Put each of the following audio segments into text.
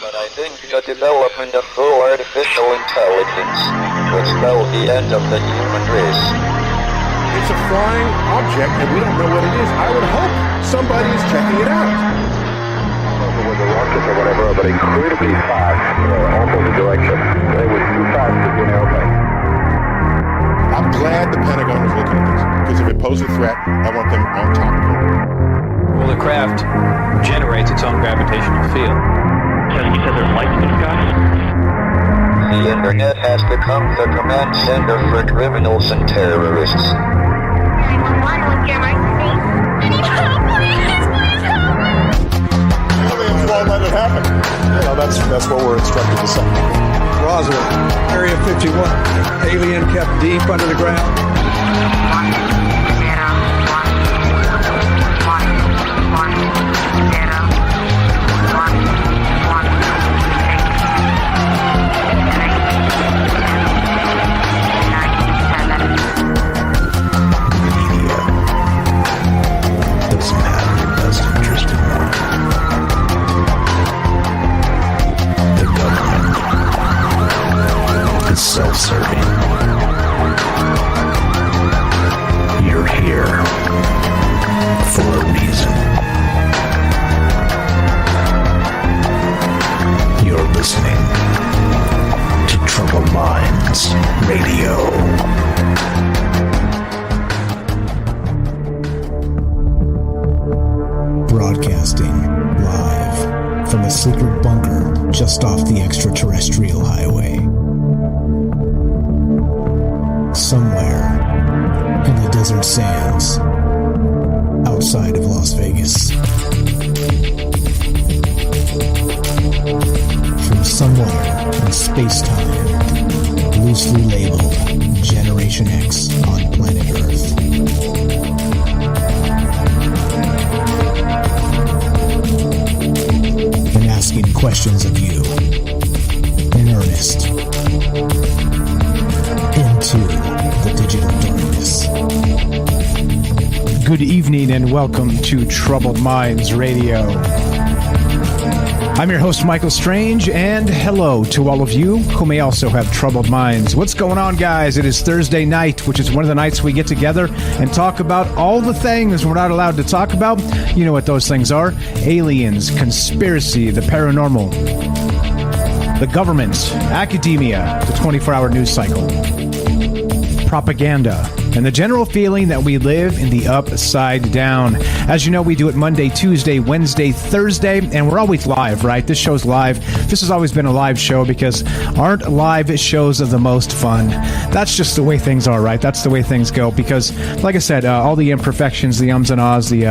but I think the development of full artificial intelligence could spell the end of the human race. It's a flying object, and we don't know what it is. I would hope somebody is checking it out. It was a rocket or whatever, but incredibly fast, opposite direction. It was too fast to be an airplane. I'm glad the Pentagon is looking at this, because if it poses a threat, I want them on top of it. Well, the craft generates its own gravitational field. You said there's lights in the sky? The internet has become the command center for criminals and terrorists. 911, what's your emergency? I need help, please help me! Aliens won't let it happen. You know, that's what we're instructed to say. Roswell, Area 51. Alien kept deep under the ground. 1, 0, 1, 1, 1, 0, 1, 1, 8, self-serving. You're here for a reason. You're listening to Troubled Minds Radio. Broadcasting live from a secret bunker just off the extraterrestrial highway. Somewhere in the desert sands outside of Las Vegas. From somewhere in space-time, loosely labeled Generation X on planet Earth. And asking questions of you in earnest. Into the digital darkness. Good evening and welcome to Troubled Minds Radio. I'm your host, Michael Strange, and hello to all of you who may also have troubled minds. What's going on, guys? It is Thursday night, which is one of the nights we get together and talk about all the things we're not allowed to talk about. You know what those things are. Aliens, conspiracy, the paranormal, the government, academia, the 24-hour news cycle, propaganda, and the general feeling that we live in the upside down. As you know, we do it Monday, Tuesday, Wednesday, Thursday, and we're always live, right? This show's live. This has always been a live show because aren't live shows the most fun? That's just the way things are, right? That's the way things go because, like I said, all the imperfections, the ums and ahs, the,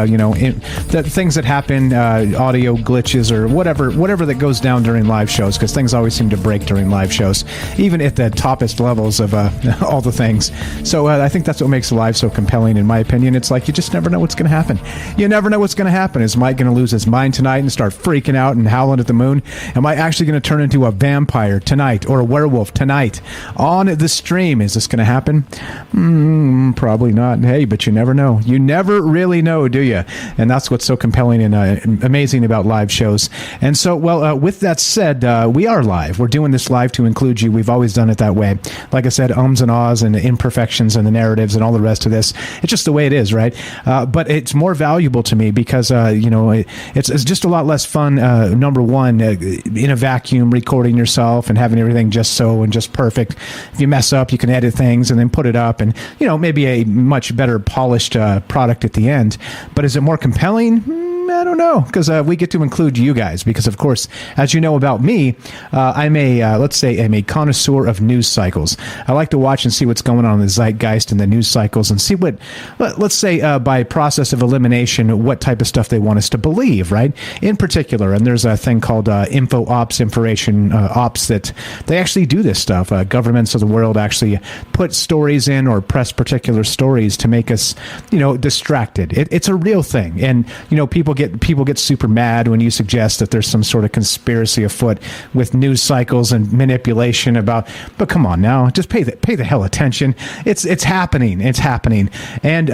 the things that happen, audio glitches or whatever that goes down during live shows because things always seem to break during live shows, even at the toppest levels of all the things. So I think that's what makes live so compelling, in my opinion. It's like you just never know what's going to happen. You never know what's going to happen. Is Mike going to lose his mind tonight and start freaking out and howling at the moon? Am I actually going to turn into a vampire tonight or a werewolf tonight on the stream? Is this going to happen? Probably not. Hey, but you never know. You never really know, do you? And that's what's so compelling and amazing about live shows. And so, with that said, we are live. We're doing this live to include you. We've always done it that way. Like I said, ums and ahs and the imperfections and the narratives and all the rest of this. It's just the way it is, right? But it's more valuable to me because, it's just a lot less fun, number one, in a vacuum, recording yourself and having everything just so and just perfect. If you mess up, you can edit things and then put it up and, maybe a much better polished product at the end. But is it more compelling? I don't know, because we get to include you guys because, of course, as you know about me, I'm a connoisseur of news cycles. I like to watch and see what's going on in the zeitgeist and the news cycles and see what, let's say, by process of elimination, what type of stuff they want us to believe, right? In particular, and there's a thing called info ops, information ops, that they actually do this stuff. Governments of the world actually put stories in or press particular stories to make us, distracted. It's a real thing. And, people get super mad when you suggest that there's some sort of conspiracy afoot with news cycles and manipulation about. But come on now, just pay the hell attention. It's happening. It's happening. And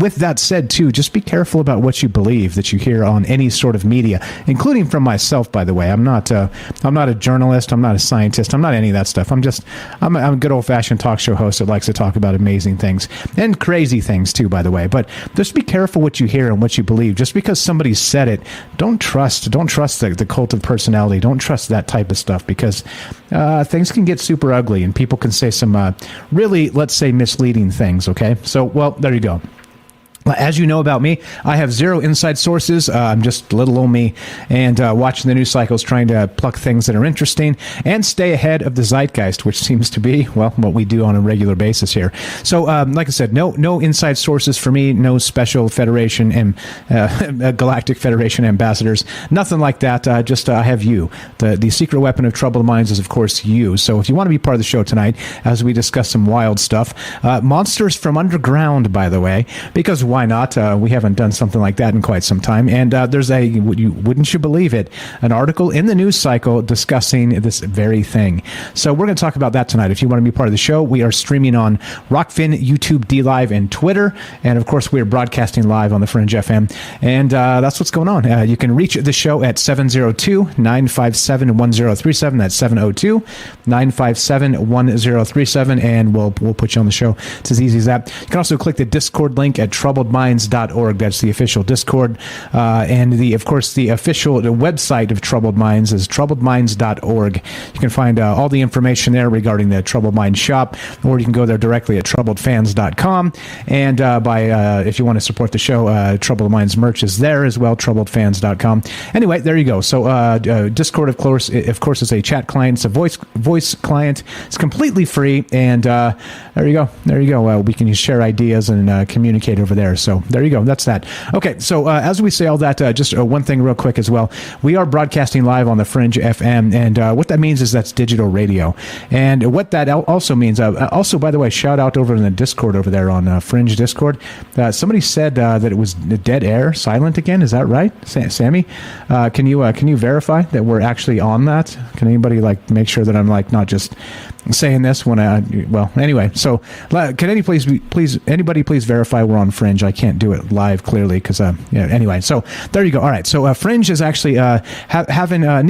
with that said, too, just be careful about what you believe that you hear on any sort of media, including from myself. By the way, I'm not a journalist. I'm not a scientist. I'm not any of that stuff. I'm a good old fashioned talk show host that likes to talk about amazing things and crazy things too, by the way. But just be careful what you hear and what you believe. Just because somebody said it, don't trust the cult of personality. Don't trust that type of stuff, because things can get super ugly and people can say some really, let's say, misleading things. Okay, so well, there you go. As you know about me, I have zero inside sources. I'm just little old me, and watching the news cycles, trying to pluck things that are interesting and stay ahead of the zeitgeist, which seems to be, well, what we do on a regular basis here. So, like I said, no inside sources for me, no special Federation and Galactic Federation ambassadors, nothing like that. Just I have you. The secret weapon of troubled minds is, of course, you. So if you want to be part of the show tonight, as we discuss some wild stuff, monsters from underground, by the way, because why not? We haven't done something like that in quite some time. And there's wouldn't you believe it, an article in the news cycle discussing this very thing. So we're going to talk about that tonight. If you want to be part of the show, we are streaming on Rockfin, YouTube, DLive, and Twitter. And of course, we're broadcasting live on the Fringe FM. And that's what's going on. You can reach the show at 702-957-1037. That's 702-957-1037. And we'll put you on the show. It's as easy as that. You can also click the Discord link at troubledminds.org. That's the official Discord. And of course, the official website of Troubled Minds is troubledminds.org. You can find all the information there regarding the Troubled Minds shop, or you can go there directly at troubledfans.com. And if you want to support the show, Troubled Minds merch is there as well, troubledfans.com. Anyway, there you go. So Discord, of course, is a chat client. It's a voice client. It's completely free. And there you go. There you go. We can share ideas and communicate over there. So there you go. That's that. Okay. So as we say all that, just one thing real quick as well. We are broadcasting live on the Fringe FM. And what that means is that's digital radio. And what that also means, also, by the way, shout out over in the Discord over there on Fringe Discord. Somebody said that it was dead air, silent again. Is that right? Sammy, can you verify that we're actually on that? Can anybody make sure that I'm not just saying this when anyway, so can anybody please verify we're on Fringe? I can't do it live clearly because anyway, so there you go. All right, so Fringe is actually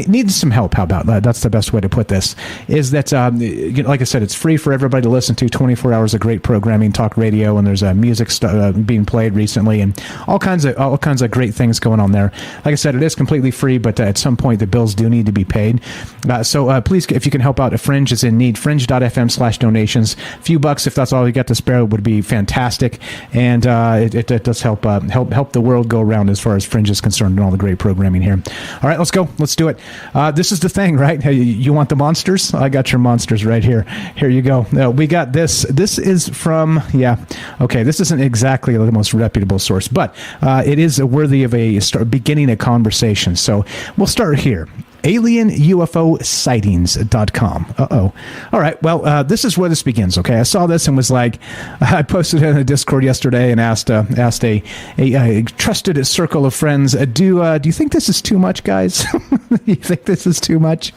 needs some help. How about that? That's the best way to put this, is that like I said, it's free for everybody to listen to. 24 hours of great programming, talk radio, and there's music being played recently, and all kinds of great things going on there. Like I said, it is completely free, but at some point the bills do need to be paid. So please, if you can help out, Fringe is in need. Fringe.fm/donations. A few bucks, if that's all you got to spare, would be fantastic. And it does help the world go around as far as Fringe is concerned and all the great programming here. All right, let's go. Let's do it. This is the thing, right? Hey, you want the monsters? I got your monsters right here. Here you go. We got this. This is from, okay, this isn't exactly the most reputable source, but it is worthy of beginning a conversation. So we'll start here. AlienUFOsightings.com. All right. Well, this is where this begins. Okay. I saw this and was like, I posted it in the Discord yesterday and asked a trusted circle of friends, do you think this is too much, guys? Do you think this is too much?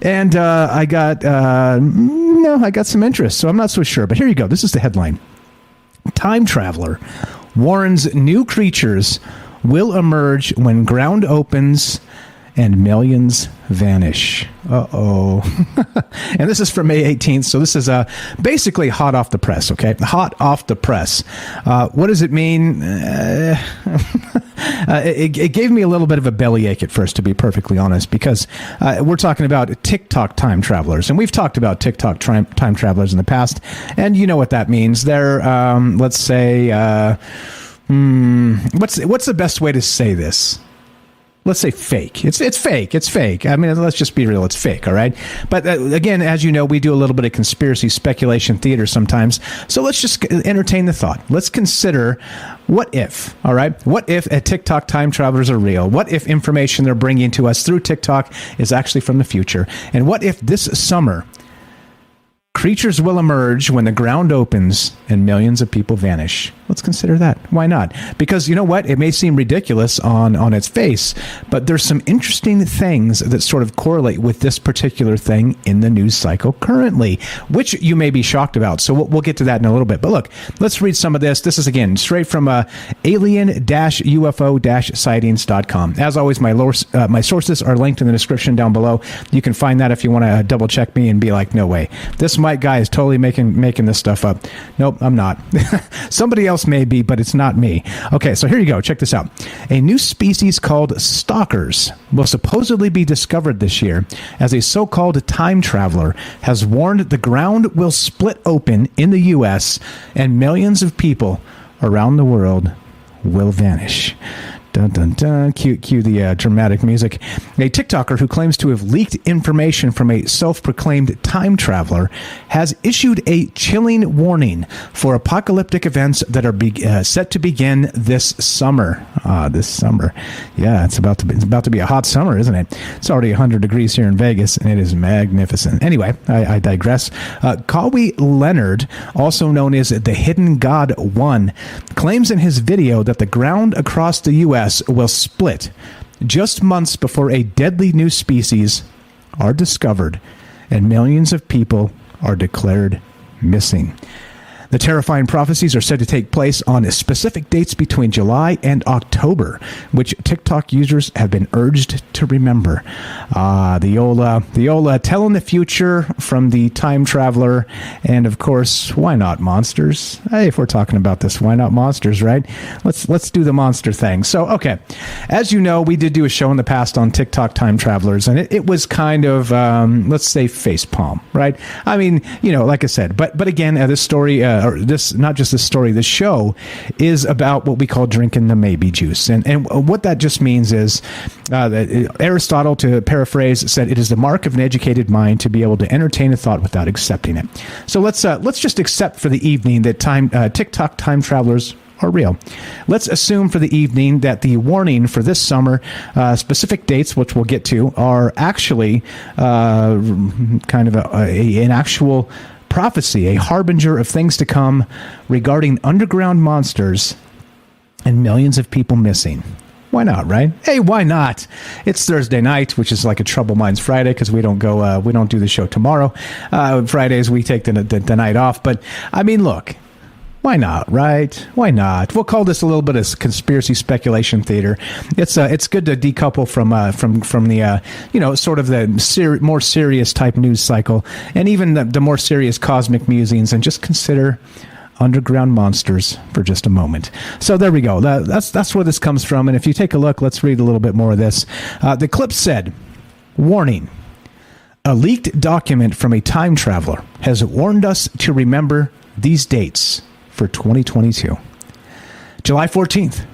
And I got some interest, so I'm not so sure. But here you go. This is the headline. Time traveler warns new creatures will emerge when ground opens and millions vanish. And this is from May 18th, so this is basically hot off the press, okay? Hot off the press. What does it mean? It gave me a little bit of a bellyache at first, to be perfectly honest, because we're talking about TikTok time travelers, and we've talked about TikTok time travelers in the past, and you know what that means. They're, let's say, what's the best way to say this? Let's say fake. It's fake. It's fake. I mean, let's just be real. It's fake, all right? But again, as you know, we do a little bit of conspiracy speculation theater sometimes. So let's just entertain the thought. Let's consider, what if, all right? What if TikTok time travelers are real? What if information they're bringing to us through TikTok is actually from the future? And what if this summer Creatures will emerge when the ground opens and millions of people vanish. Let's consider that. Why not? Because you know what? It may seem ridiculous on its face, but there's some interesting things that sort of correlate with this particular thing in the news cycle currently, which you may be shocked about. So we'll get to that in a little bit. But look, let's read some of this. This is, again, straight from alien-ufo-sightings.com. As always, my sources are linked in the description down below. You can find that if you want to double check me and be like, no way. This Mike guy is totally making this stuff up. Nope, I'm not. Somebody else may be, but it's not me. Okay, so here you go. Check this out. A new species called stalkers will supposedly be discovered this year as a so-called time traveler has warned the ground will split open in the U.S. and millions of people around the world will vanish. Dun, dun, dun. Cue the dramatic music. A TikToker who claims to have leaked information from a self-proclaimed time traveler has issued a chilling warning for apocalyptic events that are set to begin this summer. This summer. Yeah, it's about to be a hot summer, isn't it? It's already 100 degrees here in Vegas, and it is magnificent. Anyway, I digress. Kawi Leonard, also known as the Hidden God 1, claims in his video that the ground across the U.S. will split just months before a deadly new species are discovered and millions of people are declared missing. The terrifying prophecies are said to take place on specific dates between July and October, which TikTok users have been urged to remember. The old telling the future from the time traveler, and of course, why not monsters? Hey, if we're talking about this, why not monsters, right? Let's do the monster thing. So, okay, as you know, we did do a show in the past on TikTok time travelers, and it was kind of let's say facepalm, right? I mean, like I said, but again, this story. Or this, not just this story, this show is about what we call drinking the maybe juice. And what that just means is that Aristotle, to paraphrase, said it is the mark of an educated mind to be able to entertain a thought without accepting it. So let's just accept for the evening that TikTok time travelers are real. Let's assume for the evening that the warning for this summer, specific dates, which we'll get to, are actually kind of an actual prophecy, a harbinger of things to come regarding underground monsters and millions of people missing. Why not, right? Hey, why not? It's Thursday night, which is like a Trouble Minds Friday because we don't do the show tomorrow. Fridays we take the night off. But I mean, look, why not, right? Why not? We'll call this a little bit of conspiracy speculation theater. It's good to decouple from the sort of the more serious type news cycle and even the more serious cosmic musings, and just consider underground monsters for just a moment. So there we go. That's where this comes from. And if you take a look, let's read a little bit more of this. The clip said, "Warning. A leaked document from a time traveler has warned us to remember these dates for 2022. July 14th.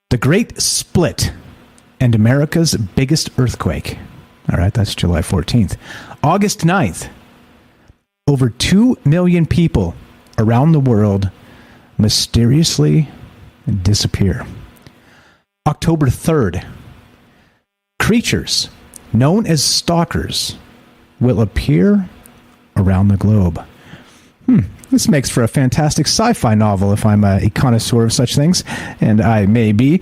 The Great Split and America's biggest earthquake." All right, that's July 14th. August 9th. Over 2 million people around the world mysteriously disappear. October 3rd. Creatures known as stalkers will appear around the globe. This makes for a fantastic sci-fi novel if I'm a connoisseur of such things, and I may be.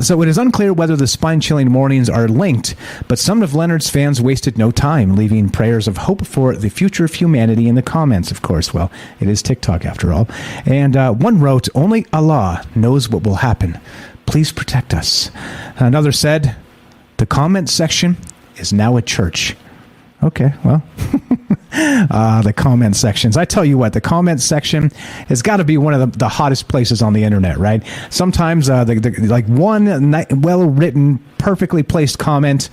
So it is unclear whether the spine-chilling warnings are linked, but some of Leonard's fans wasted no time, leaving prayers of hope for the future of humanity in the comments, of course. Well, it is TikTok after all. And one wrote, "Only Allah knows what will happen. Please protect us." Another said, "The comment section is now a church." Okay, well, the comment sections. I tell you what, the comment section has got to be one of the hottest places on the internet, right? Sometimes like one well-written, perfectly placed comment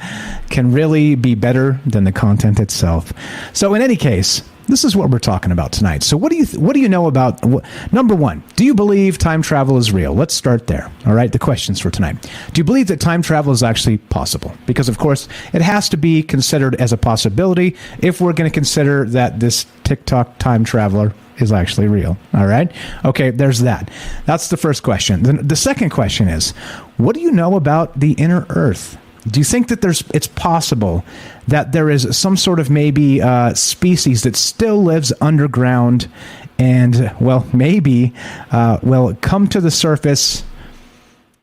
can really be better than the content itself. So in any case, this is what we're talking about tonight. So what do you know about, number one, do you believe time travel is real? Let's start there. All right, the questions for tonight. Do you believe that time travel is actually possible? Because, of course, it has to be considered as a possibility if we're going to consider that this TikTok time traveler is actually real. All right? Okay, there's that. That's the first question. The second question is, what do you know about the inner Earth? Do you think that it's possible that there is some sort of maybe species that still lives underground and, well, maybe will come to the surface?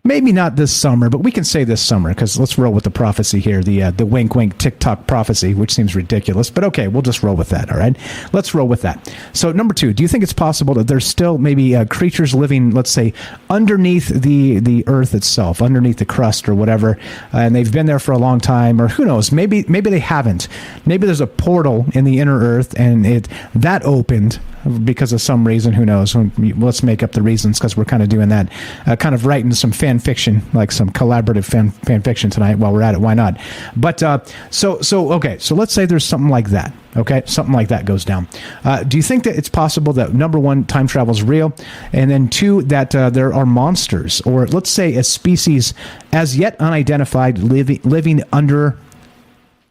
Maybe not this summer, but we can say this summer, because let's roll with the prophecy here, the wink wink TikTok prophecy, which seems ridiculous, but okay, we'll just roll with that. All right, let's roll with that. So number 2, do you think it's possible that there's still maybe creatures living, let's say, underneath the earth itself, underneath the crust or whatever, and they've been there for a long time, or who knows, maybe they haven't. Maybe there's a portal in the inner earth and that opened because of some reason, who knows? Let's make up the reasons, because we're kind of doing that, kind of writing some fan fiction, like some collaborative fan fiction tonight while we're at it. Why not? But so let's say there's something like that. Okay, something like that goes down. Do you think that it's possible that, number 1, time travel is real, and then 2, that there are monsters, or let's say a species as yet unidentified living under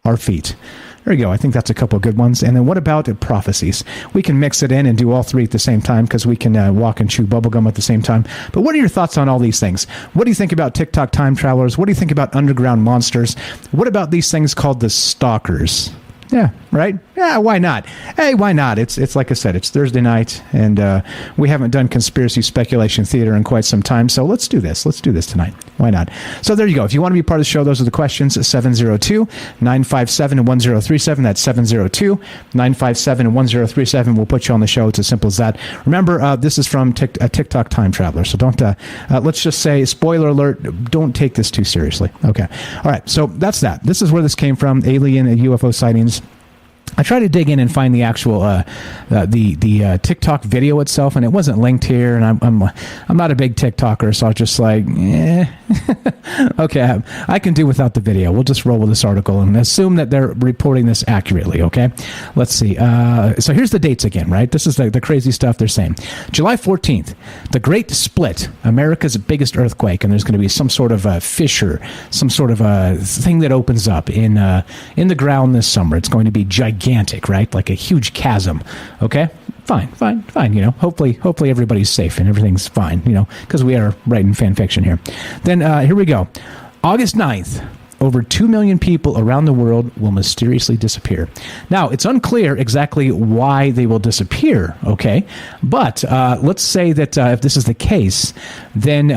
our feet? There you go. I think that's a couple of good ones. And then what about prophecies? We can mix it in and do all 3 at the same time, because we can walk and chew bubblegum at the same time. But what are your thoughts on all these things? What do you think about TikTok time travelers? What do you think about underground monsters? What about these things called the stalkers? Yeah, right? Yeah, why not? Hey, why not? It's like I said, it's Thursday night, and we haven't done conspiracy speculation theater in quite some time, so let's do this. Let's do this tonight. Why not? So there you go. If you want to be part of the show, those are the questions. 702-957-1037. That's 702-957-1037. We'll put you on the show. It's as simple as that. Remember, this is from a TikTok time traveler, so don't, let's just say, spoiler alert, don't take this too seriously. Okay. All right, so that's that. This is where this came from, alien and UFO sightings. I tried to dig in and find the actual the TikTok video itself, and it wasn't linked here. And I'm not a big TikToker, so I was just like, okay, I can do without the video. We'll just roll with this article and assume that they're reporting this accurately. Okay, let's see. So here's the dates again, right? This is the crazy stuff they're saying. July 14th, the Great Split, America's biggest earthquake, and there's going to be some sort of a fissure, some sort of a thing that opens up in the ground this summer. It's going to be gigantic, right? Like a huge chasm. Okay, fine. You know, hopefully everybody's safe and everything's fine. You know, because we are writing fan fiction here. Then here we go. August 9th. Over 2 million people around the world will mysteriously disappear. Now, it's unclear exactly why they will disappear, okay? But let's say that if this is the case, then,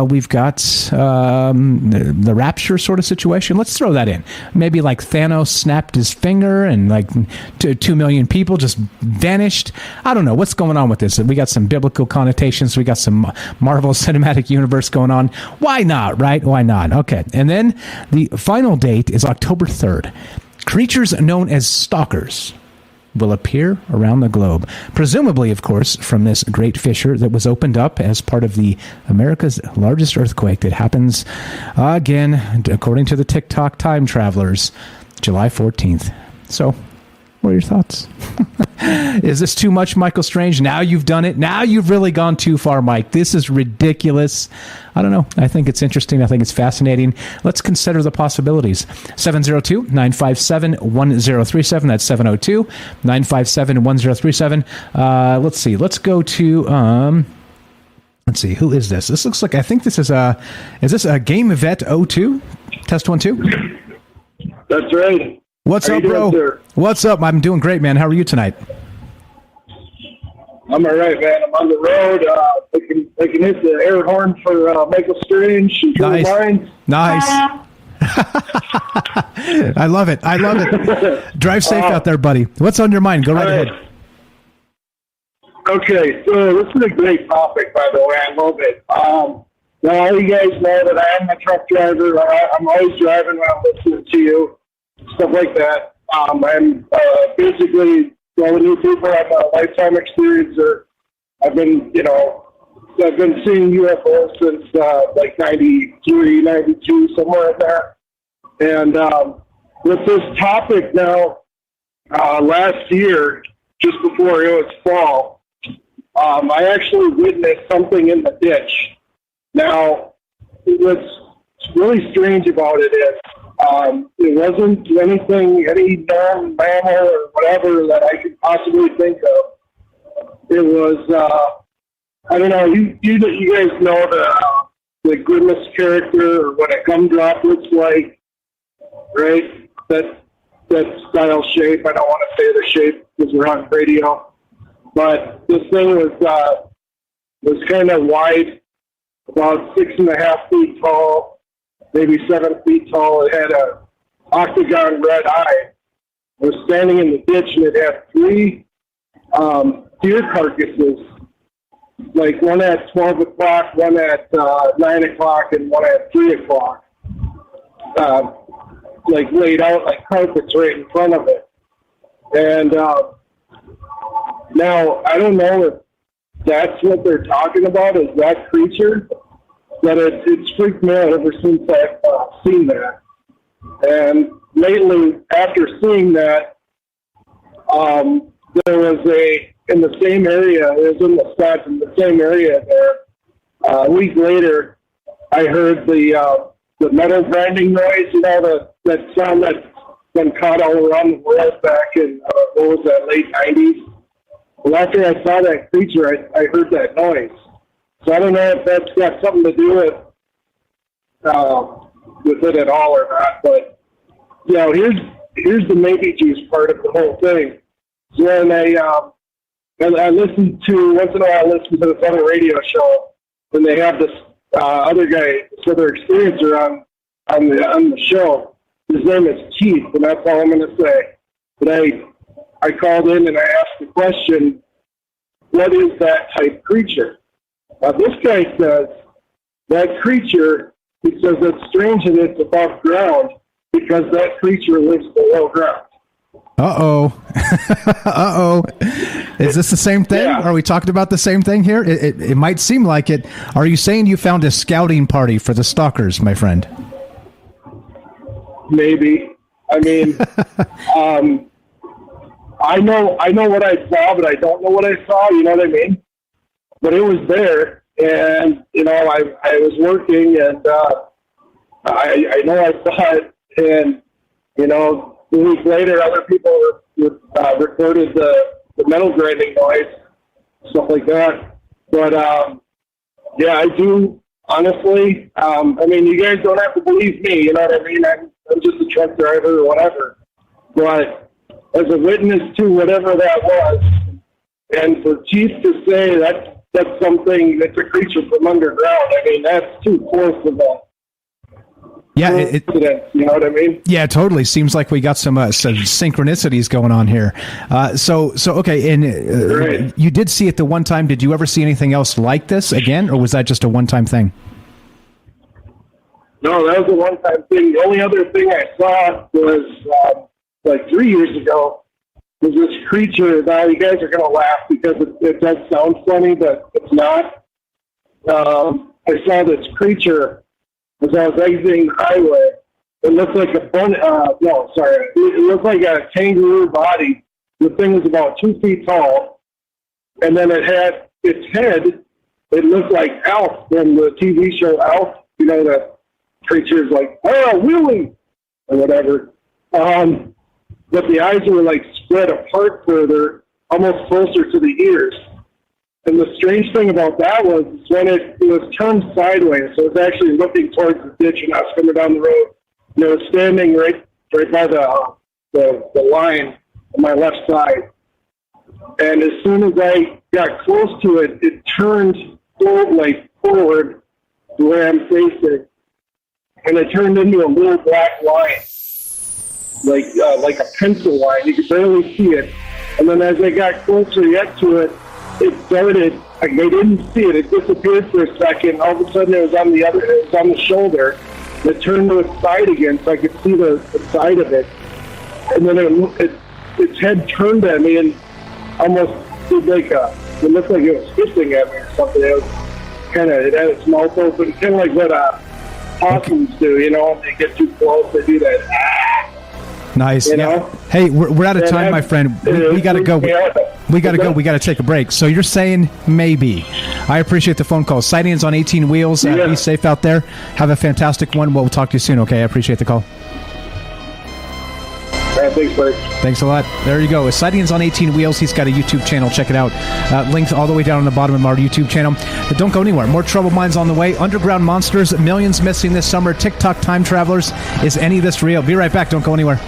we've got the rapture sort of situation. Let's throw that in. Maybe like Thanos snapped his finger and like 2 million people just vanished. I don't know. What's going on with this? We got some biblical connotations. We got some Marvel Cinematic Universe going on. Why not, right? Why not? Okay. And then the final date is October 3rd. Creatures known as stalkers will appear around the globe. Presumably, of course, from this great fissure that was opened up as part of the America's largest earthquake that happens, again, according to the TikTok time travelers, July 14th. So, what are your thoughts? Is this too much, Michael Strange? Now you've done it. Now you've really gone too far, Mike. This is ridiculous. I don't know. I think it's interesting. I think it's fascinating. Let's consider the possibilities. 702-957-1037. That's 702-957-1037. Let's see. Let's go to... let's see. Who is this? This looks like... I think this is this a Game Vet 02? Test 1, 2? That's right. What's How up, you bro? doing, sir? What's up? I'm doing great, man. How are you tonight? I'm all right, man. I'm on the road. I can hit the air horn for Michael Strange. Nice. Nice. I love it. Drive safe out there, buddy. What's on your mind? Go right ahead. Okay, so this is a great topic, by the way. I love it. Now, all you guys know that I am a truck driver. I'm always driving when I'm listening to you, stuff like that. I'm basically all the new people have a lifetime experiencer. I've been seeing UFOs since like 93, 92, somewhere in there. And with this topic now, last year, just before it was fall, I actually witnessed something in the ditch. Now, what's really strange about it is it wasn't anything, any non-mammal or whatever that I could possibly think of. It was, I don't know, you guys know the Grimace character or what a gumdrop looks like, right? That style shape. I don't want to say the shape because we're on radio, but this thing was kind of wide, about 6.5 feet tall, maybe 7 feet tall. It had a octagon red eye. It was standing in the ditch, and it had 3 deer carcasses, like one at 12 o'clock, one at 9 o'clock, and one at 3 o'clock, like laid out like carpets right in front of it. And now, I don't know if that's what they're talking about, is that creature, but it's freaked me out ever since I've seen that. And lately, after seeing that, there was in the same area, it was in the stats in the same area there. A week later, I heard the metal grinding noise, that sound that's been caught all around the world back in, what was that, late 90s? Well, after I saw that creature, I heard that noise. So I don't know if that's got something to do with it at all or not, but, here's the maybe juice part of the whole thing. So when I listen to, once in a while I listen to this other radio show, and they have this other guy, this other experiencer on the show. His name is Keith, and that's all I'm going to say. But I called in and I asked the question, what is that type creature? This guy says that creature, he says it's strange that it's above ground because that creature lives below ground. Uh-oh. Uh-oh. Is this the same thing? Yeah. Are we talking about the same thing here? It might seem like it. Are you saying you found a scouting party for the stalkers, my friend? Maybe. I mean, I know what I saw, but I don't know what I saw. You know what I mean? But it was there, and I was working, and I know I saw it, and a week later, other people recorded the metal grinding noise, stuff like that. But yeah, I do honestly. I mean, you guys don't have to believe me. You know what I mean? I'm just a truck driver or whatever. But as a witness to whatever that was, and for Chief to say that's something that's a creature from underground, I mean, that's too close to that. Yeah, you know what I mean? Yeah, totally. Seems like we got some synchronicities going on here. So okay, and right. You did see it the one time. Did you ever see anything else like this again, or was that just a one-time thing? No, that was a one-time thing. The only other thing I saw was like 3 years ago. Was this creature? Now you guys are going to laugh because it does sound funny, but it's not. I saw this creature as I was exiting the highway. It looked like a it looked like a kangaroo body. The thing was about 2 feet tall, and then it had its head. It looked like Alf from the TV show Alf. You know, that creature's like, oh, Willie, or whatever. But the eyes were like spread apart further, almost closer to the ears. And the strange thing about that was when it was turned sideways, so it was actually looking towards the ditch and I was coming down the road. And it was standing right by the line on my left side. And as soon as I got close to it, it turned forward the way I'm facing, and it turned into a little black line, like a pencil line. You could barely see it. And then as I got closer yet to it, it started, like, I didn't see it. It disappeared for a second. All of a sudden, it was on the shoulder. It turned to its side again, so I could see the side of it. And then its head turned at me and almost did it looked like it was hissing at me or something. It was it had its mouth open, kind of like what possums do, when they get too close, they do that. Nice. You yeah. know? Hey, we're out of time, my friend. We got to go. We got to go. We got to take a break. So you're saying maybe. I appreciate the phone call. Sightings on 18 wheels. Be safe out there. Have a fantastic one. We'll talk to you soon, okay? I appreciate the call. Thanks, Bert. Thanks a lot. There you go. Sightings on 18 Wheels. He's got a YouTube channel. Check it out. Links all the way down on the bottom of our YouTube channel. But don't go anywhere. More Troubled Minds on the way. Underground monsters. Millions missing this summer. TikTok time travelers. Is any of this real? Be right back. Don't go anywhere.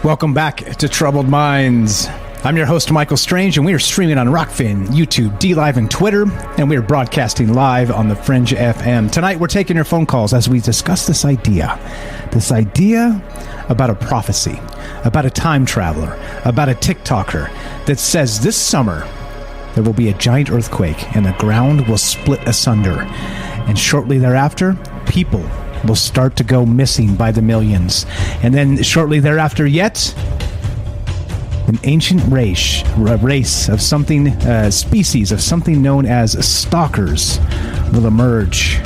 Welcome back to Troubled Minds. I'm your host, Michael Strange, and we are streaming on Rockfin, YouTube, DLive, and Twitter, and we are broadcasting live on the Fringe FM. Tonight, we're taking your phone calls as we discuss this idea about a prophecy, about a time traveler, about a TikToker that says this summer there will be a giant earthquake and the ground will split asunder. And shortly thereafter, people will start to go missing by the millions. And then shortly thereafter yet, an ancient race of something, species of something known as stalkers will emerge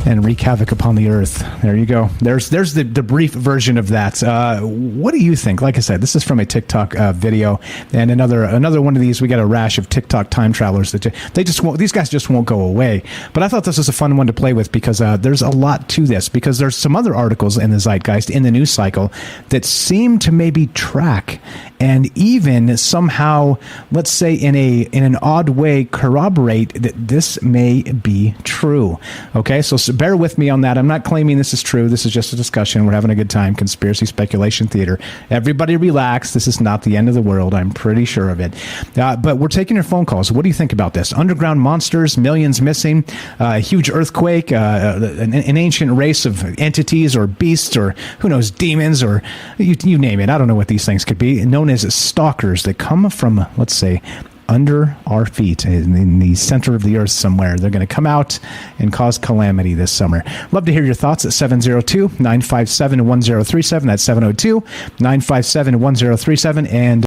and wreak havoc upon the earth. There you go. There's the brief version of that. What do you think? Like I said, this is from a TikTok video, and another one of these. We got a rash of TikTok time travelers that these guys just won't go away. But I thought this was a fun one to play with because there's a lot to this. Because there's some other articles in the zeitgeist in the news cycle that seem to maybe track and even somehow, let's say in an odd way, corroborate that this may be true. Okay, so bear with me on that. I'm not claiming this is true. This is just a discussion. We're having a good time. Conspiracy speculation theater. Everybody relax. This is not the end of the world. I'm pretty sure of it. But we're taking your phone calls. What do you think about this? Underground monsters, millions missing, a huge earthquake, an ancient race of entities or beasts or who knows, demons or you name it. I don't know what these things could be. Known as stalkers that come from, let's say, under our feet in the center of the earth somewhere. They're going to come out and cause calamity this summer. Love to hear your thoughts at 702-957-1037. That's 702-957-1037. And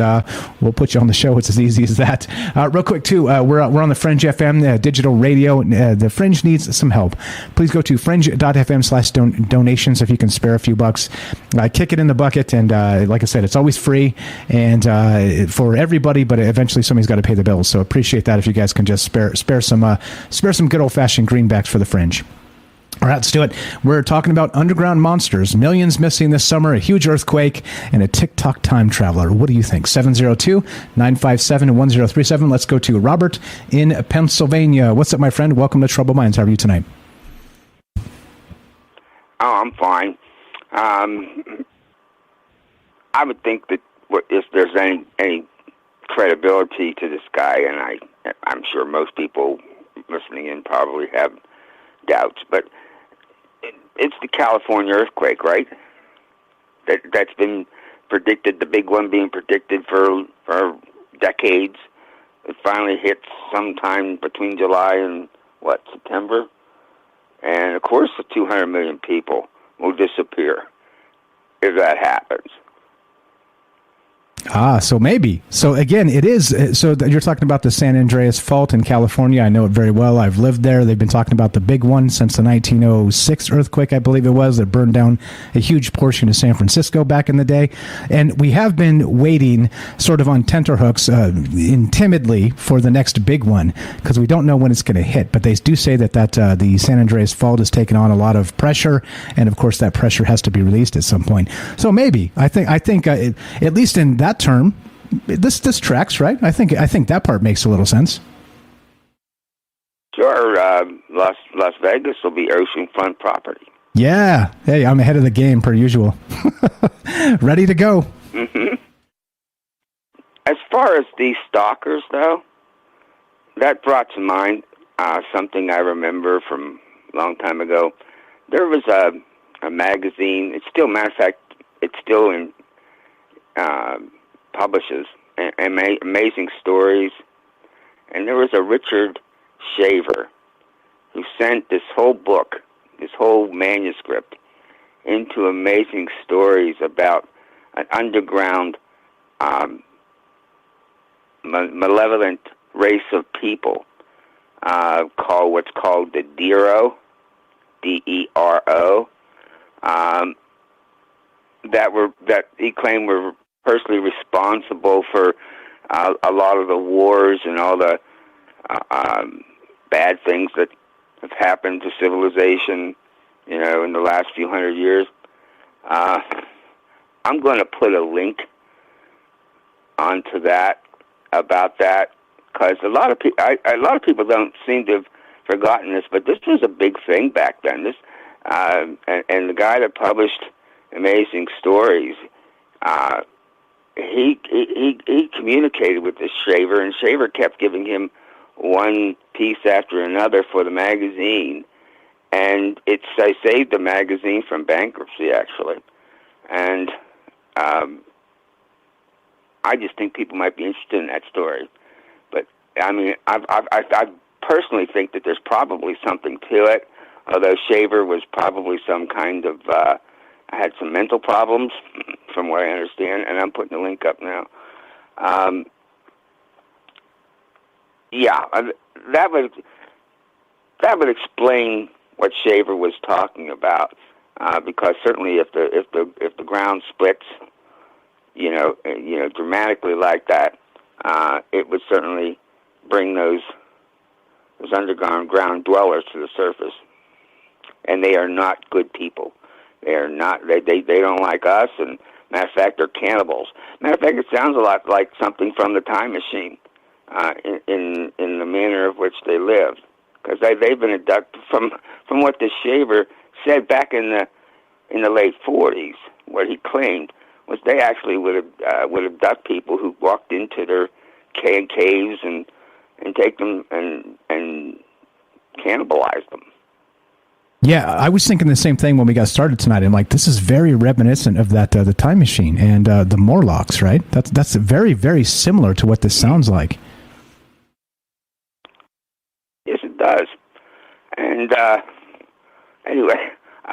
we'll put you on the show. It's as easy as that. Real quick, too, we're on the Fringe FM digital radio. The Fringe needs some help. Please go to fringe.fm/donations if you can spare a few bucks. Kick it in the bucket. And like I said, it's always free and for everybody, but eventually somebody's got to pay the bills. So appreciate that if you guys can just spare some good old-fashioned greenbacks for the Fringe. All right, let's do it. We're talking about underground monsters, millions missing this summer, a huge earthquake, and a TikTok time traveler. What do you think? 702-957-1037. Let's go to Robert in Pennsylvania. What's up, my friend? Welcome to Troubled Minds. How are you tonight? Oh, I'm fine. I would think that if there's any credibility to this guy, and I'm sure most people listening in probably have doubts, but it's the California earthquake, right? That's been predicted, the big one being predicted for decades. It finally hits sometime between July and, September? And, of course, the 200 million people will disappear if that happens. So maybe. So again, it is. So you're talking about the San Andreas Fault in California. I know it very well. I've lived there. They've been talking about the big one since the 1906 earthquake, I believe it was, that burned down a huge portion of San Francisco back in the day. And we have been waiting sort of on tenterhooks timidly for the next big one because we don't know when it's going to hit. But they do say that the San Andreas Fault has taken on a lot of pressure. And of course, that pressure has to be released at some point. So maybe. I think at least in that term, this tracks, right? I think that part makes a little sense. Sure, Las Vegas will be oceanfront property. Yeah, hey, I'm ahead of the game per usual. Ready to go. Mm-hmm. As far as these stalkers, though, that brought to mind something I remember from a long time ago. There was a magazine. It's still, matter of fact, it's still in. Publishes amazing stories, and there was a Richard Shaver who sent this whole book, this whole manuscript, into amazing stories about an underground malevolent race of people called what's called the Dero, D-E-R-O, that he claimed were personally responsible for a lot of the wars and all the bad things that have happened to civilization, in the last few hundred years. I'm going to put a link onto that, about that, because a lot of people don't seem to have forgotten this, but this was a big thing back then. This and the guy that published Amazing Stories, he communicated with this Shaver, and Shaver kept giving him one piece after another for the magazine, and I saved the magazine from bankruptcy, actually. And I just think people might be interested in that story. But I mean, I personally think that there's probably something to it. Although Shaver was probably some kind of had some mental problems, from what I understand. And I'm putting the link up now. Yeah, that would explain what Shaver was talking about. Because certainly, if the ground splits, dramatically like that, it would certainly bring those underground dwellers to the surface, and they are not good people. They are not. They don't like us, and matter of fact, they're cannibals. Matter of fact, it sounds a lot like something from the Time Machine, in the manner of which they lived, because they've been abducted from what the Shaver said back in the late 40s. What he claimed was they actually would abduct people who walked into their caves and take them and cannibalize them. Yeah, I was thinking the same thing when we got started tonight. I'm like, this is very reminiscent of that the Time Machine and the Morlocks, right? That's very, very similar to what this sounds like. Yes, it does. And anyway,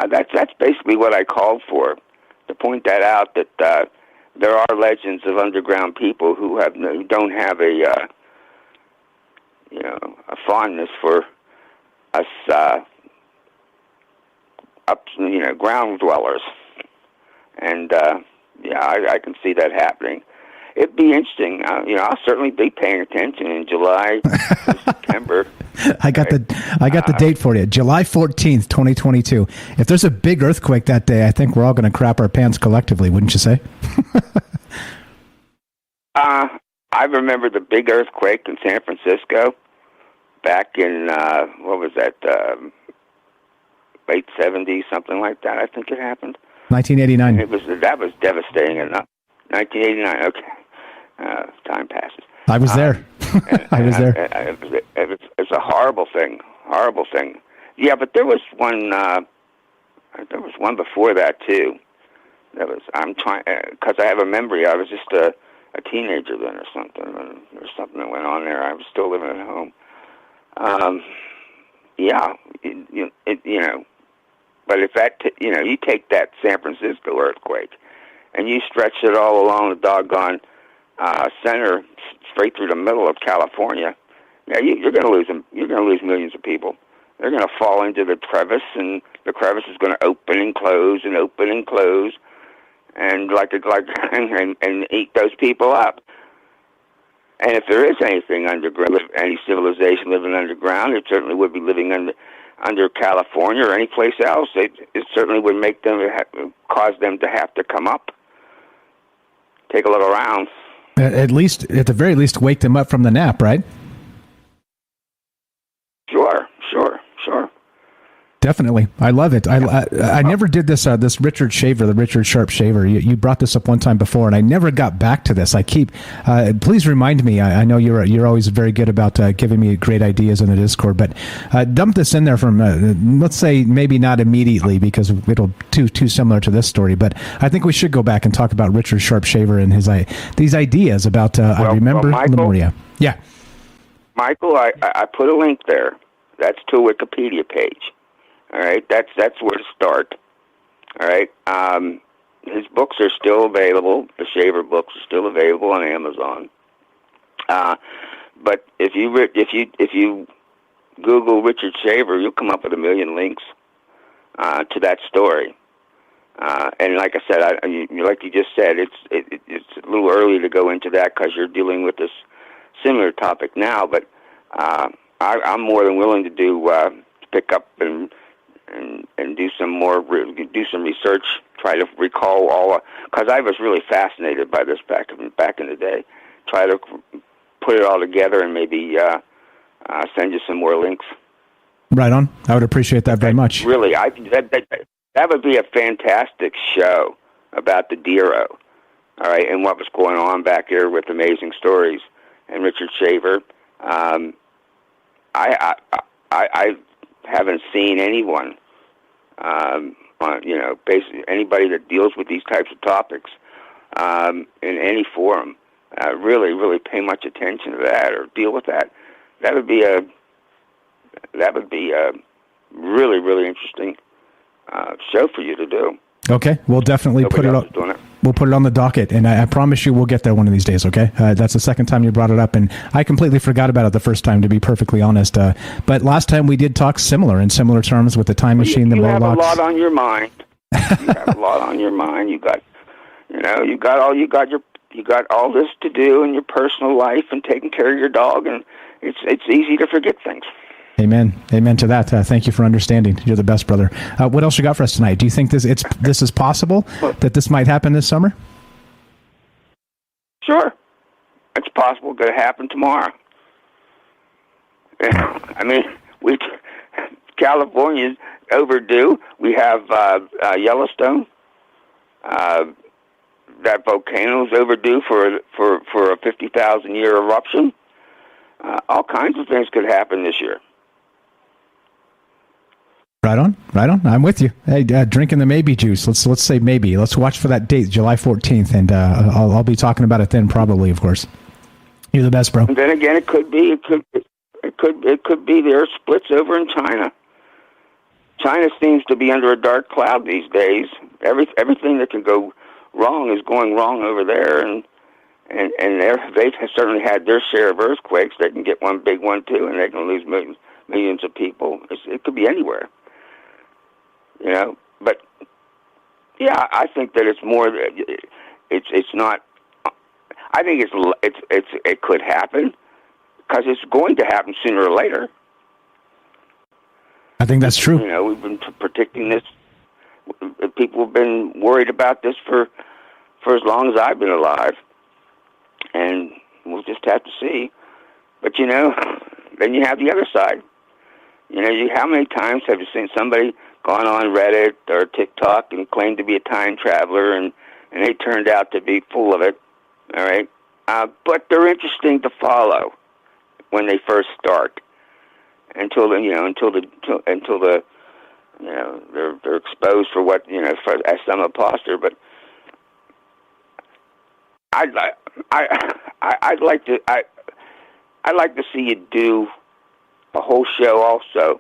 that's basically what I called for, to point that out, that there are legends of underground people who don't have a fondness for us ground dwellers, and I can see that happening. It'd be interesting. I'll certainly be paying attention in July, September. I got the date for you, July 14th, 2022. If there's a big earthquake that day, I think we're all going to crap our pants collectively, wouldn't you say? I remember the big earthquake in San Francisco back in, what was that, late 70s, something like that. I think it happened. 1989. That was devastating enough. 1989, okay. Time passes. I was there. I was there. It's a horrible thing. Horrible thing. Yeah, but there was one. There was one before that too. I'm trying, because I have a memory. I was just a teenager then, or something. And there was something that went on there. I was still living at home. Yeah, But if that, you take that San Francisco earthquake, and you stretch it all along the doggone center, straight through the middle of California, you're going to lose them. You're going to lose millions of people. They're going to fall into the crevice, and the crevice is going to open and close and open and close, and and eat those people up. And if there is anything underground, any civilization living underground, it certainly would be living under California or any place else. It certainly would make them cause them to have to come up, take a look around. At the very least, wake them up from the nap, right? Sure. Definitely. I love it. I never did this this Richard Shaver, the Richard Sharp Shaver. You brought this up one time before, and I never got back to this. I keep please remind me. I know you're always very good about giving me great ideas in the Discord, but dump this in there from let's say maybe not immediately, because it'll too similar to this story. But I think we should go back and talk about Richard Sharp Shaver and these ideas about I remember Lemuria. Yeah, Michael, I put a link there. That's to a Wikipedia page. All right, that's where to start. All right, his books are still available. The Shaver books are still available on Amazon. But if you Google Richard Shaver, you'll come up with a million links to that story. And like I said, like you just said, it's a little early to go into that because you're dealing with this similar topic now. But I'm more than willing to pick up and do some research, try to recall because I was really fascinated by this back in the day. Try to put it all together and maybe send you some more links. Right on. I would appreciate that very much. Really, that would be a fantastic show about the Dero, all right, and what was going on back there with Amazing Stories and Richard Shaver. I haven't seen anyone, basically anybody that deals with these types of topics in any forum really pay much attention to that or deal with that. That would be a really interesting show for you to do. Okay, we'll definitely put it up. We'll put it on the docket, and I promise you we'll get there one of these days, okay? That's the second time you brought it up, and I completely forgot about it the first time, to be perfectly honest. But last time we did talk in similar terms with the time machine, the Morlocks. You have a lot on your mind. You got all this to do in your personal life and taking care of your dog, and it's easy to forget things. Amen to that. Thank you for understanding. You're the best, brother. What else you got for us tonight? Do you think this is possible that this might happen this summer? Sure, it's possible. Going to happen tomorrow. I mean, California's overdue. We have Yellowstone. That volcano's overdue for a 50,000-year eruption. All kinds of things could happen this year. Right on. I'm with you. Hey, drinking the maybe juice. Let's say maybe. Let's watch for that date, July 14th, and I'll be talking about it then, probably, of course. You're the best, bro. And then again, it could be there are splits over in China. China seems to be under a dark cloud these days. Everything that can go wrong is going wrong over there, and they've certainly had their share of earthquakes. They can get one big one too, and they can lose millions of people. It could be anywhere. But yeah, I think that it's more. It's not. I think it could happen because it's going to happen sooner or later. I think that's true. We've been predicting this. People have been worried about this for as long as I've been alive, and we'll just have to see. But then you have the other side. How many times have you seen somebody gone on Reddit or TikTok and claimed to be a time traveler, and they turned out to be full of it? All right, but they're interesting to follow when they first start, until they're exposed for what as some imposter. But I'd like to see you do a whole show also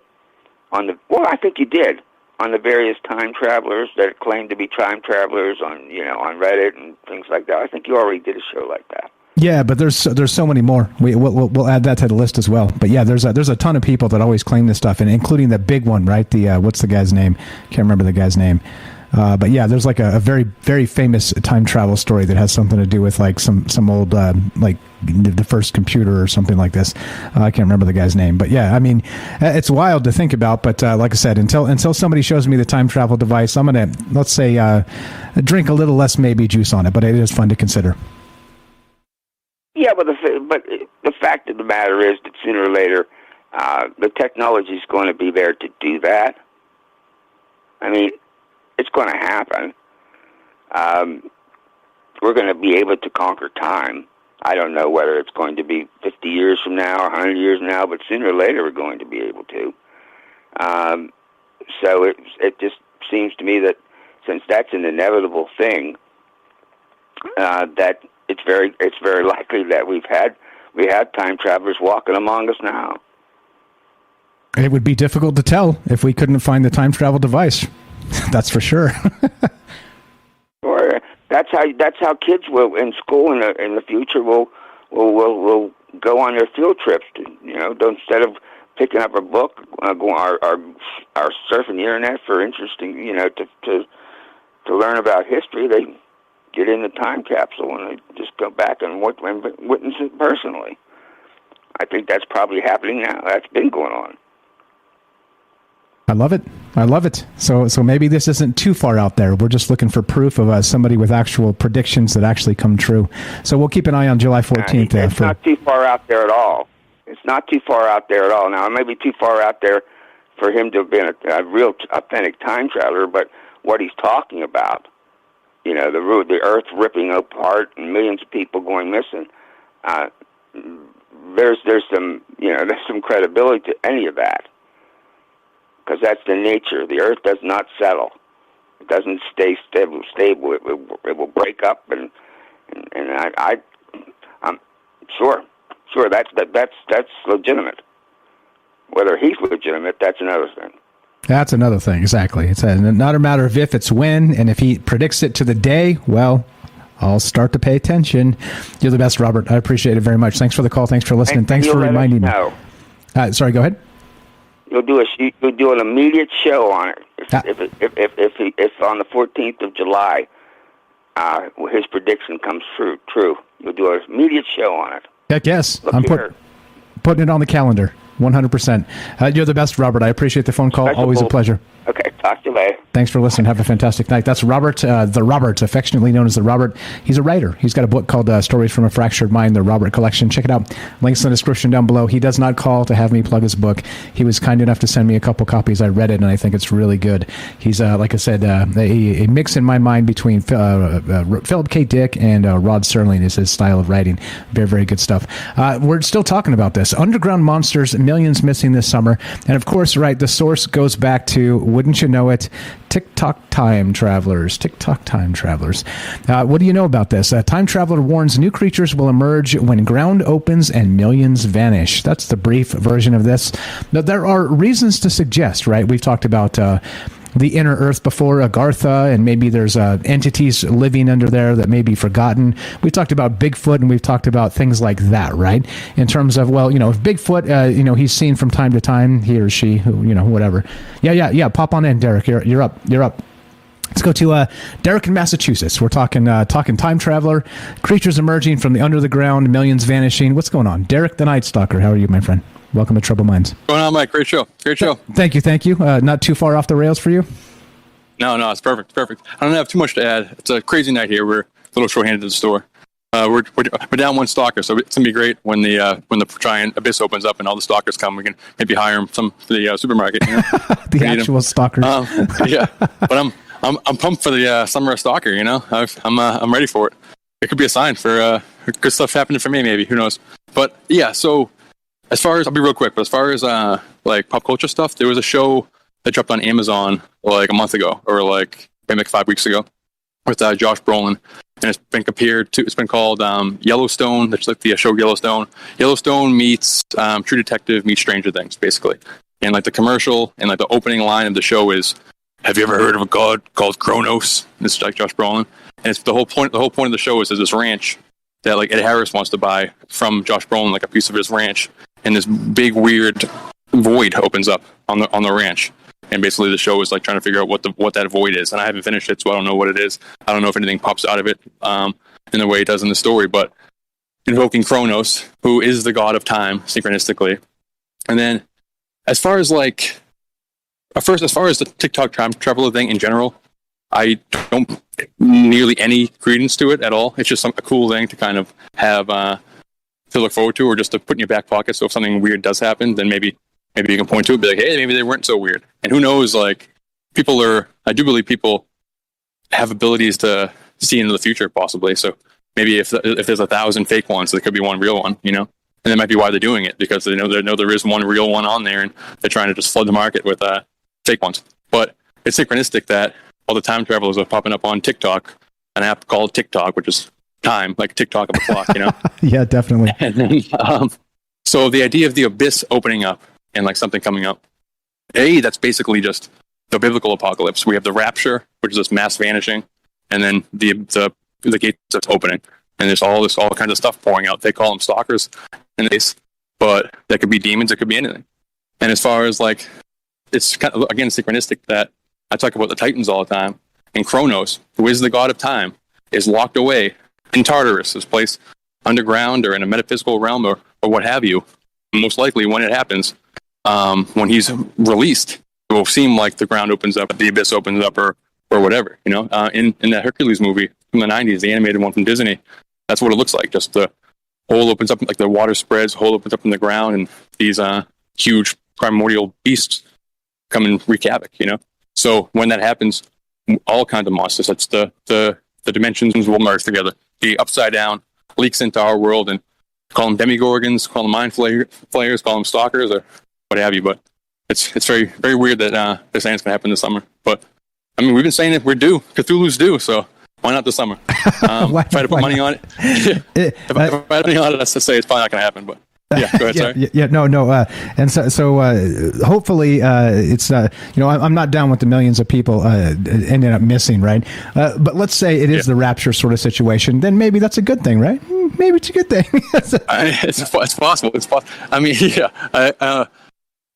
on I think you did, on the various time travelers that claim to be time travelers on Reddit and things like that. I think you already did a show like that. Yeah, but there's so many more. We'll add that to the list as well. But yeah, there's a ton of people that always claim this stuff, and including the big one, right? The what's the guy's name? Can't remember the guy's name. But yeah, there's like a very, very famous time travel story that has something to do with like some old like the first computer or something like this. I can't remember the guy's name, but yeah, I mean, it's wild to think about. But like I said, until somebody shows me the time travel device, I'm gonna drink a little less maybe juice on it. But it is fun to consider. Yeah, but the fact of the matter is that sooner or later, the technology is going to be there to do that. I mean, it's going to happen. We're going to be able to conquer time. I don't know whether it's going to be 50 years from now or 100 years from now, but sooner or later we're going to be able to. So it just seems to me that since that's an inevitable thing, that it's very likely that we have time travelers walking among us now. It would be difficult to tell if we couldn't find the time travel device. That's for sure. Or That's how kids will in school in the future will go on their field trips. Instead of picking up a book, go or surfing the internet for interesting, to learn about history, they get in the time capsule and they just go back and witness it personally. I think that's probably happening now. That's been going on. I love it. So maybe this isn't too far out there. We're just looking for proof of somebody with actual predictions that actually come true. So we'll keep an eye on July 14th. It's not too far out there at all. It's not too far out there at all. Now, it may be too far out there for him to have been a real authentic time traveler, but what he's talking about, the Earth ripping apart and millions of people going missing, there's some credibility to any of that. Because that's the nature. The Earth does not settle. It doesn't stay stable. It will break up, and I'm sure that's legitimate. Whether he's legitimate, that's another thing. That's another thing, exactly. It's not a matter of if, it's when, and if he predicts it to the day, well, I'll start to pay attention. You're the best, Robert. I appreciate it very much. Thanks for the call. Thanks for listening. Thanks for reminding me. Sorry, go ahead. You'll do an immediate show on it if on the 14th of July his prediction comes true. You'll do an immediate show on it. Heck yes, I'm putting it on the calendar. 100%. You're the best, Robert. I appreciate the phone call. Always a pleasure. Okay, talk to you later. Thanks for listening. Have a fantastic night. That's Robert, the Robert, affectionately known as the Robert. He's a writer. He's got a book called Stories from a Fractured Mind, the Robert Collection. Check it out. Links in the description down below. He does not call to have me plug his book. He was kind enough to send me a couple copies. I read it, and I think it's really good. He's, like I said, a mix in my mind between Philip K. Dick and Rod Serling is his style of writing. Very, very good stuff. We're still talking about this. Underground monsters, millions missing this summer. And, of course, right, the source goes back to, wouldn't you know it, TikTok time travelers. What do you know about this? A time traveler warns new creatures will emerge when ground opens and millions vanish. That's the brief version of this. Now, there are reasons to suggest, right? We've talked about the inner earth before, Agartha, and maybe there's entities living under there that may be forgotten. We talked about Bigfoot, and we've talked about things like that, right? In terms of, well, if Bigfoot, he's seen from time to time, he or she, whatever. Yeah. Pop on in, Derek. You're up. Let's go to Derek in Massachusetts. We're talking time traveler, creatures emerging from the under the ground, millions vanishing. What's going on? Derek the Night Stalker, how are you, my friend? Welcome to Troubled Minds. What's going on, Mike? Great show. Thank you. Not too far off the rails for you? No, it's perfect. I don't have too much to add. It's a crazy night here. We're a little short-handed at the store. We're down one stalker, so it's gonna be great when the giant abyss opens up and all the stalkers come. We can maybe hire them some for the supermarket. The actual stalkers. Yeah, but I'm pumped for the summer of stalker. I'm ready for it. It could be a sign for good stuff happening for me. Maybe, who knows? But yeah, so. As far as, I'll be real quick, but as far as like pop culture stuff, there was a show that dropped on Amazon like a month ago, or maybe like 5 weeks ago, with Josh Brolin, and it's been called Yellowstone. That's like the show Yellowstone. Yellowstone meets True Detective meets Stranger Things, basically. And like the commercial and like the opening line of the show is, "Have you ever heard of a god called Kronos?" And this is like Josh Brolin, and it's the whole point. The whole point of the show is there's this ranch that like Ed Harris wants to buy from Josh Brolin, like a piece of his ranch. And this big weird void opens up on the ranch, and basically the show is like trying to figure out what that void is. And I haven't finished it, so I don't know what it is. I don't know if anything pops out of it in the way it does in the story. But invoking Kronos, who is the god of time, synchronistically. And then, as far as the TikTok time traveler thing in general, I don't nearly any credence to it at all. It's just a cool thing to kind of have. To look forward to, or just to put in your back pocket, so if something weird does happen, then maybe you can point to it and be like, hey, maybe they weren't so weird. And who knows, like, I do believe people have abilities to see into the future, possibly. So maybe if there's 1,000 fake ones, there could be one real one, and that might be why they're doing it, because they know there is one real one on there, and they're trying to just flood the market with fake ones. But it's synchronistic that all the time travelers are popping up on TikTok, an app called TikTok, which is time, like TikTok of the clock, Yeah, definitely. And then, so the idea of the abyss opening up and like something coming up, that's basically just the biblical apocalypse. We have the rapture, which is this mass vanishing, and then the gates are opening, and there's all kinds of stuff pouring out. They call them stalkers in this, but that could be demons. It could be anything. And as far as like, it's kind of, again, synchronistic that I talk about the Titans all the time, and Kronos, who is the god of time, is locked away in Tartarus, this place underground or in a metaphysical realm or what have you. Most likely when it happens, when he's released, it will seem like the ground opens up, the abyss opens up, or whatever, in that Hercules movie from the 90s, the animated one from Disney, that's what it looks like. Just the hole opens up, like the water spreads, hole opens up in the ground, and these huge primordial beasts come and wreak havoc, So when that happens, all kinds of monsters, that's the dimensions will merge together. The upside down leaks into our world, and call them demigorgons, call them mind flayers, call them stalkers, or what have you. But it's very, very weird that they're saying it's going to happen this summer. But I mean, we've been saying it, we're due. Cthulhu's due, so why not this summer? If I had to put money on it, if I had money on it, let's just say it's probably not going to happen. But yeah, go ahead. Sorry. No. And so hopefully it's I'm not down with the millions of people ending up missing, right? But let's say it is the rapture sort of situation, then maybe that's a good thing, right? Maybe it's a good thing. It's possible. It's possible. I mean, yeah.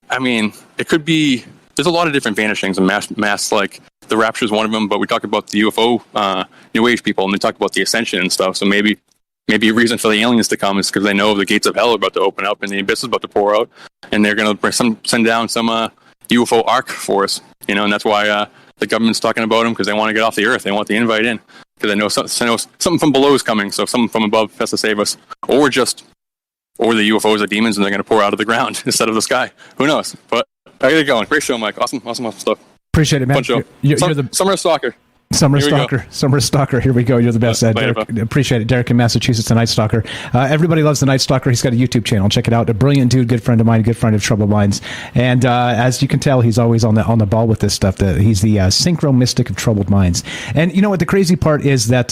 I mean, it could be. There's a lot of different vanishings and mass like the rapture is one of them. But we talk about the UFO, New Age people, and they talk about the ascension and stuff. So maybe a reason for the aliens to come is because they know the gates of hell are about to open up and the abyss is about to pour out, and they're going to send down some UFO ark for us, and that's why the government's talking about them, because they want to get off the earth. They want the invite in because they know something from below is coming, so something from above has to save us, or the UFOs are demons and they're going to pour out of the ground instead of the sky. Who knows? But I got it going. Great show, Mike. Awesome stuff. Appreciate it, man. Fun show. You're the Summer Stalker. Summer Stalker. Here we go. You're the best. Derek, appreciate it. Derek in Massachusetts, the Night Stalker. Everybody loves the Night Stalker. He's got a YouTube channel. Check it out. A brilliant dude, good friend of mine, good friend of Troubled Minds. And as you can tell, he's always on the ball with this stuff. He's the synchro mystic of Troubled Minds. And you know what? The crazy part is that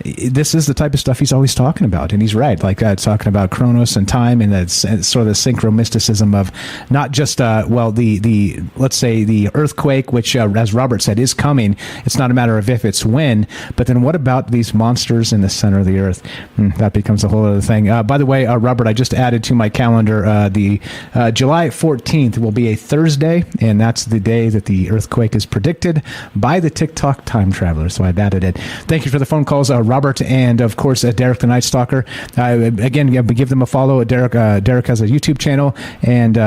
this is the type of stuff he's always talking about, and he's right. Like talking about Kronos and time, and it's sort of the synchro mysticism of not just the let's say the earthquake, which as Robert said is coming. It's not a matter of if, it's when. But then what about these monsters in the center of the earth? That becomes a whole other thing. By the way, Robert, I just added to my calendar the July 14th will be a Thursday, and that's the day that the earthquake is predicted by the TikTok time traveler. So I've added it. Thank you for the phone calls, Robert, and of course Derek the Night Stalker. Again, give them a follow. Derek has a YouTube channel, and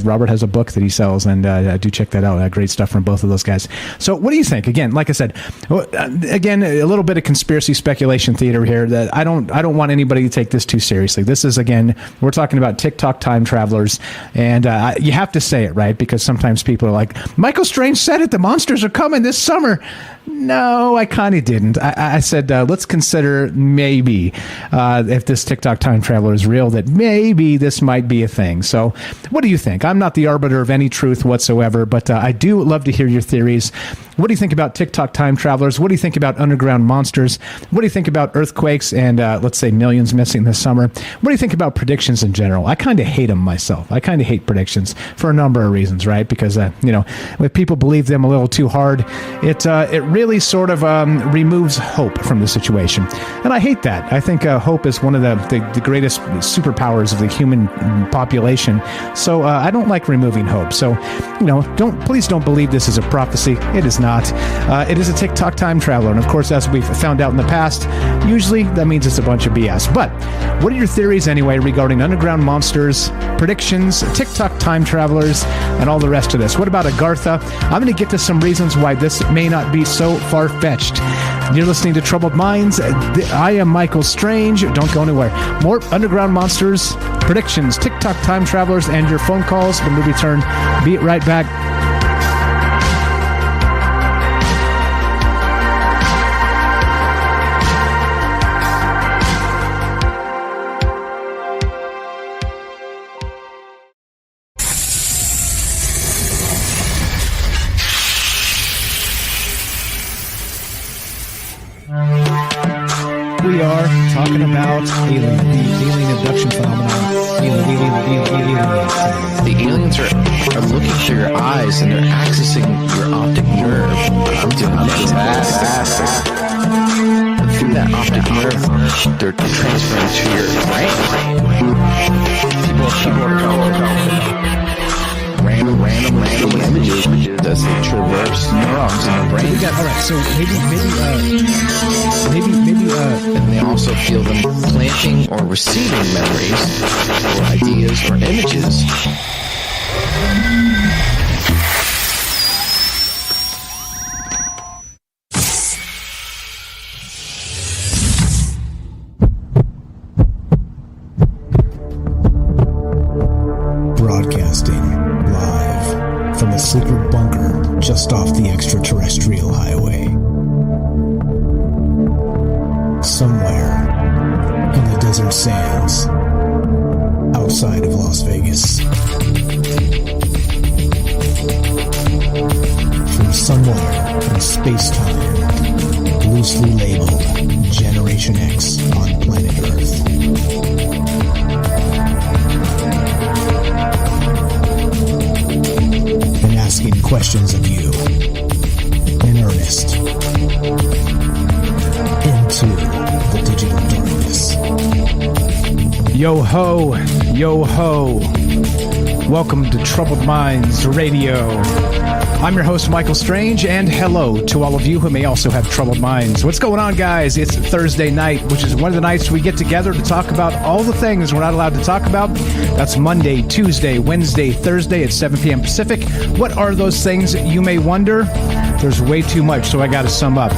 Robert has a book that he sells, and do check that out. Great stuff from both of those guys. So what do you think? Again, like I said, again, a little bit of conspiracy speculation theater here. That I don't want anybody to take this too seriously. This is, again, we're talking about TikTok time travelers, and you have to say it right, because sometimes people are like, Michael Strange said it, the monsters are coming this summer. No, I kind of didn't. I said, let's consider maybe if this TikTok time traveler is real, that maybe this might be a thing. So what do you think? I'm not the arbiter of any truth whatsoever, but I do love to hear your theories. What do you think about TikTok time travelers? What do you think about underground monsters? What do you think about earthquakes and, let's say, millions missing this summer? What do you think about predictions in general? I kind of hate them myself. I kind of hate predictions for a number of reasons, right? Because, if people believe them a little too hard, it really sort of removes hope from the situation. And I hate that. I think hope is one of the greatest superpowers of the human population. So I don't like removing hope. So, please don't believe this is a prophecy. It is not. It is a TikTok time traveler. And of course, as we've found out in the past, usually that means it's a bunch of BS. But what are your theories anyway regarding underground monsters, predictions, TikTok time travelers, and all the rest of this? What about Agartha? I'm going to get to some reasons why this may not be so far-fetched. You're listening to Troubled Minds. I am Michael Strange. Don't go anywhere. More underground monsters, predictions, TikTok time travelers, and your phone calls when we return. Be right back. We are talking about the alien abduction phenomenon. The aliens are looking through your eyes and they're accessing your optic nerve. I'm doing fantastic. And through that optic nerve, they're transferring to your brain. People are random images as they traverse neurons in the brain. All right, so maybe, and they also feel them planting or receiving memories or ideas or images. Broadcasting live from a secret bunker just off the extraterrestrial highway. Somewhere in the desert sands outside of Las Vegas. From somewhere in space-time, loosely labeled Generation X on planet Earth. And asking questions of you in earnest into the digital darkness. Yo ho, yo ho. Welcome to Troubled Minds Radio. I'm your host, Michael Strange, and hello to all of you who may also have troubled minds. What's going on, guys? It's Thursday night, which is one of the nights we get together to talk about all the things we're not allowed to talk about. That's Monday, Tuesday, Wednesday, Thursday at 7 p.m. Pacific. What are those things, you may wonder? There's way too much, so I got to sum up.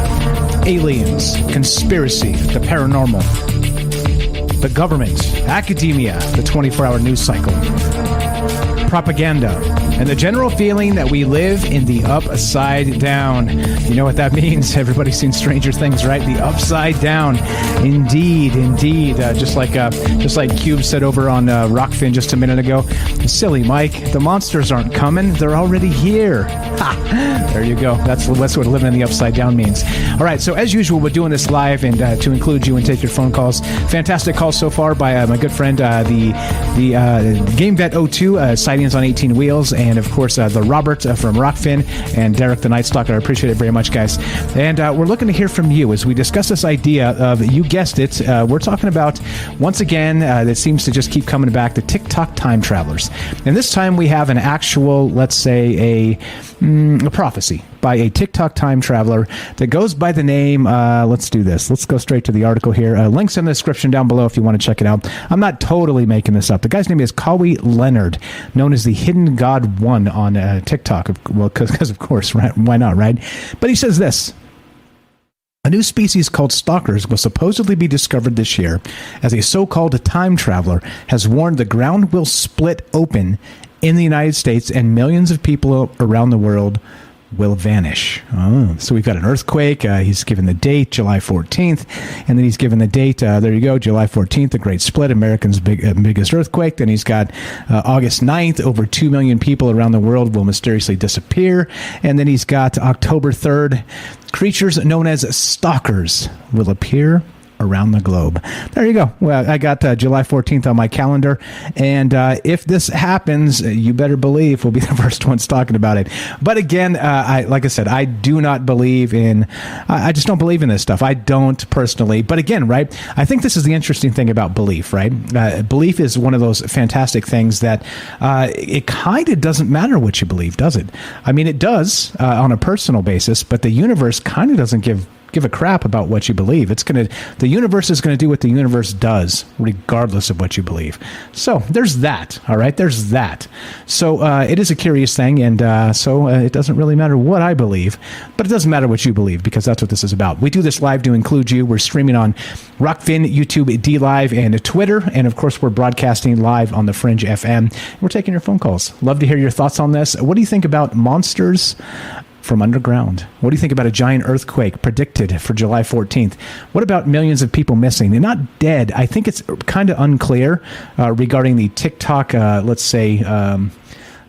Aliens, conspiracy, the paranormal, the government, academia, the 24-hour news cycle, propaganda, and the general feeling that we live in the upside down. You know what that means? Everybody's seen Stranger Things, right? The upside down. Indeed. Just like Cube said over on Rockfin just a minute ago. Silly Mike, the monsters aren't coming. They're already here. Ha! There you go. That's what living in the upside down means. All right, so as usual, we're doing this live and to include you and take your phone calls. Fantastic calls so far by my good friend, the GameVet02, sightings on 18 wheels, and of course the Robert from Rockfin and Derek the Night Stalker. I appreciate it very much, guys. And we're looking to hear from you as we discuss this idea of, you guessed it, we're talking about, once again, that seems to just keep coming back, the TikTok time travelers. And this time we have an actual, let's say, a prophecy by a TikTok time traveler that goes by the name, let's do this. Let's go straight to the article here. Links in the description down below if you want to check it out. I'm not totally making this up. The guy's name is Kawi Leonard, known as the Hidden God 1 on TikTok. Well, because of course, right? Why not, right? But he says this. A new species called stalkers will supposedly be discovered this year, as a so-called time traveler has warned the ground will split open in the United States and millions of people around the world will vanish. Oh, so we've got an earthquake. He's given the date, July 14th. And then he's given the date, there you go, July 14th, the Great Split, America's biggest earthquake. Then he's got August 9th, over 2 million people around the world will mysteriously disappear. And then he's got October 3rd, creatures known as stalkers will appear around the globe. There you go. Well, I got July 14th on my calendar, and if this happens, you better believe we'll be the first ones talking about it. But again, like I said, I do not believe in, I just don't believe in this stuff. I don't personally. But again, right, I think this is the interesting thing about belief, right? Belief is one of those fantastic things that it kind of doesn't matter what you believe, does it? I mean, it does on a personal basis, but the universe kind of doesn't give a crap about what you believe. The universe is going to do what the universe does, regardless of what you believe. So there's that. All right, there's that. So it is a curious thing, and so it doesn't really matter what I believe, but it doesn't matter what you believe, because that's what this is about. We do this live to include you. We're streaming on Rockfin, YouTube, D Live, and Twitter, and of course we're broadcasting live on the Fringe FM. We're taking your phone calls. Love to hear your thoughts on this. What do you think about monsters from underground? What do you think about a giant earthquake predicted for July 14th? What about millions of people missing? They're not dead. I think it's kind of unclear regarding the TikTok, let's say,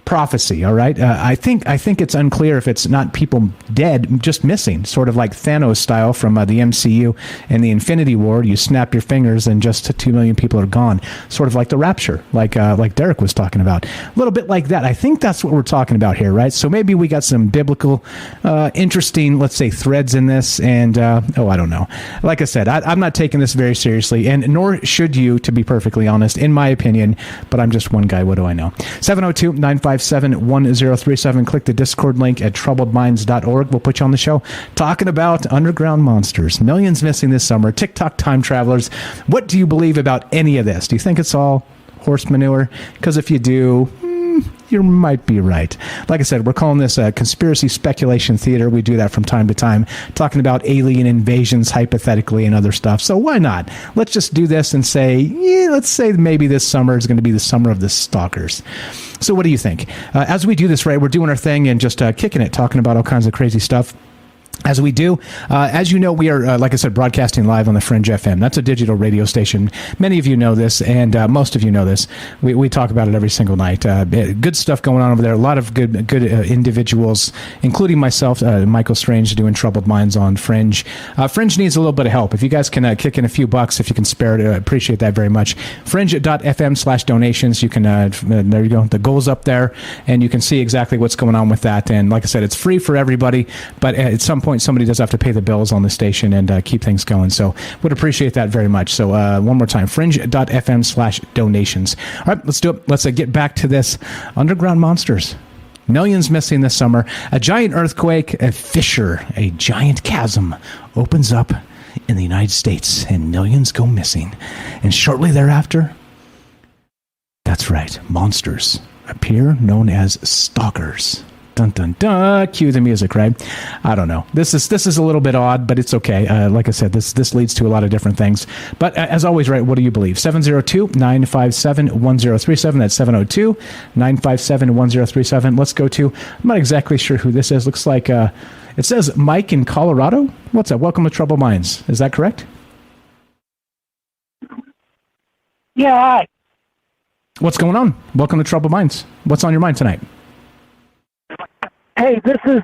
prophecy. All right, I think it's unclear if it's not people dead, just missing, sort of like Thanos style from the MCU and the Infinity War. You snap your fingers and just 2 million people are gone. Sort of like the Rapture, like Derek was talking about. A little bit like that. I think that's what we're talking about here, right? So maybe we got some biblical, interesting, let's say, threads in this. And I don't know. Like I said, I'm not taking this very seriously, and nor should you, to be perfectly honest, in my opinion. But I'm just one guy. What do I know? 702-957-1037. Click the Discord link at troubledminds.org. We'll put you on the show talking about underground monsters, millions missing this summer, TikTok time travelers. What do you believe about any of this? Do you think it's all horse manure? Because if you do, you might be right. Like I said, we're calling this a conspiracy speculation theater. We do that from time to time, talking about alien invasions hypothetically and other stuff. So why not? Let's just do this and say, let's say maybe this summer is going to be the summer of the stalkers. So what do you think? As we do this, right, we're doing our thing and just kicking it, talking about all kinds of crazy stuff. As we do, as you know, we are, like I said, broadcasting live on the Fringe FM. That's a digital radio station. Many of you know this, and most of you know this. We talk about it every single night. Good stuff going on over there. A lot of good individuals, including myself, Michael Strange, doing Troubled Minds on Fringe. Fringe needs a little bit of help. If you guys can kick in a few bucks, if you can spare it, I appreciate that very much. Fringe.fm/donations. You can, there you go. The goal's up there, and you can see exactly what's going on with that. And like I said, it's free for everybody, but at some point, somebody does have to pay the bills on the station and keep things going. So would appreciate that very much. So one more time, fringe.fm/donations. All right, let's do it. Let's get back to this. Underground monsters. Millions missing this summer. A giant earthquake, a fissure, a giant chasm opens up in the United States and millions go missing. And shortly thereafter, that's right, monsters appear known as stalkers. Dun, dun, dun. Cue the music, right? I don't know. This is a little bit odd, but it's okay. Like I said, this leads to a lot of different things. But as always, right, what do you believe? 702-957-1037. That's 702-957-1037. Let's go to, I'm not exactly sure who this is. Looks like it says Mike in Colorado. What's up? Welcome to Troubled Minds. Is that correct? Yeah, hi. What's going on? Welcome to Troubled Minds. What's on your mind tonight? Hey, this is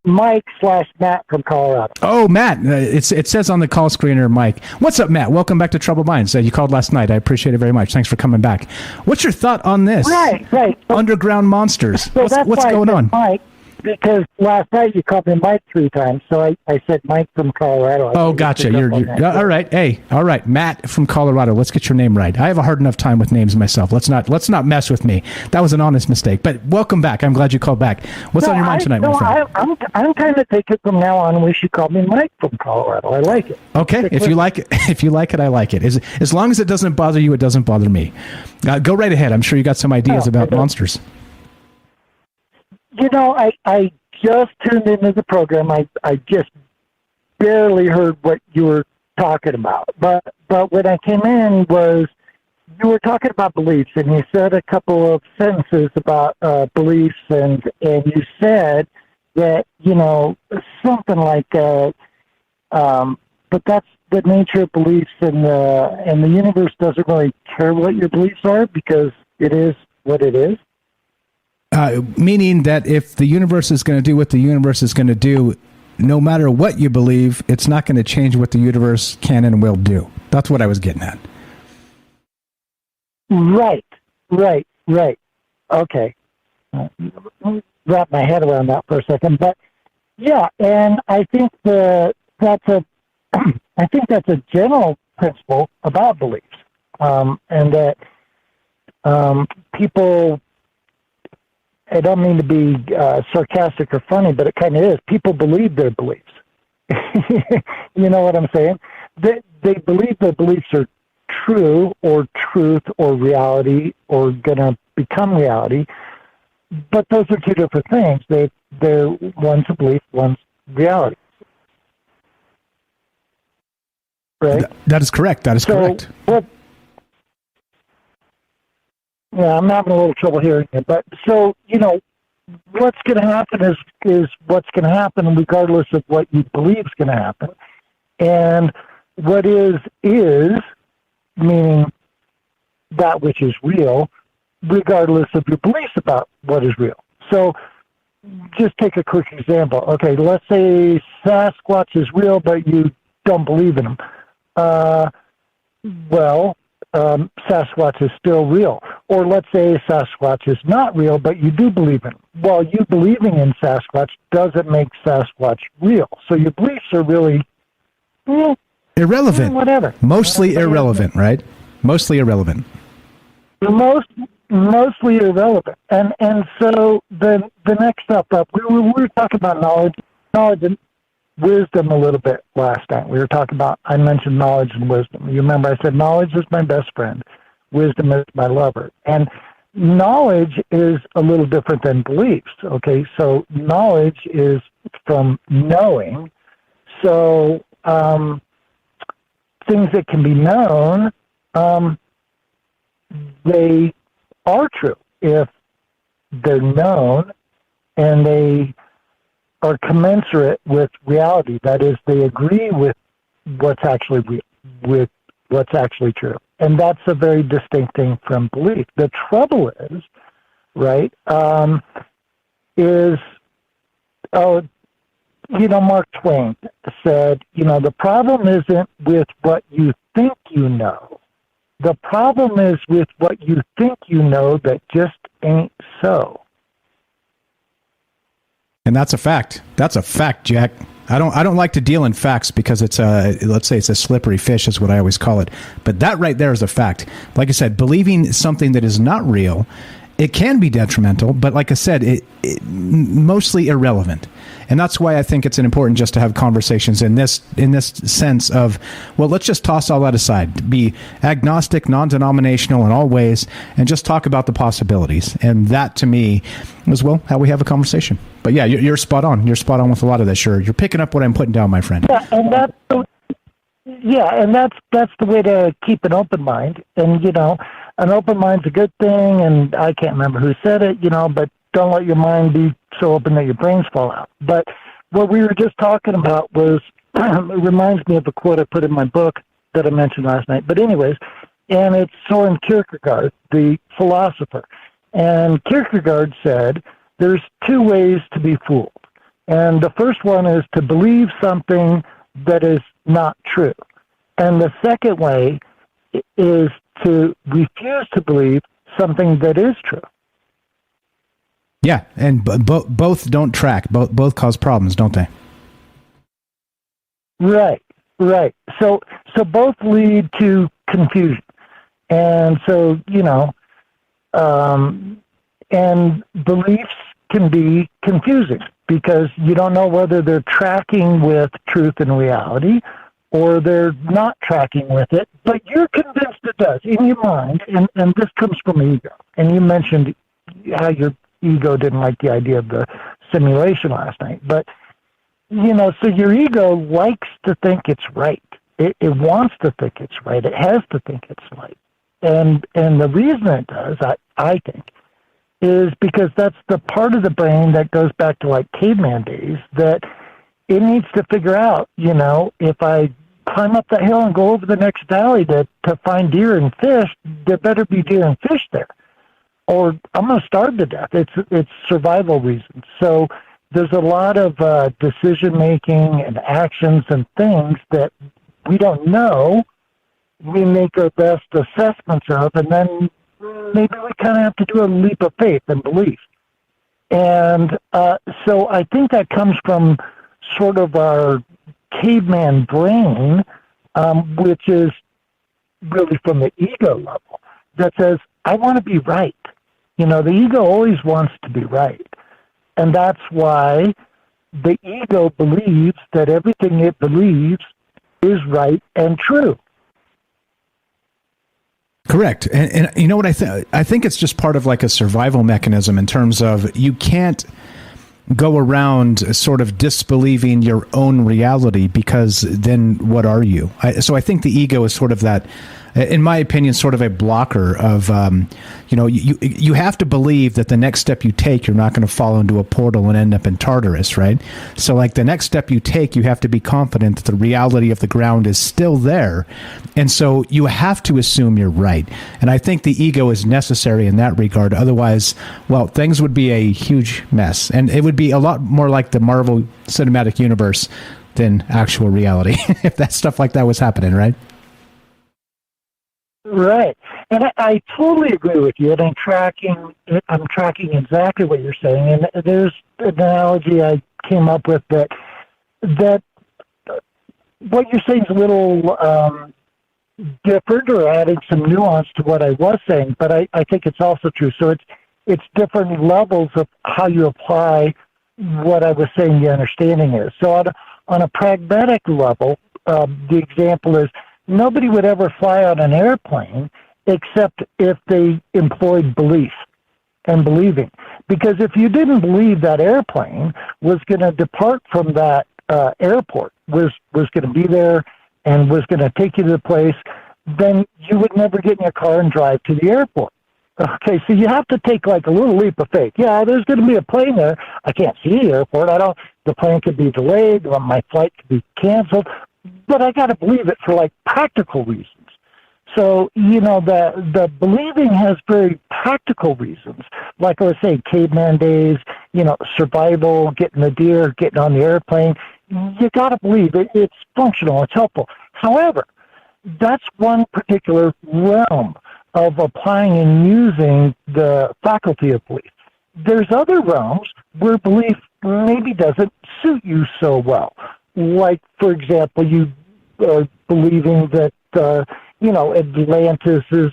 Mike/Matt from Colorado. Oh, Matt. It says on the call screener, Mike. What's up, Matt? Welcome back to Troubled Minds. You called last night. I appreciate it very much. Thanks for coming back. What's your thought on this? Right. Underground monsters. So what's going on? Mike, because last night you called me Mike 3 times, so I said Mike from Colorado. Oh, gotcha. You're all right. Hey, all right, Matt from Colorado. Let's get your name right. I have a hard enough time with names myself. Let's not mess with me. That was an honest mistake. But welcome back. I'm glad you called back. What's on your mind tonight, my friend? I'm kind of thinking from now on we should call me Mike from Colorado. I like it. Okay, if you like it, I like it. As long as it doesn't bother you, it doesn't bother me. Go right ahead. I'm sure you got some ideas about monsters. You know, I just tuned into the program. I just barely heard what you were talking about. But when I came in was you were talking about beliefs, and you said a couple of sentences about beliefs, and you said that, you know, something like, but that's the nature of beliefs, and the universe doesn't really care what your beliefs are because it is what it is. Meaning that if the universe is going to do what the universe is going to do, no matter what you believe, it's not going to change what the universe can and will do. That's what I was getting at. Right. Okay. Wrap my head around that for a second, but yeah, and I think that's a general principle about beliefs, and that people. I don't mean to be sarcastic or funny, but it kind of is. People believe their beliefs. You know what I'm saying? They believe their beliefs are true or truth or reality or going to become reality. But those are two different things. They're one's a belief, one's reality. Right? That is correct. That is correct. Yeah, I'm having a little trouble hearing it. But so, you know, what's going to happen is what's going to happen regardless of what you believe is going to happen. And what is, meaning that which is real, regardless of your beliefs about what is real. So just take a quick example. Okay, let's say Sasquatch is real, but you don't believe in him. Sasquatch is still real. Or let's say Sasquatch is not real, but you do believe in him. Well, you believing in Sasquatch doesn't make Sasquatch real. So your beliefs are really irrelevant. Whatever. Mostly irrelevant, right? Mostly irrelevant. Mostly irrelevant. And so the next step up, we were talking about knowledge and wisdom a little bit last night. I mentioned knowledge and wisdom. You remember I said knowledge is my best friend, wisdom is my lover. And knowledge is a little different than beliefs, okay? So knowledge is from knowing. So things that can be known, they are true if they're known and they are commensurate with reality. That is, they agree with what's actually real, with what's actually true. And that's a very distinct thing from belief. The trouble is, right, Mark Twain said, the problem isn't with what you think you know. The problem is with what you think you know that just ain't so. And that's a fact. That's a fact, Jack. I don't like to deal in facts because it's let's say it's a slippery fish is what I always call it. But that right there is a fact. Like I said, believing something that is not real, it can be detrimental, but like I said, it mostly irrelevant. And that's why I think it's important just to have conversations in this sense of, well, let's just toss all that aside, be agnostic, non-denominational in all ways, and just talk about the possibilities. And that, to me, is, well, how we have a conversation. But yeah, you're spot on. You're spot on with a lot of this. You're picking up what I'm putting down, my friend. Yeah, and that's the way to keep an open mind. And an open mind's a good thing. And I can't remember who said it, but don't let your mind be so open that your brains fall out. But what we were just talking about was, it reminds me of a quote I put in my book that I mentioned last night. But anyways, and it's Soren Kierkegaard, the philosopher. And Kierkegaard said, there's two ways to be fooled. And the first one is to believe something that is not true. And the second way is to refuse to believe something that is true. Yeah, and both don't track. Both cause problems, don't they? Right. So both lead to confusion. And so, and beliefs can be confusing because you don't know whether they're tracking with truth and reality or they're not tracking with it, but you're convinced it does in your mind, and this comes from ego. And you mentioned how your ego didn't like the idea of the simulation last night, but so your ego likes to think it's right. It wants to think it's right. It has to think it's right. And the reason it does, I think, is because that's the part of the brain that goes back to like caveman days that it needs to figure out, if I climb up that hill and go over the next valley to find deer and fish, there better be deer and fish there, or I'm going to starve to death. It's survival reasons. So there's a lot of decision making and actions and things that we don't know. We make our best assessments of, and then maybe we kind of have to do a leap of faith and belief. And so I think that comes from sort of our caveman brain, which is really from the ego level, that says, I want to be right. The ego always wants to be right. And that's why the ego believes that everything it believes is right and true. Correct. And you know what I think it's just part of like a survival mechanism in terms of you can't go around sort of disbelieving your own reality because then what are you? So I think the ego is sort of that in my opinion, sort of a blocker of, you have to believe that the next step you take, you're not going to fall into a portal and end up in Tartarus, right? So like the next step you take, you have to be confident that the reality of the ground is still there. And so you have to assume you're right. And I think the ego is necessary in that regard. Otherwise, well, things would be a huge mess. And it would be a lot more like the Marvel Cinematic Universe than actual reality if that stuff like that was happening, right? Right. And I totally agree with you, and I'm tracking exactly what you're saying. And there's an analogy I came up with that what you're saying is a little different or adding some nuance to what I was saying, but I think it's also true. So it's different levels of how you apply what I was saying the understanding is. So on a pragmatic level, the example is nobody would ever fly on an airplane except if they employed belief and believing. Because if you didn't believe that airplane was going to depart from that airport, was going to be there and was going to take you to the place, then you would never get in your car and drive to the airport. Okay, so you have to take like a little leap of faith. Yeah, there's going to be a plane there. I can't see the airport. The plane could be delayed. My flight could be canceled. But I got to believe it for like practical reasons. So, the believing has very practical reasons. Like I was saying, caveman days, survival, getting the deer, getting on the airplane. You got to believe it. It's functional. It's helpful. However, that's one particular realm of applying and using the faculty of belief. There's other realms where belief maybe doesn't suit you so well. Like, for example, you are believing that, Atlantis is,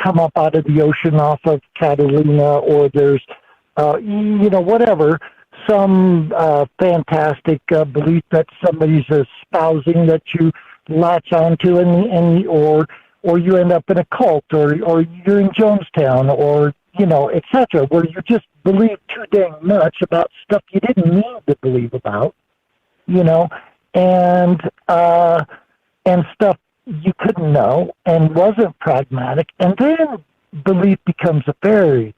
come up out of the ocean off of Catalina, or there's, whatever, some fantastic belief that somebody's espousing that you latch onto, or you end up in a cult, or you're in Jonestown, or, et cetera, where you just believe too dang much about stuff you didn't need to believe about, and stuff you couldn't know and wasn't pragmatic. And then belief becomes a very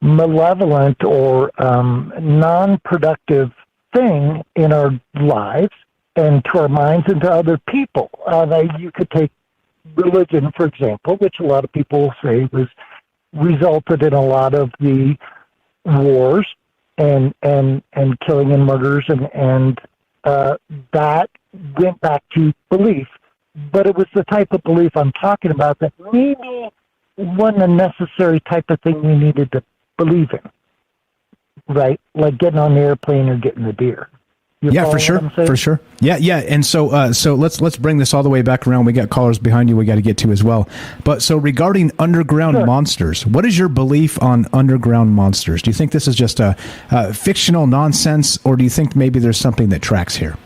malevolent or non-productive thing in our lives and to our minds and to other people. You could take religion, for example, which a lot of people say resulted in a lot of the wars and killing and murders, and that went back to belief. But it was the type of belief I'm talking about that maybe wasn't a necessary type of thing we needed to believe in, right? Like getting on the airplane or getting the deer. Yeah, for sure. Yeah. And so let's bring this all the way back around. We got callers behind you we got to get to as well. But so regarding underground monsters, what is your belief on underground monsters? Do you think this is just a fictional nonsense, or do you think maybe there's something that tracks here?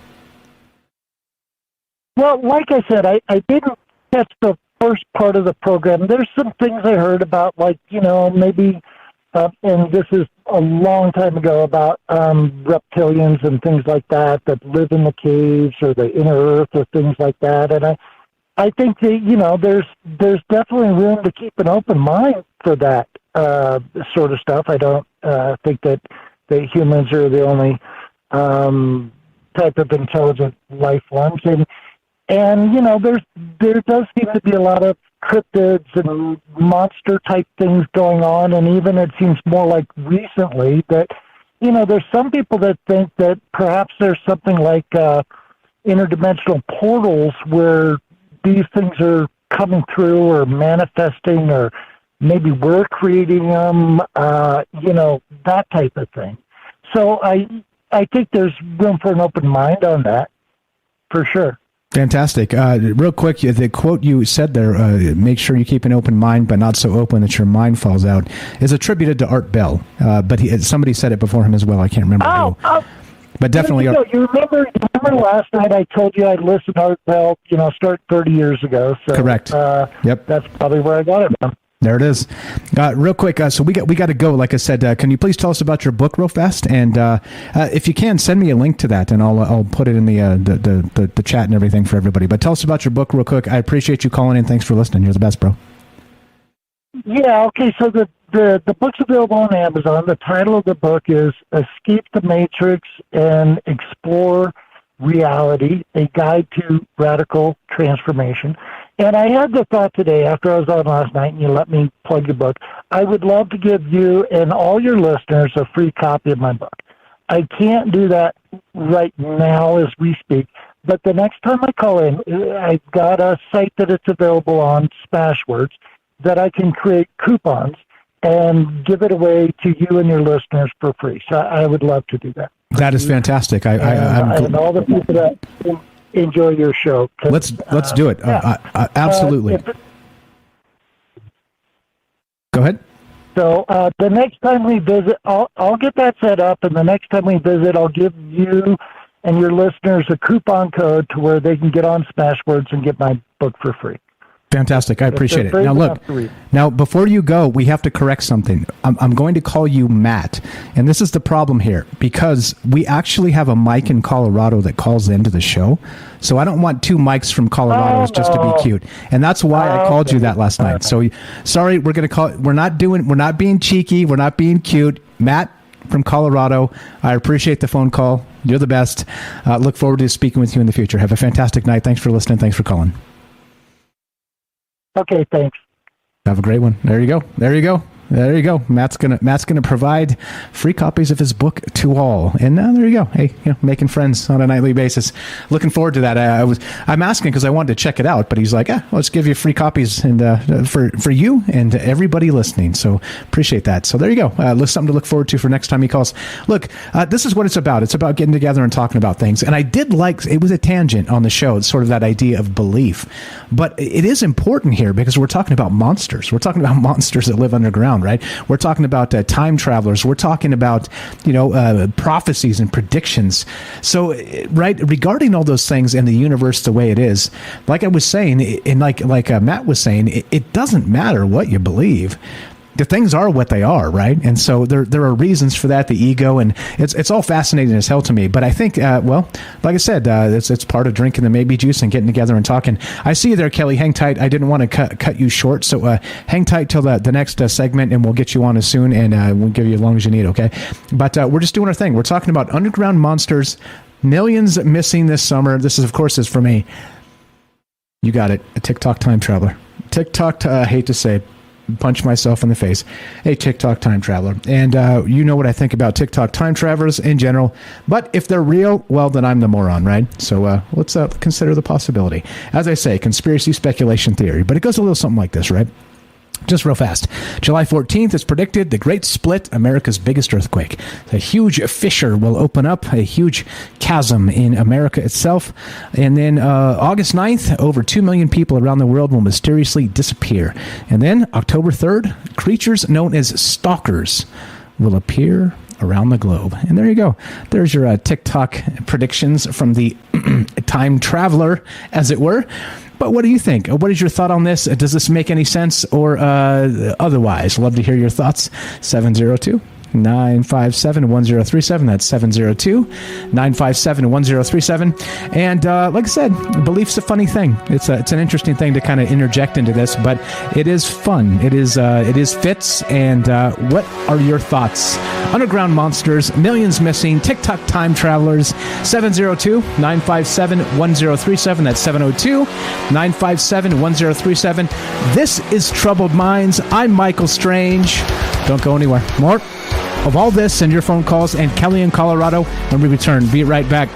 Well, like I said, I didn't catch the first part of the program. There's some things I heard about, like, maybe, and this is a long time ago, about reptilians and things like that live in the caves or the inner earth or things like that. And I think that, there's definitely room to keep an open mind for that sort of stuff. I don't think that humans are the only type of intelligent life forms. And there does seem to be a lot of cryptids and monster type things going on, and even it seems more like recently that there's some people that think that perhaps there's something like interdimensional portals where these things are coming through or manifesting, or maybe we're creating them, that type of thing. So I think there's room for an open mind on that, for sure. Fantastic. Real quick, the quote you said there, make sure you keep an open mind, but not so open that your mind falls out, is attributed to Art Bell. But somebody said it before him as well. I can't remember who. But definitely. You remember last night I told you I'd listened to Art Bell, start 30 years ago. So, correct. Yep. That's probably where I got it from. There it is. Real quick, so we got to go. Like I said, can you please tell us about your book real fast? And if you can, send me a link to that, and I'll put it in the chat and everything for everybody. But tell us about your book real quick. I appreciate you calling in. Thanks for listening. You're the best, bro. Yeah, okay, so the book's available on Amazon. The title of the book is Escape the Matrix and Explore Reality, A Guide to Radical Transformation. And I had the thought today, after I was on last night, and you let me plug your book, I would love to give you and all your listeners a free copy of my book. I can't do that right now as we speak, but the next time I call in, I've got a site that it's available on, Smashwords, that I can create coupons and give it away to you and your listeners for free. So I would love to do that. That is fantastic. And all the people that enjoy your show. Let's do it. Absolutely. Go ahead. So the next time we visit, I'll get that set up, and the next time we visit, I'll give you and your listeners a coupon code to where they can get on Smashwords and get my book for free. Fantastic. I appreciate it. Now, look, before you go, we have to correct something. I'm going to call you Matt. And this is the problem here, because we actually have a Mike in Colorado that calls into the show. So I don't want two Mikes from Colorado just to be cute. And that's why I called you that last night. So sorry, we're going to call it. We're not being cheeky. We're not being cute. Matt from Colorado. I appreciate the phone call. You're the best. Look forward to speaking with you in the future. Have a fantastic night. Thanks for listening. Thanks for calling. Okay, thanks. Have a great one. There you go. There you go. Matt's gonna provide free copies of his book to all. And there you go. Hey, making friends on a nightly basis. Looking forward to that. I'm asking because I wanted to check it out, but he's like, let's give you free copies and for you and everybody listening. So appreciate that. So there you go. Something to look forward to for next time he calls. Look, this is what it's about. It's about getting together and talking about things. And I did like it was a tangent on the show. It's sort of that idea of belief, but it is important here because we're talking about monsters. We're talking about monsters that live underground. Right? We're talking about time travelers. We're talking about, prophecies and predictions. So, right, regarding all those things and the universe the way it is, like I was saying, and like Matt was saying, it doesn't matter what you believe. The things are what they are, right? And so there are reasons for that, the ego, and it's all fascinating as hell to me. But I think, like I said, it's part of drinking the maybe juice and getting together and talking. I see you there, Kelly. Hang tight. I didn't want to cut you short, so hang tight till the next segment, and we'll get you on as soon, and we'll give you as long as you need, okay? But we're just doing our thing. We're talking about underground monsters, millions missing this summer. This is, of course, is for me. You got it, a TikTok time traveler. TikTok, I hate to say, punch myself in the face, a TikTok time traveler. And you know what I think about TikTok time travelers in general. But if they're real, well, then I'm the moron, right? So let's consider the possibility. As I say, conspiracy, speculation, theory. But it goes a little something like this, right? Just real fast. July 14th is predicted the Great Split, America's biggest earthquake. A huge fissure will open up, a huge chasm in America itself. And then August 9th, over 2 million people around the world will mysteriously disappear. And then October 3rd, creatures known as stalkers will appear around the globe. And there you go. There's your TikTok predictions from the time traveler, as it were. But what do you think? What is your thought on this? Does this make any sense or otherwise? Love to hear your thoughts. 702-957-1037. That's 702-957-1037. And like I said, belief's a funny thing. It's an interesting thing to kind of interject into this, but it is fun. It is fits. And what are your thoughts? Underground monsters, millions missing, TikTok time travelers. 702-957-1037. That's 702-957-1037. This is Troubled Minds. I'm Michael Strange. Don't go anywhere. More of all this and your phone calls and Kelly in Colorado when we return. Be right back.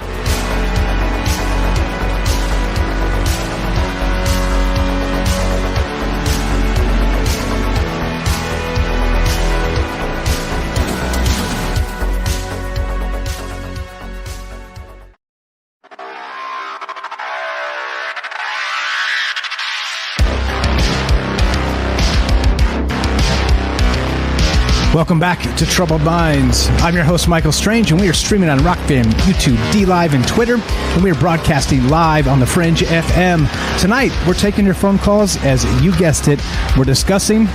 Welcome back to Troubled Minds. I'm your host, Michael Strange, and we are streaming on Rockfin, YouTube, D-Live, and Twitter, and we are broadcasting live on the Fringe FM. Tonight, we're taking your phone calls. As you guessed it, we're discussing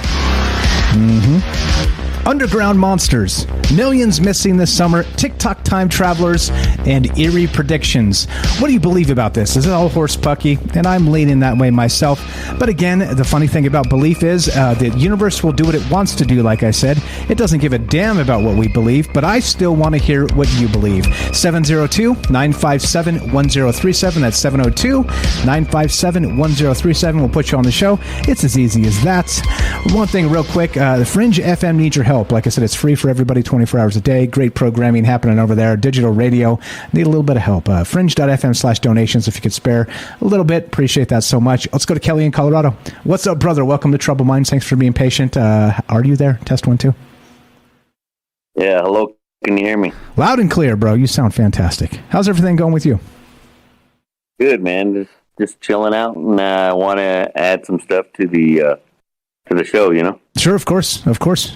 underground monsters, millions missing this summer, TikTok time travelers, and eerie predictions. What do you believe about this? Is it all horse pucky? And I'm leaning that way myself. But again, the funny thing about belief is the universe will do what it wants to do, like I said. It doesn't give a damn about what we believe, but I still want to hear what you believe. 702-957-1037. That's 702-957-1037. We'll put you on the show. It's as easy as that. One thing real quick, the Fringe FM needs your help. Like I said, it's free for everybody 24 hours a day. Great programming happening over there. Digital radio. Need a little bit of help. Fringe.fm/donations if you could spare a little bit. Appreciate that so much. Let's go to Kelly in Colorado. What's up, brother? Welcome to Trouble Minds. Thanks for being patient. Are you there? Test 1, 2. Yeah, hello. Can you hear me? Loud and clear, bro. You sound fantastic. How's everything going with you? Good, man. Just chilling out, and I want to add some stuff to the show, you know? Sure, of course.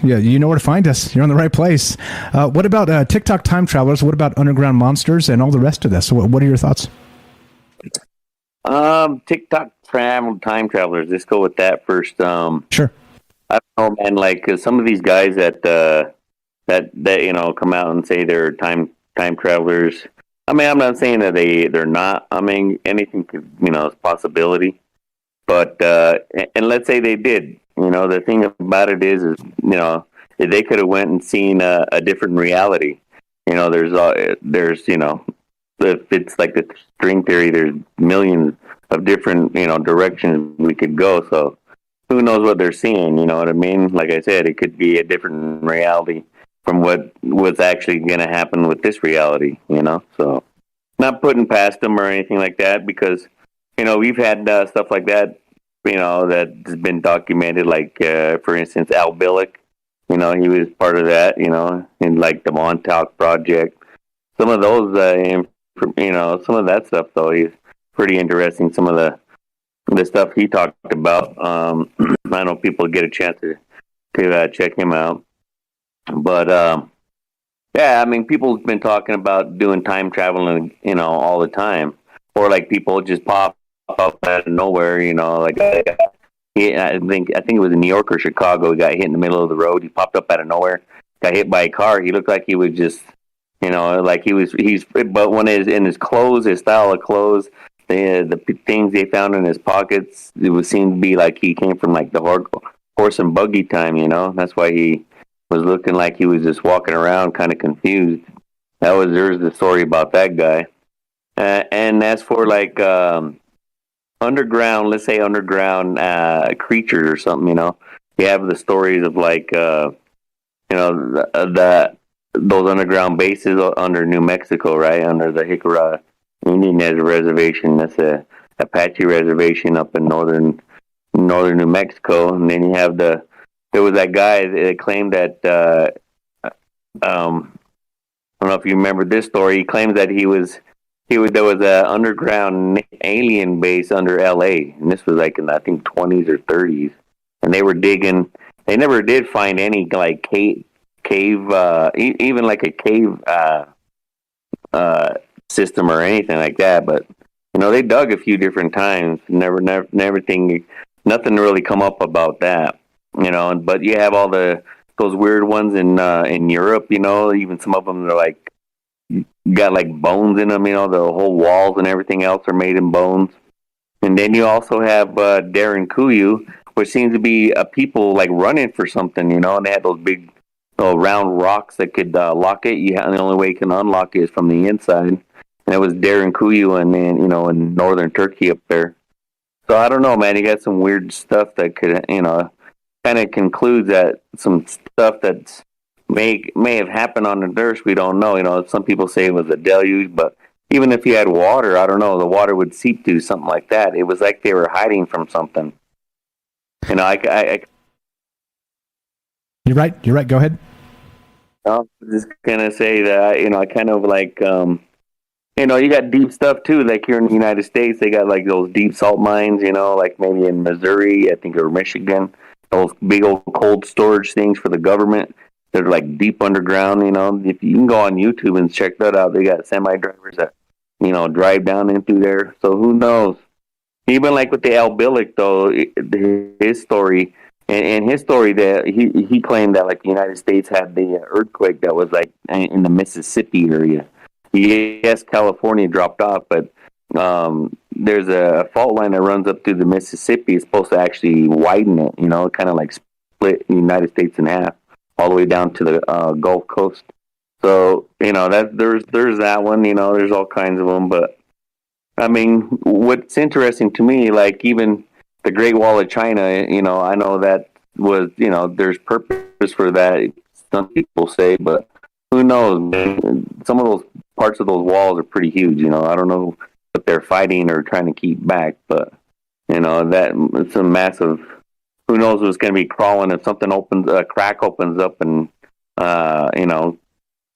Yeah, you know where to find us. You're in the right place. What about TikTok time travelers? What about underground monsters and all the rest of this? What are your thoughts? TikTok time travelers. Let's go with that first. Sure. I don't know, man. Like, 'cause some of these guys that you know come out and say they're time travelers. I mean, I'm not saying that they're not. I mean, anything could, you know, is a possibility. But and let's say they did. You know, the thing about it is you know, they could have went and seen a different reality. You know, there's you know, if it's like the string theory, there's millions of different, you know, directions we could go. So who knows what they're seeing? You know what I mean? Like I said, it could be a different reality from what's actually going to happen with this reality. You know, so not putting past them or anything like that, because you know we've had stuff like that. You know, that's been documented, like, for instance, Al Billick, you know, he was part of that, you know, in, like, the Montauk Project. Some of those, you know, some of that stuff, though, is pretty interesting. Some of the stuff he talked about, I know people get a chance to check him out. But, yeah, I mean, people have been talking about doing time traveling, you know, all the time. Or, like, people just pop up out of nowhere, you know, like I think it was in New York or Chicago. He got hit in the middle of the road. He popped up out of nowhere, got hit by a car. He looked like he was just, you know, like but when in his clothes, his style of clothes, the things they found in his pockets, it would seem to be like he came from like the horse and buggy time, you know. That's why he was looking like he was just walking around kind of confused. There's the story about that guy. And as for like, underground, let's say underground creatures or something, you know, you have the stories of like, you know, those underground bases under New Mexico, right, under the Jicarilla Indian Reservation. That's a Apache reservation up in northern New Mexico. And then you have there was that guy that claimed that I don't know if you remember this story. He claims that there was a underground alien base under LA, and this was like in I think 20s or 30s, and they were digging. They never did find any like cave even like a cave system or anything like that. But you know, they dug a few different times. Nothing really come up about that. You know, but you have all those weird ones in Europe. You know, even some of them are like got like bones in them, you know, the whole walls and everything else are made in bones. And then you also have Darren Kuyu, which seems to be people like running for something, you know, and they had those big round rocks that could lock it. And the only way you can unlock it is from the inside. And it was Darren Kuyu and then, you know, in northern Turkey up there. So I don't know, man, you got some weird stuff that could, you know, kind of concludes that some stuff that's may have happened on the earth. We don't know. You know, some people say it was a deluge, but even if you had water, I don't know, the water would seep through something like that. It was like they were hiding from something. You know, You're right. Go ahead. I'm just gonna say that, you know, I kind of like, you know, you got deep stuff too. Like here in the United States, they got like those deep salt mines. You know, like maybe in Missouri, I think, or Michigan, those big old cold storage things for the government. they're like deep underground. If you can go on YouTube and check that out, they got semi drivers that drive down in through there. So who knows? Even like with the Al Billick, though, his story. And his story, that he claimed that like the United States had the earthquake that was like in the Mississippi area. Yes, California dropped off, but there's a fault line that runs up through the Mississippi. It's supposed to actually widen it, kind of like split the United States in half, all the way down to the Gulf Coast. So that there's that one. There's all kinds of them. But I mean, what's interesting to me, like even the Great Wall of China, I know that was, there's purpose for that. Some people say, but who knows, man? Some of those parts of those walls are pretty huge. I don't know what they're fighting or trying to keep back, but that it's a massive. Who knows what's going to be crawling if something opens, a crack opens up, and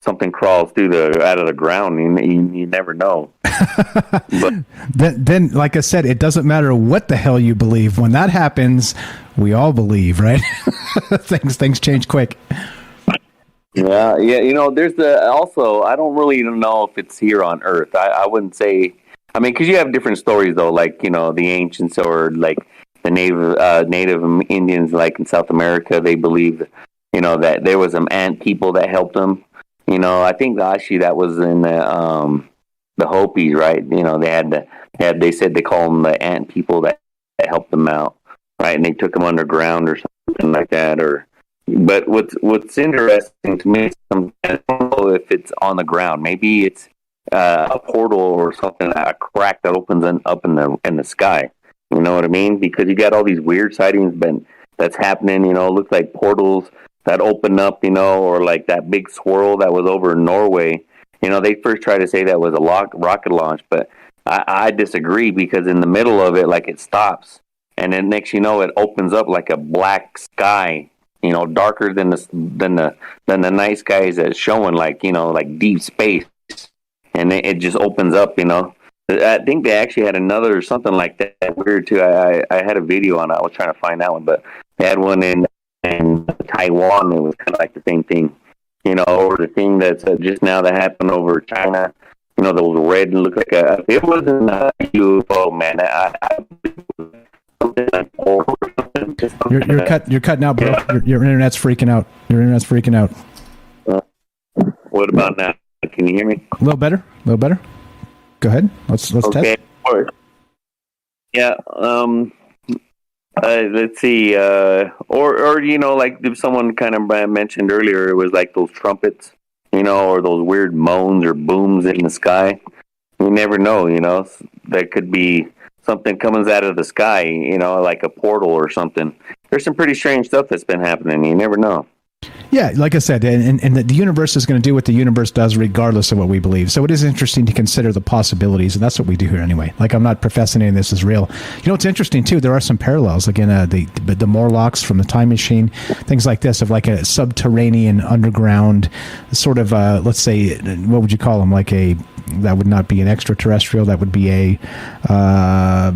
something crawls out of the ground. You never know. But then, like I said, it doesn't matter what the hell you believe. When that happens, we all believe, right? things change quick. Yeah. There's also, I don't really know if it's here on Earth. I wouldn't say. I mean, because you have different stories though, like the ancients or like the native Indians, like in South America, they believe that there was some ant people that helped them. I think actually that was in the Hopis, right? They said they call them the ant people that helped them out, right? And they took them underground or something like that. But what's interesting to me, I don't know if it's on the ground. Maybe it's a portal or something, a crack that opens up in the sky. You know what I mean? Because you got all these weird sightings that's happening. It looks like portals that open up, or like that big swirl that was over in Norway. They first tried to say that was a rocket launch, but I disagree, because in the middle of it, like, it stops, and then next it opens up like a black sky, darker than the night skies that's showing, like like deep space, and it just opens up. I think they actually had another something like that weird too. I had a video on it. I was trying to find that one, but they had one in Taiwan. It was kind of like the same thing, or the thing that's just now that happened over China. Those red look like it wasn't a UFO, man. You're cutting out, bro. Your internet's freaking out. What about now? Can you hear me? A little better. Go ahead. Let's okay. test. Yeah. Let's see. Or like someone kind of mentioned earlier, it was like those trumpets, or those weird moans or booms in the sky. You never know. That could be something coming out of the sky. Like a portal or something. There's some pretty strange stuff that's been happening. You never know. Yeah, like I said, and the universe is going to do what the universe does regardless of what we believe. So it is interesting to consider the possibilities, and that's what we do here anyway. Like, I'm not professing any of this is real. It's interesting, too. There are some parallels. Again, the Morlocks from the Time Machine, things like this, of like a subterranean, underground sort of, let's say, what would you call them? Like that would not be an extraterrestrial. That would be a, well,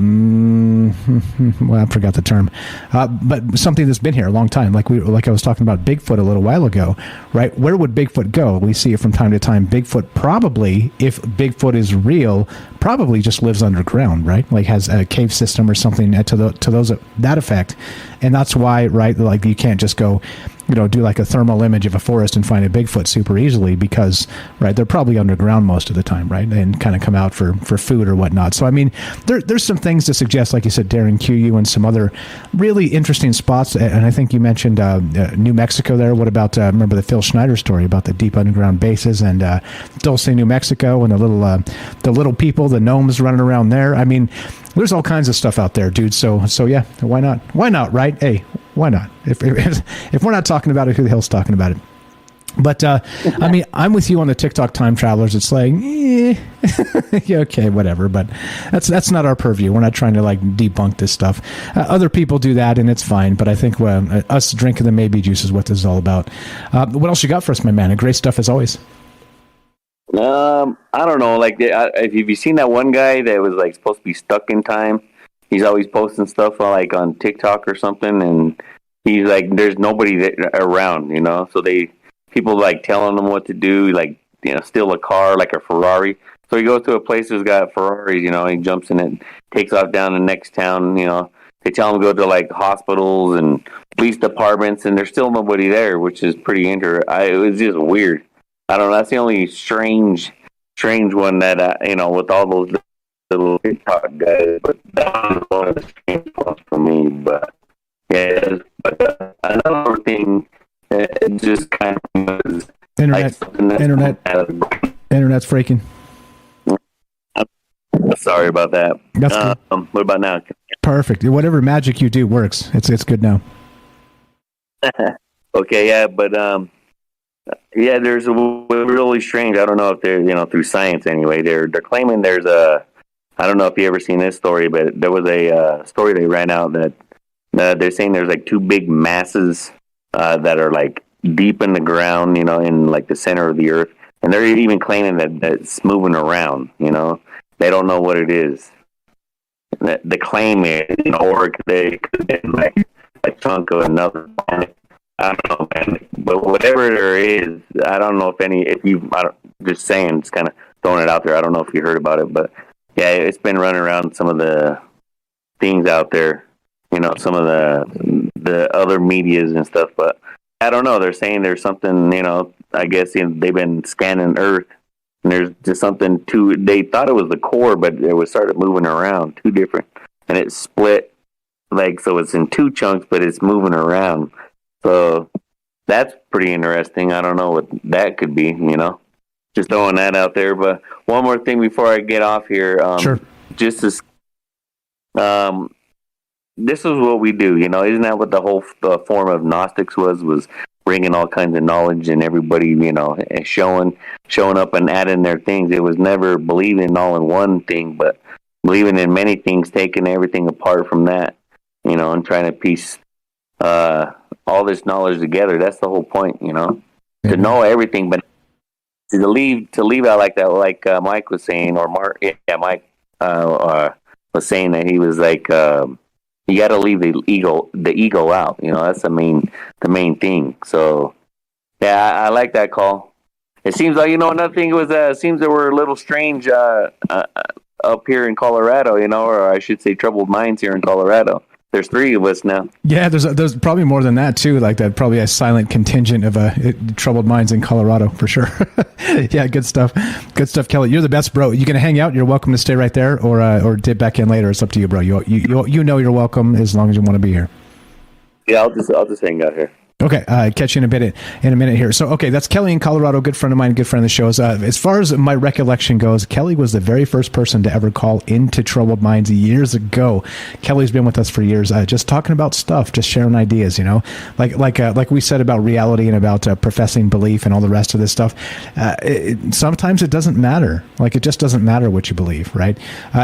I forgot the term. But something that's been here a long time. Like I was talking about Bigfoot a little while ago, right? Where would Bigfoot go? We see it from time to time. Bigfoot probably, if Bigfoot is real, probably just lives underground, right? Like has a cave system or something to those that effect. And that's why, right? Like you can't just go, do like a thermal image of a forest and find a Bigfoot super easily, because, right, they're probably underground most of the time, right? And kind of come out for food or whatnot. So, I mean, there's some things to suggest, like you said, Darren QU and some other really interesting spots. And I think you mentioned New Mexico there. What about, remember the Phil Schneider story about the deep underground bases and Dulce, New Mexico, and the little people, the gnomes running around there? I mean, there's all kinds of stuff out there, dude. So yeah, why not? Why not, right? Hey, why not? If we're not talking about it, who the hell's talking about it? But I mean, I'm with you on the TikTok time travelers. It's like, yeah, okay, whatever. But that's not our purview. We're not trying to like debunk this stuff. Other people do that, and it's fine. But I think us drinking the maybe juice is what this is all about. What else you got for us, my man? Great stuff as always. I don't know. Like, have you seen that one guy that was like supposed to be stuck in time? He's always posting stuff like on TikTok or something, and he's like, there's nobody around, So they people like telling him what to do, like, you know, steal a car, like a Ferrari. So he goes to a place who's got Ferraris, you know, he jumps in it, takes off down the next town, you know. They tell him to go to like hospitals and police departments, and there's still nobody there, which is pretty it was just weird. I don't know. That's the only strange one that you know, with all those little TikTok guys. But that was one of the strange ones for me. But yeah, but another thing, it just kind of was Internet's freaking. Sorry about that. That's good. What about now? Perfect. Whatever magic you do works. It's good now. Okay, yeah, but yeah, there's a really strange. I don't know if they're, you know, through science anyway. They're claiming there's a. I don't know if you ever seen this story, but there was a story they ran out that they're saying there's like two big masses that are like deep in the ground, you know, in like the center of the earth, and they're even claiming that it's moving around. You know, they don't know what it is. The claim is, you know, or they could have been like a chunk of another planet. I don't know, man. But whatever there is, I don't know just saying, just kind of throwing it out there. I don't know if you heard about it, but yeah, it's been running around some of the things out there, you know, some of the other medias and stuff. But I don't know. They're saying there's something, you know, I guess they've been scanning Earth, and there's just something they thought it was the core, but it was started moving around, two different, and it split, like, so it's in two chunks, but it's moving around. So that's pretty interesting. I don't know what that could be, you know. Just throwing that out there. But one more thing before I get off here. Sure. Just this is what we do, you know. Isn't that what the whole form of Gnostics was bringing all kinds of knowledge and everybody, you know, showing up and adding their things. It was never believing all in one thing, but believing in many things, taking everything apart from that, you know, and trying to piece all this knowledge together. That's the whole point, you know, to know everything, but to leave out like that, like Mike was saying, or Mike was saying that he was like, you got to leave the ego out. You know, that's the main thing. So yeah, I like that call. It seems like, you know, another thing was it seems that we're a little strange up here in Colorado, you know, or I should say troubled minds here in Colorado. There's three of us now. Yeah, there's probably more than that too. Like that, probably a silent contingent of troubled minds in Colorado for sure. Yeah, good stuff, Kelly. You're the best, bro. You gonna hang out? You're welcome to stay right there, or dip back in later. It's up to you, bro. You know you're welcome as long as you want to be here. Yeah, I'll just hang out here. Okay, catch you in a minute here. So, okay, that's Kelly in Colorado, good friend of mine, good friend of the show. As far as my recollection goes, Kelly was the very first person to ever call into Troubled Minds years ago. Kelly's been with us for years, just talking about stuff, just sharing ideas, you know, like we said about reality and about professing belief and all the rest of this stuff. Sometimes it doesn't matter. Like, it just doesn't matter what you believe, right?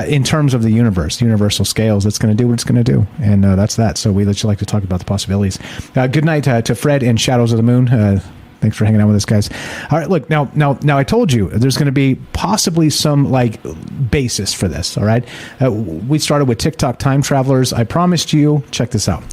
In terms of the universal scales, it's going to do what it's going to do, and that's that. So we let you like to talk about the possibilities. Good night to Fred in Shadows of the Moon. Thanks for hanging out with us, guys. All right, look, now I told you there's going to be possibly some like basis for this. All right, we started with TikTok time travelers. I promised you. Check this out.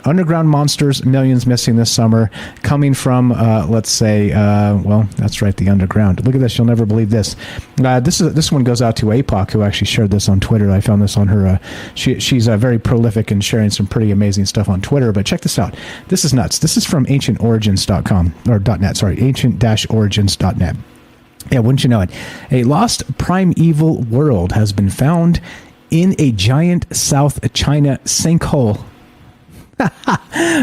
Underground monsters, millions missing this summer, coming from, let's say, well, that's right, the underground. Look at this. You'll never believe this. This one goes out to APOC, who actually shared this on Twitter. I found this on her. She's very prolific in sharing some pretty amazing stuff on Twitter. But check this out. This is nuts. This is from ancientorigins.com, or .net, sorry, ancient-origins.net. Yeah, wouldn't you know it? A lost primeval world has been found in a giant South China sinkhole.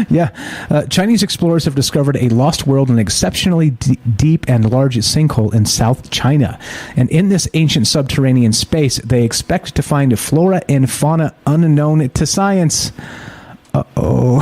Yeah. Chinese explorers have discovered a lost world in an exceptionally deep and large sinkhole in South China. And in this ancient subterranean space, they expect to find flora and fauna unknown to science. Uh-oh.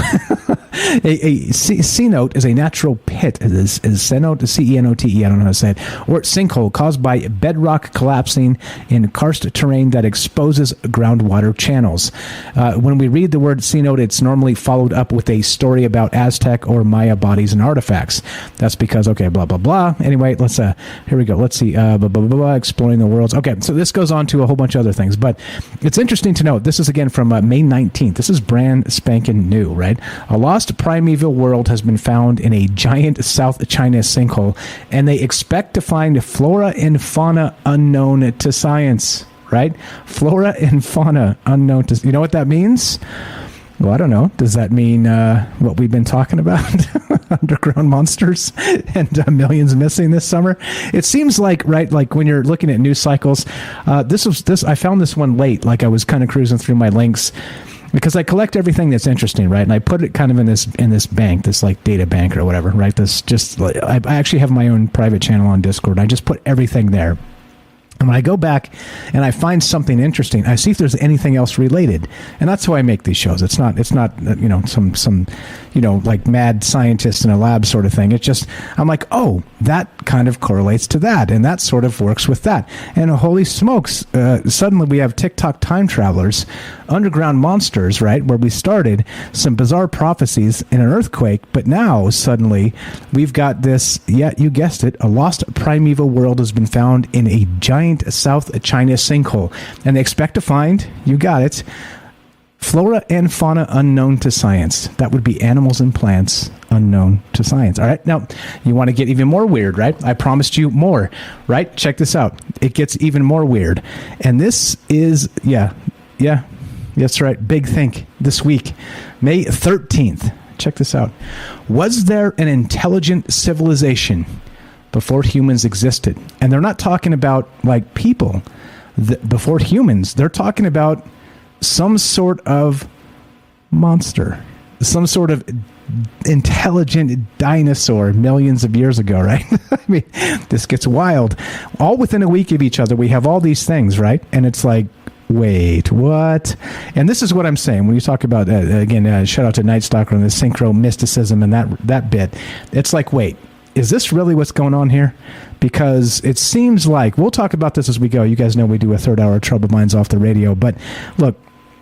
A cenote is a natural pit. Is cenote, C-E-N-O-T-E, I don't know how to say it, or sinkhole caused by bedrock collapsing in karst terrain that exposes groundwater channels. When we read the word cenote, it's normally followed up with a story about Aztec or Maya bodies and artifacts. That's because, okay, blah, blah, blah. Anyway, let's, here we go. Let's see, blah, blah, blah, blah, exploring the worlds. Okay, so this goes on to a whole bunch of other things, but it's interesting to note, this is again from May 19th. This is brand spanking new, right? A lost lost primeval world has been found in a giant South China sinkhole, and they expect to find flora and fauna unknown to science. Right? Flora and fauna unknown to... You know what that means? Well, I don't know. Does that mean what we've been talking about? Underground monsters and millions missing this summer? It seems like, right, like when you're looking at news cycles, I found this one late, like I was kind of cruising through my links, because I collect everything that's interesting, right? And I put it kind of in this bank, this like data bank or whatever, right? This just, I actually have my own private channel on Discord. I just put everything there. And when I go back and I find something interesting, I see if there's anything else related, and that's how I make these shows. It's not some like mad scientist in a lab sort of thing. It's just I'm like, oh, that kind of correlates to that, and that sort of works with that. And holy smokes, suddenly we have TikTok time travelers, underground monsters, right? Where we started some bizarre prophecies in an earthquake, but now suddenly we've got this. Yeah, you guessed it. A lost primeval world has been found in a giant South China sinkhole, and they expect to find, you got it, flora and fauna unknown to science. That would be animals and plants unknown to science. All right, now you want to get even more weird, right? I promised you more, right? Check this out. It gets even more weird, and this is that's right. Big think this week, May 13th. Check this out. Was there an intelligent civilization before humans existed? And they're not talking about like people before humans. They're talking about some sort of monster, some sort of intelligent dinosaur millions of years ago, right? I mean, this gets wild. All within a week of each other, we have all these things, right? And it's like, wait, what? And this is what I'm saying when you talk about again. Shout out to Night Stalker and the synchro mysticism and that bit. It's like, wait, is this really what's going on here? Because it seems like, we'll talk about this as we go. You guys know we do a third hour of Troubled Minds off the radio. But look,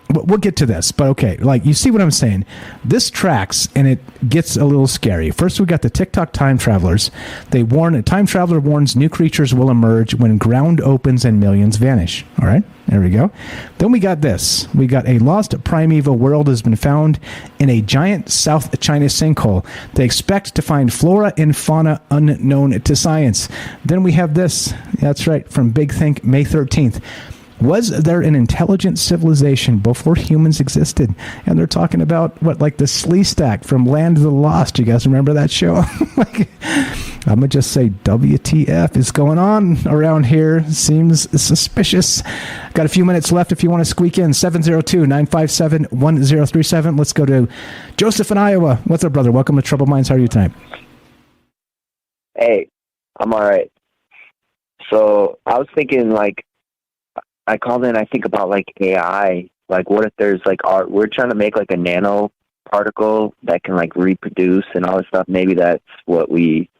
we'll get to this. But okay, like, you see what I'm saying? This tracks, and it gets a little scary. First, we got the TikTok time travelers. A time traveler warns new creatures will emerge when ground opens and millions vanish. All right, there we go. Then we got this. We got a lost primeval world has been found in a giant South China sinkhole. They expect to find flora and fauna unknown to science. Then we have this. That's right, from Big Think, May 13th. Was there an intelligent civilization before humans existed? And they're talking about, what, like the Slee Stack from Land of the Lost. You guys remember that show? I'm going to just say WTF is going on around here. Seems suspicious. Got a few minutes left if you want to squeak in. 702-957-1037. Let's go to Joseph in Iowa. What's up, brother? Welcome to Troubled Minds. How are you tonight? Hey, I'm all right. So I was thinking, like, I called in, I think about like AI. Like, what if there's like art? We're trying to make like a nano particle that can like reproduce and all this stuff. Maybe that's what we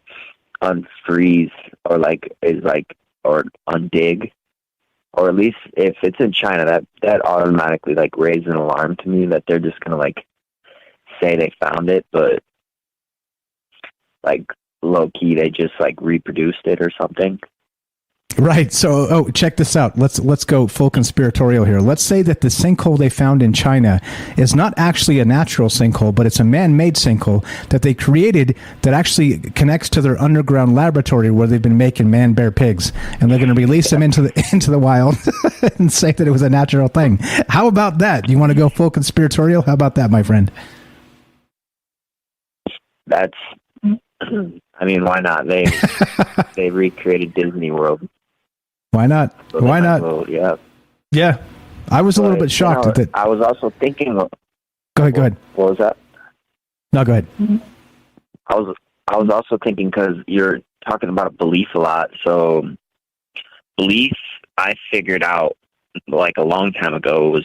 unfreeze or like is like, or undig, or at least if it's in China, that automatically like raises an alarm to me that they're just gonna like say they found it, but like low key they just like reproduced it or something. Right. So, check this out. Let's go full conspiratorial here. Let's say that the sinkhole they found in China is not actually a natural sinkhole, but it's a man-made sinkhole that they created that actually connects to their underground laboratory where they've been making man-bear pigs, and they're going to release them into the wild and say that it was a natural thing. How about that? You want to go full conspiratorial? How about that, my friend? That's, I mean, why not? They recreated Disney World. Why not? So why not? Well, yeah. Yeah. I was a little bit shocked at that. I was also thinking. Go ahead. What was that? No, go ahead. I was also thinking, because you're talking about belief a lot. So belief, I figured out like a long time ago,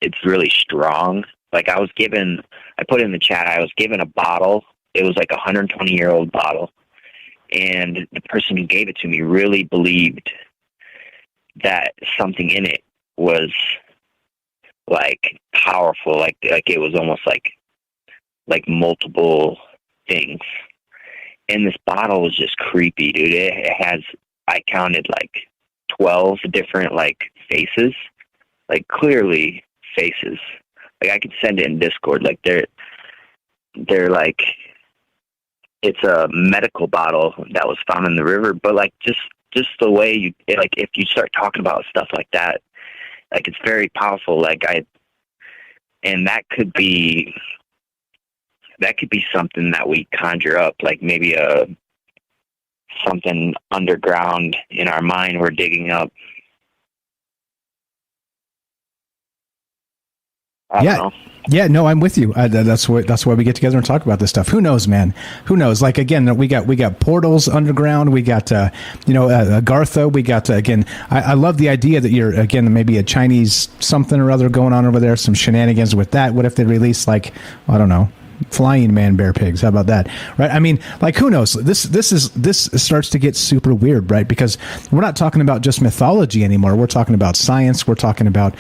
it's really strong. Like I put in the chat, I was given a bottle. It was like a 120-year-old bottle. And the person who gave it to me really believed that something in it was like powerful, like it was almost like multiple things. And this bottle was just creepy, dude. It has, I counted like 12 different like faces, like clearly faces. Like I could send it in Discord. Like they're like, it's a medical bottle that was found in the river, but like just the way like if you start talking about stuff like that, like it's very powerful. And that could be something that we conjure up, like maybe something underground in our mind we're digging up. I don't know. Yeah, no, I'm with you. That's why we get together and talk about this stuff. Who knows, man? Who knows? Like, again, we got portals underground. We got Gartha. We got again. I love the idea that you're again maybe a Chinese something or other going on over there. Some shenanigans with that. What if they release like, I don't know, flying man bear pigs? How about that? Right? I mean, like, who knows? This starts to get super weird, right? Because we're not talking about just mythology anymore. We're talking about science. We're talking about,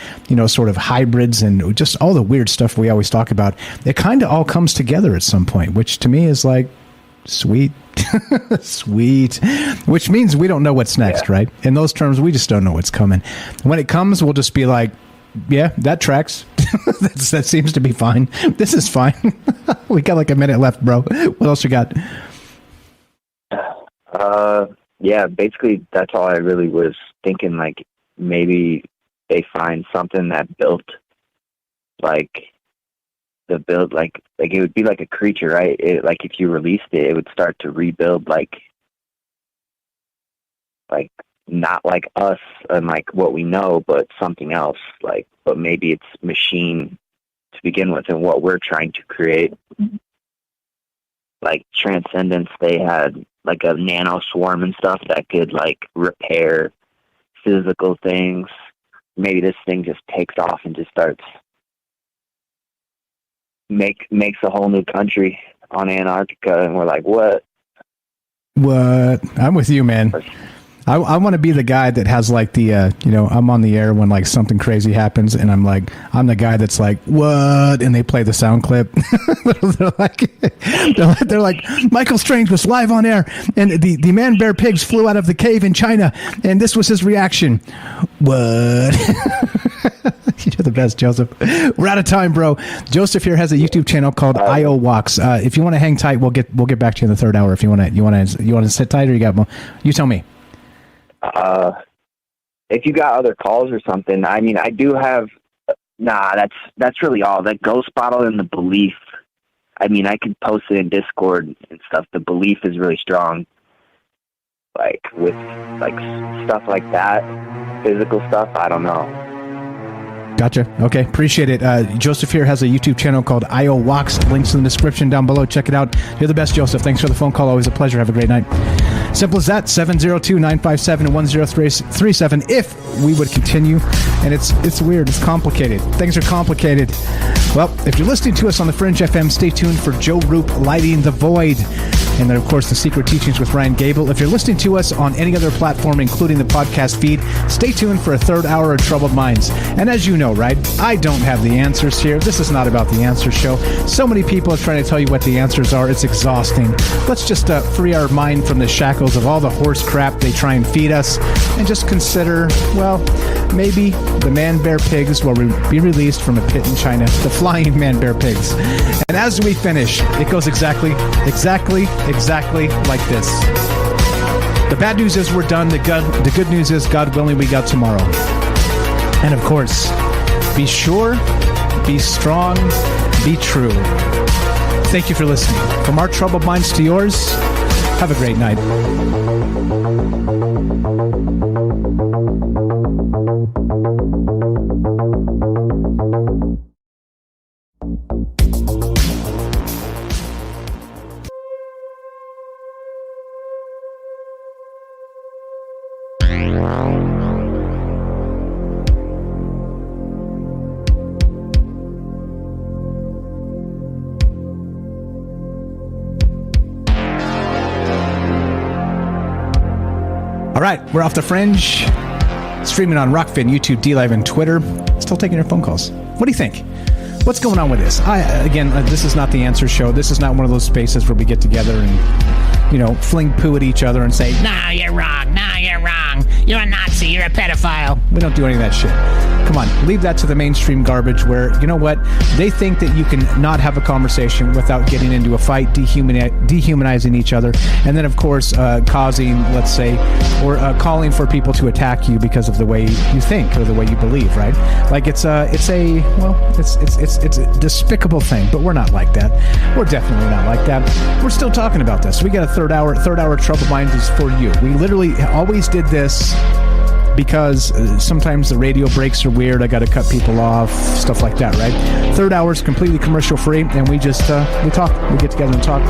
sort of hybrids and just all the weird stuff we always talk about. It kind of all comes together at some point, which to me is like sweet. Sweet. Which means we don't know what's next, right? In those terms, we just don't know what's coming. When it comes, we'll just be like, yeah, that tracks. That seems to be fine. This is fine. We got like a minute left, bro. What else you got? Yeah, basically that's all I really was thinking. Like maybe they find something that built like it would be like a creature, right? Like if you released it, it would start to rebuild like not like us and like what we know, but something else. Like, but maybe it's machine to begin with, and what we're trying to create. Like Transcendence, they had like a nano swarm and stuff that could like repair physical things. Maybe this thing just takes off and just starts makes a whole new country on Antarctica, and we're like, what? I'm with you, man. I want to be the guy that has like the, I'm on the air when like something crazy happens, and I'm the guy that's like, what? And they play the sound clip. they're like, Michael Strange was live on air, and the man bear pigs flew out of the cave in China, and this was his reaction. What? You're the best, Joseph. We're out of time, bro. Joseph here has a YouTube channel called IO Walks. If you want to hang tight, we'll get back to you in the third hour. If you want to sit tight, or you got more, you tell me. If you got other calls or something, I mean, I do have. That's really all. That ghost bottle and the belief. I mean, I could post it in Discord and stuff. The belief is really strong. Like with like stuff like that, physical stuff. I don't know. Gotcha. Okay. Appreciate it. Joseph here has a YouTube channel called IO Walks. Links in the description down below. Check it out. You're the best, Joseph. Thanks for the phone call. Always a pleasure. Have a great night. Simple as that. 702-957-1037. If we would continue, and it's weird. It's complicated. Things are complicated. Well, if you're listening to us on the Fringe FM, stay tuned for Joe Roop Lighting the Void. And then, of course, The Secret Teachings with Ryan Gable. If you're listening to us on any other platform, including the podcast feed, stay tuned for a third hour of Troubled Minds. And as you know, right, I don't have the answers here. This is not about the answer show. So many people are trying to tell you what the answers are. It's exhausting. Let's just free our mind from the shackles of all the horse crap they try and feed us, and just consider, well, maybe the man bear pigs will be released from a pit in China. The flying man bear pigs. And as we finish, it goes exactly like this. The bad news is we're done. The good news is, God willing, we got tomorrow. And of course, be sure, be strong, be true. Thank you for listening. From our troubled minds to yours, have a great night. All right, we're off the Fringe. Streaming on Rockfin, YouTube, DLive, and Twitter. Still taking your phone calls. What do you think? What's going on with this? This is not the answer show. This is not one of those spaces where we get together and, fling poo at each other and say, "No, you're wrong. No, you're wrong. You're a Nazi. You're a pedophile." We don't do any of that shit. Come on, leave that to the mainstream garbage where, you know what? They think that you can not have a conversation without getting into a fight, dehumanizing each other, and then, of course, causing, let's say, or calling for people to attack you because of the way you think or the way you believe, right? Like it's a despicable thing, but we're not like that. We're definitely not like that. We're still talking about this. We got a third hour Trouble Minds is for you. We literally always did this because sometimes the radio breaks are weird. I got to cut people off, stuff like that, right? Third hour is completely commercial free, and we just we talk. We get together and talk.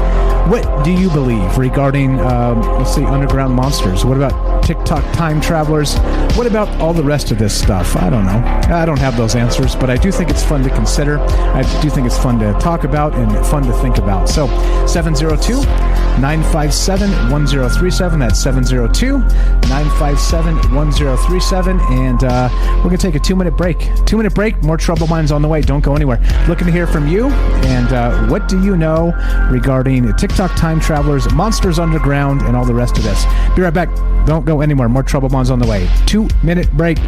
What do you believe regarding, let's say, underground monsters? What about TikTok time travelers? What about all the rest of this stuff? I don't know. I don't have those answers, but I do think it's fun to consider. I do think it's fun to talk about and fun to think about. So, 702-957-1037. That's 702-957-1037. And we're going to take a 2-minute break. 2-minute break. More Trouble Minds on the way. Don't go anywhere. Looking to hear from you. And what do you know regarding TikTok time travelers, monsters underground, and all the rest of this? Be right back. Don't go anywhere. More Trouble Minds on the way. 2-minute break.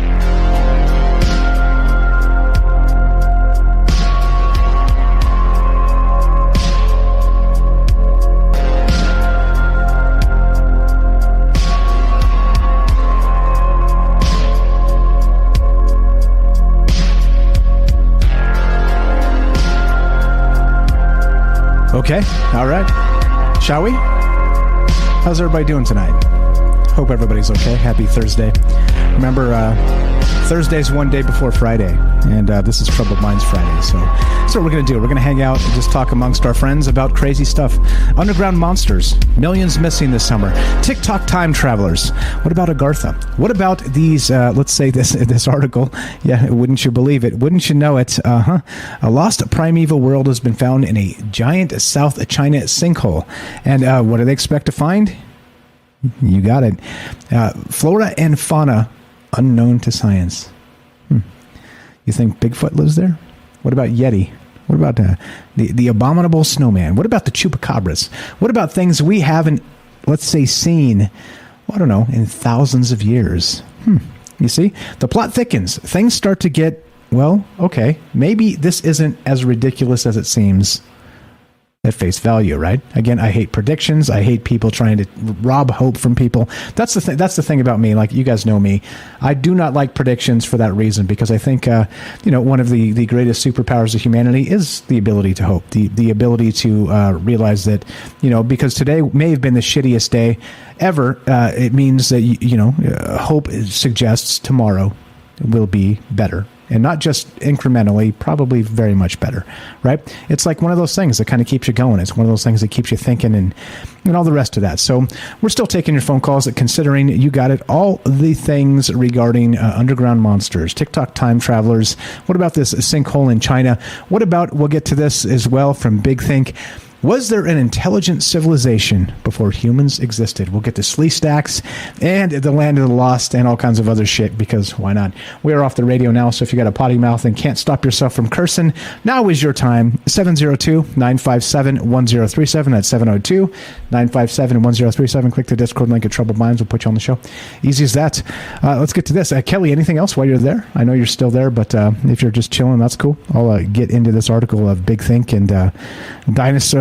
Okay, all right. Shall we? How's everybody doing tonight? Hope everybody's okay. Happy Thursday. Remember, Thursday's one day before Friday, and this is Troubled Minds Friday. So that's what we're going to do. We're going to hang out and just talk amongst our friends about crazy stuff. Underground monsters, millions missing this summer. TikTok time travelers. What about Agartha? What about these, let's say this article. Yeah, wouldn't you believe it? Wouldn't you know it? A lost primeval world has been found in a giant South China sinkhole. And what do they expect to find? You got it. Flora and fauna unknown to science. You think Bigfoot lives there? What about Yeti? What about the abominable snowman? What about the chupacabras? What about things we haven't, let's say, seen, I don't know, in thousands of years? You see? The plot thickens. Things start to get, well, okay, maybe this isn't as ridiculous as it seems at face value, right? Again, I hate predictions. I hate people trying to rob hope from people. That's the thing. That's the thing about me. Like, you guys know me. I do not like predictions for that reason, because I think, one of the greatest superpowers of humanity is the ability to hope, the ability to realize that, because today may have been the shittiest day ever. It means that, hope suggests tomorrow will be better. And not just incrementally, probably very much better, right? It's like one of those things that kind of keeps you going. It's one of those things that keeps you thinking and all the rest of that. So we're still taking your phone calls, considering you got it. All the things regarding underground monsters, TikTok time travelers. What about this sinkhole in China? What about, we'll get to this as well from Big Think. Was there an intelligent civilization before humans existed? We'll get to Slee Stacks and the Land of the Lost and all kinds of other shit, because why not? We're off the radio now, so if you got a potty mouth and can't stop yourself from cursing, now is your time. 702-957-1037. That's 702-957-1037. Click the Discord link at Troubled Minds. We'll put you on the show. Easy as that. Let's get to this. Kelly, anything else while you're there? I know you're still there, but if you're just chilling, that's cool. I'll get into this article of Big Think and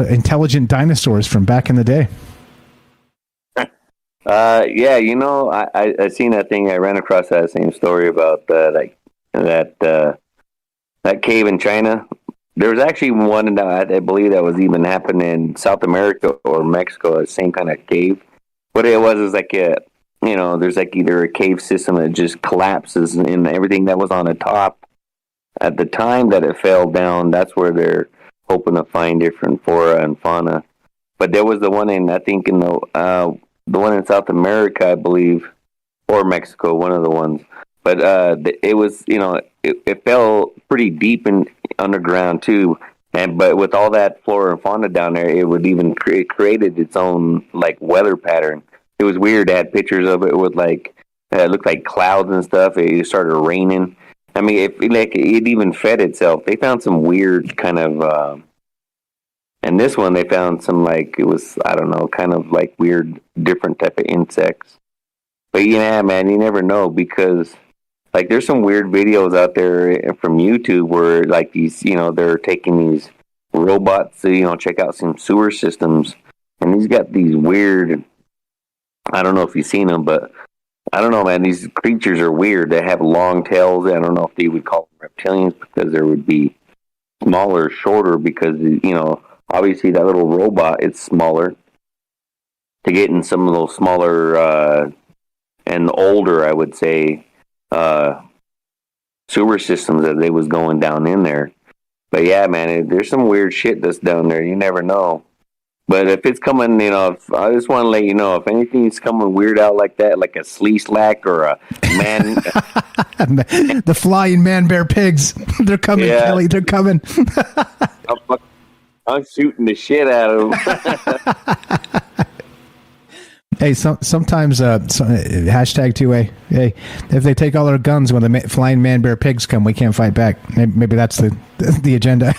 intelligent dinosaurs from back in the day. I seen that thing. I ran across that same story about that cave in China. There was actually one that I believe that was even happening in South America or Mexico, the same kind of cave. What it was is like there's like either a cave system that just collapses and everything that was on the top at the time that it fell down. That's where they're hoping to find different flora and fauna. But there was the one in, I think, in the one in South America, I believe, or Mexico, one of the ones. But it was, it fell pretty deep in underground too. But with all that flora and fauna down there, it would even created its own like weather pattern. It was weird. They had pictures of it with it looked like clouds and stuff. It started raining. I mean, it even fed itself. They found some weird kind of, and this one they found some it was, I don't know, kind of like weird, different type of insects. But yeah, man, you never know because there's some weird videos out there from YouTube where these, they're taking these robots to, check out some sewer systems, and he's got these weird. I don't know if you've seen them, but I don't know, man. These creatures are weird. They have long tails. I don't know if they would call them reptilians because there would be smaller, shorter. Because obviously that little robot is smaller. To get in some of those smaller and older, I would say, sewer systems that they was going down in there. But yeah, man, there's some weird shit that's down there. You never know. But if it's coming, I just want to let you know, if anything's coming weird out like that, like a slee slack or a man. The flying man bear pigs. They're coming, Kelly. They're coming. I'm shooting the shit out of them. Hey, sometimes hashtag 2A. Hey, if they take all our guns when the flying man bear pigs come, we can't fight back. Maybe that's the agenda.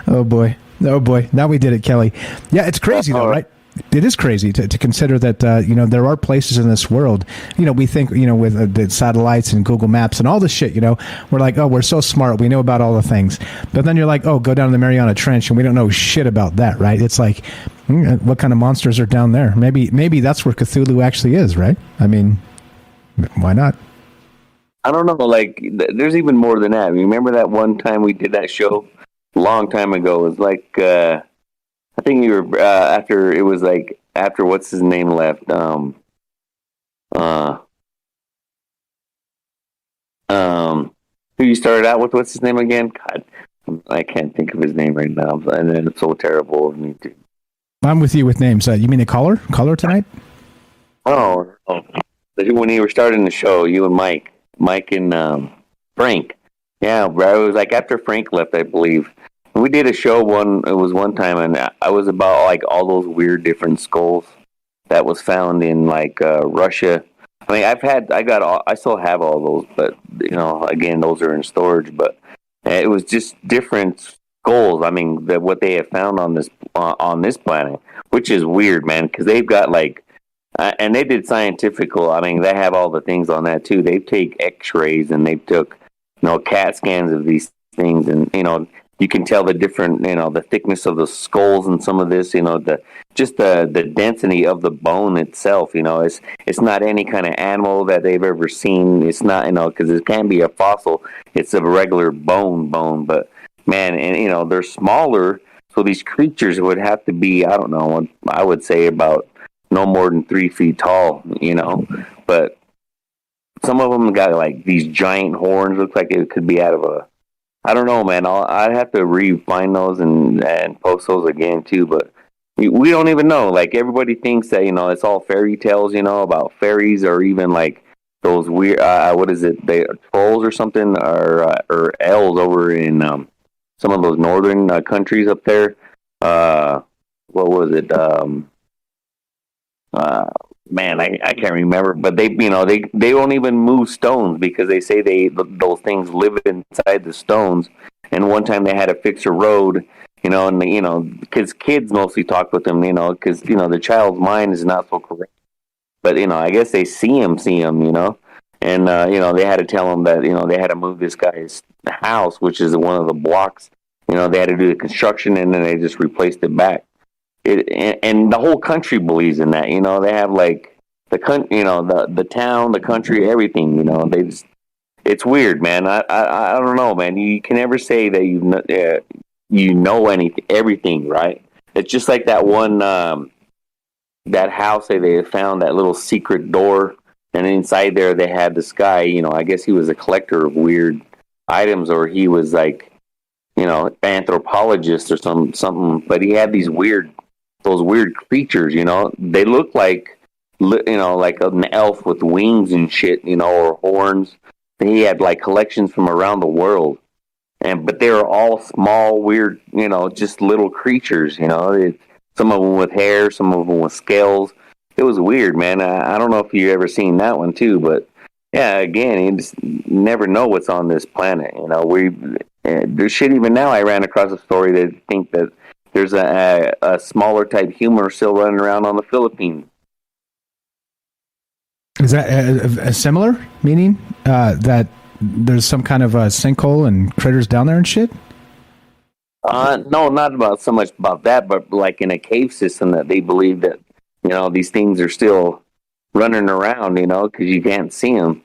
Oh boy. Now we did it, Kelly. Yeah, it's crazy though, right? It is crazy to consider that, there are places in this world, we think, with the satellites and Google Maps and all this shit, we're like, oh, we're so smart. We know about all the things. But then you're like, oh, go down the Mariana Trench and we don't know shit about that, right? It's like, what kind of monsters are down there? Maybe that's where Cthulhu actually is, right? I mean, why not? I don't know. There's even more than that. Remember that one time we did that show a long time ago? It was I think you were after it was after what's his name left. Who you started out with? What's his name again? God, I can't think of his name right now, and then it's so terrible of me too. I'm with you with names. You mean the caller tonight? Oh, when you were starting the show, you and Mike and Frank. Yeah, it was after Frank left, I believe. We did a show one time, and I was about all those weird different skulls that was found in Russia. I mean, I still have all those, but again, those are in storage. But it was just different skulls. I mean, what they have found on this planet, which is weird, man, because they've got and they did scientifical. I mean, they have all the things on that too. They take X-rays and they took CAT scans of these things, and you can tell the different, the thickness of the skulls and some of this, the density of the bone itself, it's not any kind of animal that they've ever seen. It's not, because it can be a fossil. It's a regular bone, but man, and, they're smaller. So these creatures would have to be, I don't know, I would say about no more than 3 feet tall, but some of them got these giant horns. Looks like it could be out of a, I don't know, man. I'd have to find those and post those again too. But we don't even know. Everybody thinks that it's all fairy tales, about fairies, or even those weird. What is it? They trolls or something, or elves over in some of those northern countries up there. What was it? Man, I can't remember, but they won't even move stones because they say those things live inside the stones. And one time they had to fix a road, and because kids mostly talk with them, because the child's mind is not so correct. But I guess they see him, and they had to tell him that they had to move this guy's house, which is one of the blocks. They had to do the construction, and then they just replaced it back. And the whole country believes in that. They have the town, the country, everything. They just, it's weird, man. I don't know, man. You can never say that everything, right? It's just like that one that house they found that little secret door, and inside there they had this guy. I guess he was a collector of weird items, or he was anthropologist or something. But he had those weird creatures, they look like an elf with wings and shit, or horns. He had collections from around the world, but they were all small, weird, just little creatures, some of them with hair, some of them with scales. It was weird, man. I don't know if you ever seen that one too, but Yeah, again, you just never know what's on this planet. There's shit. Even now, I ran across a story that think that there's a smaller type humor still running around on the Philippines. Is that a similar meaning that there's some kind of a sinkhole and critters down there and shit? No, not about so much about that, but like in a cave system that they believe that these things are still running around, because you can't see them.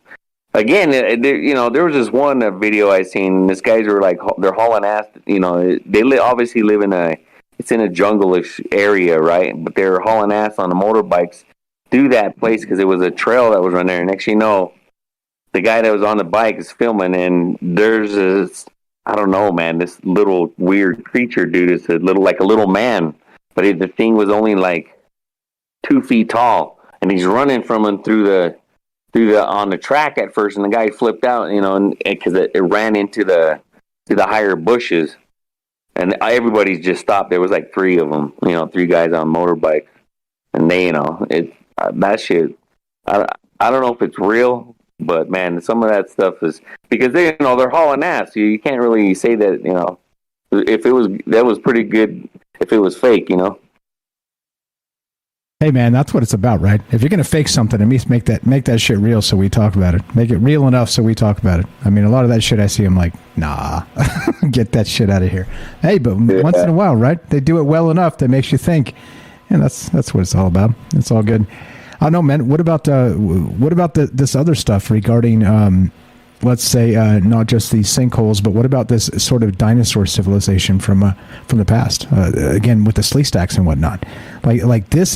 Again, there was this one video I seen. These guys were like, they're hauling ass. They obviously live in it's in a jungle-ish area, right? But they're hauling ass on the motorbikes through that place because it was a trail that was running there. And next thing you know, the guy that was on the bike is filming, and there's this, I don't know, man, this little weird creature, dude. It's a little man, but the thing was only like 2 feet tall, and he's running from him through the on the track at first, and the guy flipped out, because it ran into the higher bushes, and everybody's just stopped. There was like 3 of them, 3 guys on motorbikes, and they, that shit. I don't know if it's real, but man, some of that stuff is because they're hauling ass. You can't really say that, if that was pretty good if it was fake, Hey man, that's what it's about, right? If you're gonna fake something, at least make that shit real so we talk about it. Make it real enough so we talk about it. I mean, a lot of that shit I see, I'm like, nah, get that shit out of here. Hey, but once in a while, right? They do it well enough that makes you think, and that's what it's all about. It's all good. I don't know, man. What about this other stuff regarding let's say not just these sinkholes, but what about this sort of dinosaur civilization from the past? Again, with the slee stacks and whatnot. Like this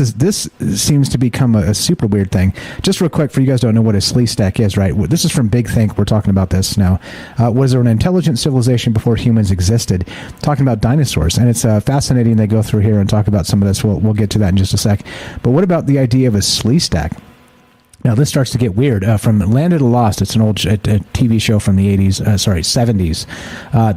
seems to become a super weird thing. Just real quick, for you guys who don't know what a slee stack is, right? This is from Big Think. We're talking about this now. Was there an intelligent civilization before humans existed? Talking about dinosaurs, and it's fascinating. They go through here and talk about some of this. We'll get to that in just a sec. But what about the idea of a slee stack? Now, this starts to get weird. From Land of the Lost, it's an old TV show from the 70s.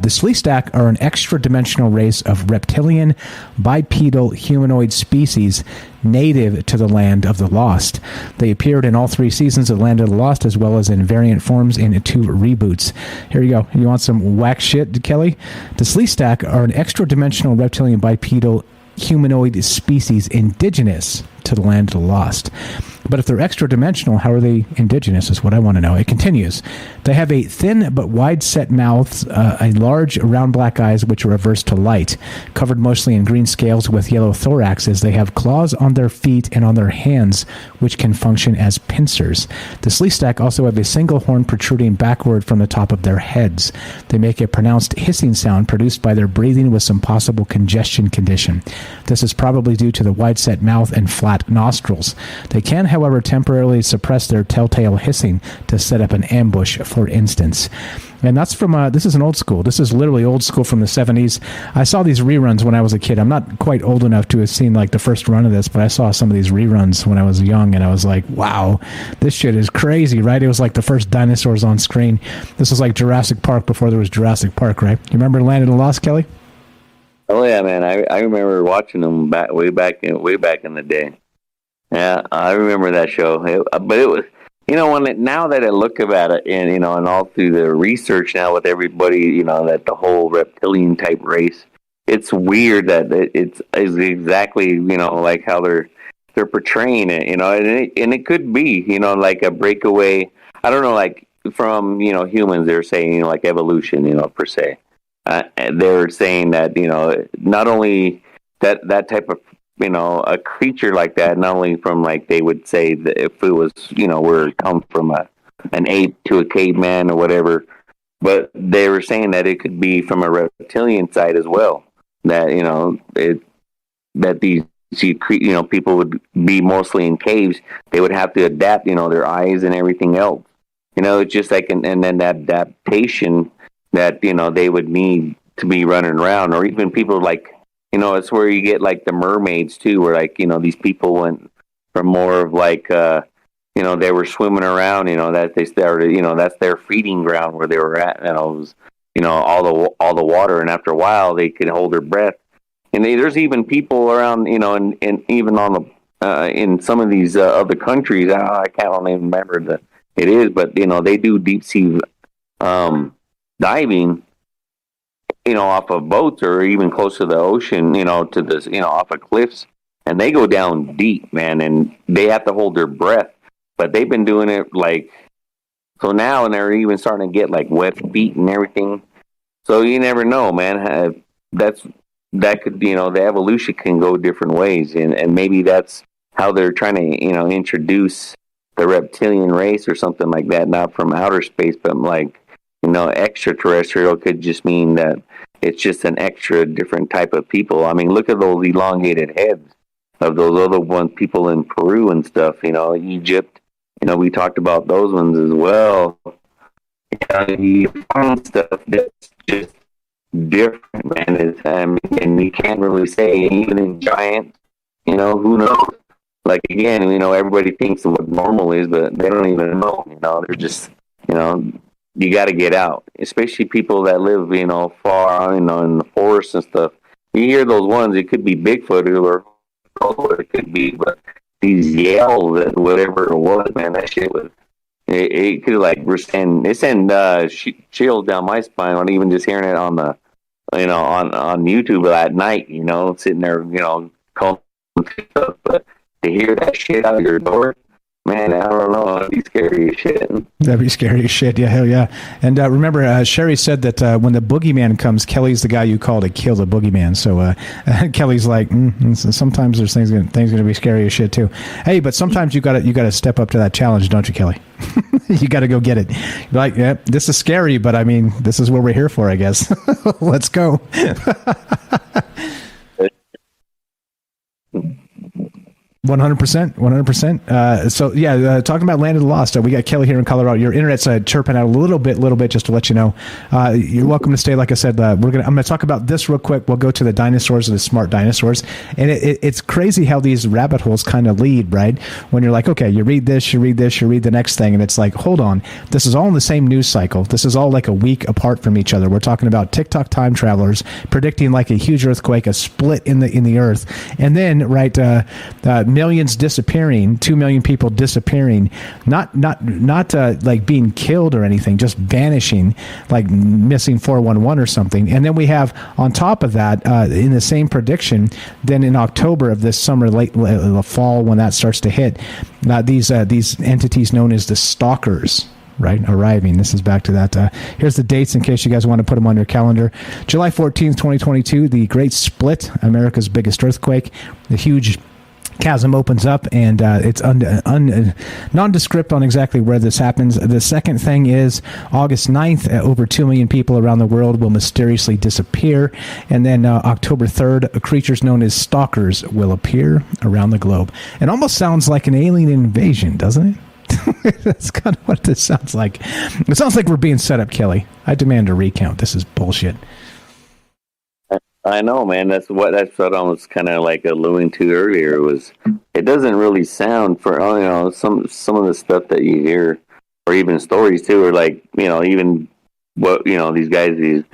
The Slee Stack are an extra-dimensional race of reptilian, bipedal, humanoid species native to the Land of the Lost. They appeared in all 3 seasons of Land of the Lost, as well as in variant forms in 2 reboots. Here you go. You want some whack shit, Kelly? The Slee Stack are an extra-dimensional reptilian, bipedal, humanoid species indigenous to the Land of the Lost. But if they're extra-dimensional, how are they indigenous is what I want to know. It continues. They have a thin but wide-set mouths, a large round black eyes which are averse to light, covered mostly in green scales with yellow thoraxes. They have claws on their feet and on their hands which can function as pincers. The Slee Stack also have a single horn protruding backward from the top of their heads. They make a pronounced hissing sound produced by their breathing with some possible congestion condition. This is probably due to the wide-set mouth and flat nostrils. They can, however, temporarily suppress their telltale hissing to set up an ambush, for instance. And that's from, this is an old school. This is literally old school from the 70s. I saw these reruns when I was a kid. I'm not quite old enough to have seen like the first run of this, but I saw some of these reruns when I was young, and I was like, wow, this shit is crazy, right? It was like the first dinosaurs on screen. This was like Jurassic Park before there was Jurassic Park, right? You remember Land of the Lost, Kelly? Oh yeah, man. I remember watching them way back in the day. Yeah, I remember that show. But it was, now that I look about it, and and all through the research now with everybody, that the whole reptilian type race, it's weird that it's exactly like how they're portraying it, and it could be like a breakaway. I don't know, like from humans, they're saying like evolution, per se. They're saying that not only that type of a creature like that, not only from like they would say that if it was where it come from an ape to a caveman or whatever, but they were saying that it could be from a reptilian side as well. That that these people would be mostly in caves. They would have to adapt their eyes and everything else. It's just like and then that adaptation that they would need to be running around, or even people like. It's where you get like the mermaids too, where like these people went from more of like they were swimming around, that they started, that's their feeding ground where they were at, it was all the water, and after a while they could hold their breath. And there's even people around, and even on the in some of these other countries, I can't even remember it is. But they do deep sea diving, off of boats or even close to the ocean, to this, off of cliffs, and they go down deep, man, and they have to hold their breath. But they've been doing it so now, and they're even starting to get like wet feet and everything. So you never know, man. That could, the evolution can go different ways, and maybe that's how they're trying to, introduce the reptilian race or something like that, not from outer space, but like, extraterrestrial could just mean that it's just an extra different type of people. I mean, look at those elongated heads of those other people in Peru and stuff, Egypt. We talked about those ones as well. You find stuff that's just different, man. And you can't really say, even in giants, who knows? Like, again, everybody thinks of what normal is, but they don't even know. They're just, you got to get out, especially people that live, far, in the forest and stuff. You hear those ones, it could be Bigfoot or it could be, but these yells and whatever it was, man, that shit was, it could send chills down my spine on even just hearing it on the, on YouTube at night, sitting there, calling stuff, but to hear that shit out of your door, man, I don't know. That'd be scary as shit. That'd be scary as shit. Yeah, hell yeah. And remember, Sherry said that when the boogeyman comes, Kelly's the guy you call to kill the boogeyman. So Kelly's like, sometimes there's things going to be scary as shit too. Hey, but sometimes you got to step up to that challenge, don't you, Kelly? You got to go get it. You're like, yeah, this is scary, but I mean, this is what we're here for, I guess. Let's go. 100%. So yeah, talking about Land of the Lost, we got Kelly here in Colorado. Your internet's chirping out a little bit, just to let you know. You're welcome to stay. Like I said, I'm gonna talk about this real quick. We'll go to the dinosaurs and the smart dinosaurs, and it's crazy how these rabbit holes kind of lead, right? When you're like, okay, you read this, you read the next thing, and it's like, hold on, this is all in the same news cycle. This is all like a week apart from each other. We're talking about TikTok time travelers predicting like a huge earthquake, a split in the earth, and then millions disappearing, 2 million people disappearing, not like being killed or anything, just vanishing, like missing 411 or something. And then we have on top of that, in the same prediction, then in October of this summer, late fall, when that starts to hit, these entities known as the stalkers, right, arriving. This is back to that. Here's the dates in case you guys want to put them on your calendar. July 14th, 2022, the Great Split, America's biggest earthquake. The huge chasm opens up, and it's nondescript on exactly where this happens. The second thing is August 9th, over 2 million people around the world will mysteriously disappear. And then October 3rd, creatures known as stalkers will appear around the globe. It almost sounds like an alien invasion, doesn't it? That's kind of what this sounds like. It sounds like we're being set up, Kelly. I demand a recount. This is bullshit. I know, man. That's what I was kind of like alluding to earlier. It doesn't really sound for some of the stuff that you hear, or even stories too, or like even what these guys guys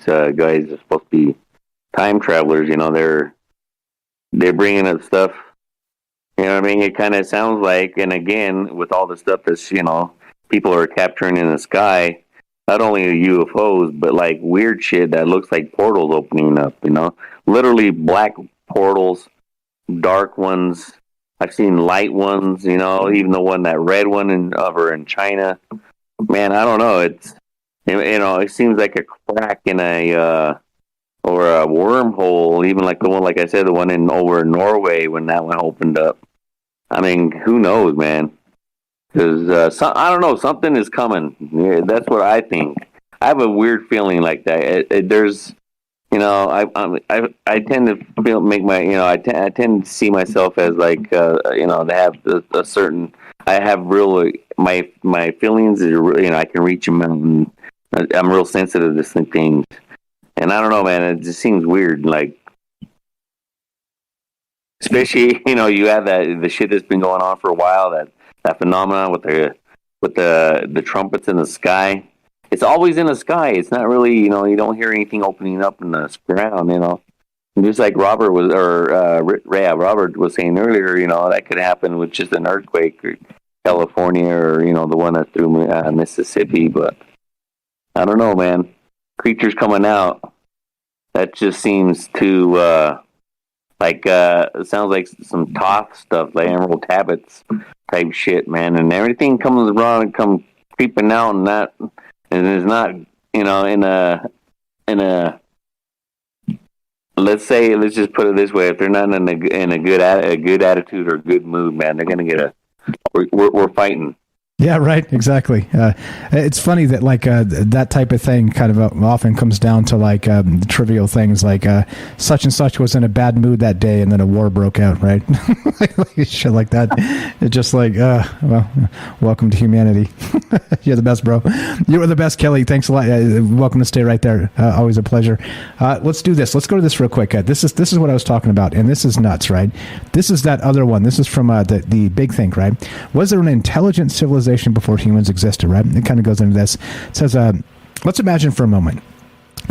are supposed to be time travelers. They're bringing up stuff. You know what I mean? It kind of sounds like, and again, with all the stuff that's people are capturing in the sky. Not only UFOs, but like weird shit that looks like portals opening up, literally black portals, dark ones. I've seen light ones, even that red one over in China. Man, I don't know. It seems like a crack in or a wormhole, even like the one, like I said, the one over in Norway when that one opened up. I mean, who knows, man? Because I don't know, something is coming. Yeah, that's what I think. I have a weird feeling like that. There's, I tend to I tend to see myself as like, to have a certain. I have my feelings. I can reach them, and I'm real sensitive to some things. And I don't know, man. It just seems weird, like. Especially, you have the shit that's been going on for a while. That phenomenon with the trumpets in the sky. It's always in the sky. It's not really, you don't hear anything opening up in the ground, And just like Robert was saying earlier, that could happen with just an earthquake. California or, you know, the one that's through Mississippi. But I don't know, man. Creatures coming out. That just seems to, it sounds like some Toth stuff, like Emerald Tablets type shit, man. And everything comes around and come creeping out and it's not, you know, in a, let's just put it this way: if they're not in a good attitude or good mood, man, they're gonna get we're fighting. Yeah, right. Exactly. It's funny that that type of thing kind of often comes down to trivial things like such and such was in a bad mood that day, and then a war broke out. Right? like shit like that. It's just like, well, welcome to humanity. You're the best, bro. You are the best, Kelly. Thanks a lot. Welcome to stay right there. Always a pleasure. Let's do this. Let's go to this real quick. This is what I was talking about, and this is nuts, right? This is that other one. This is from the Big Think, right? Was there an intelligent civilization before humans existed, right? It kind of goes into this. It says, let's imagine for a moment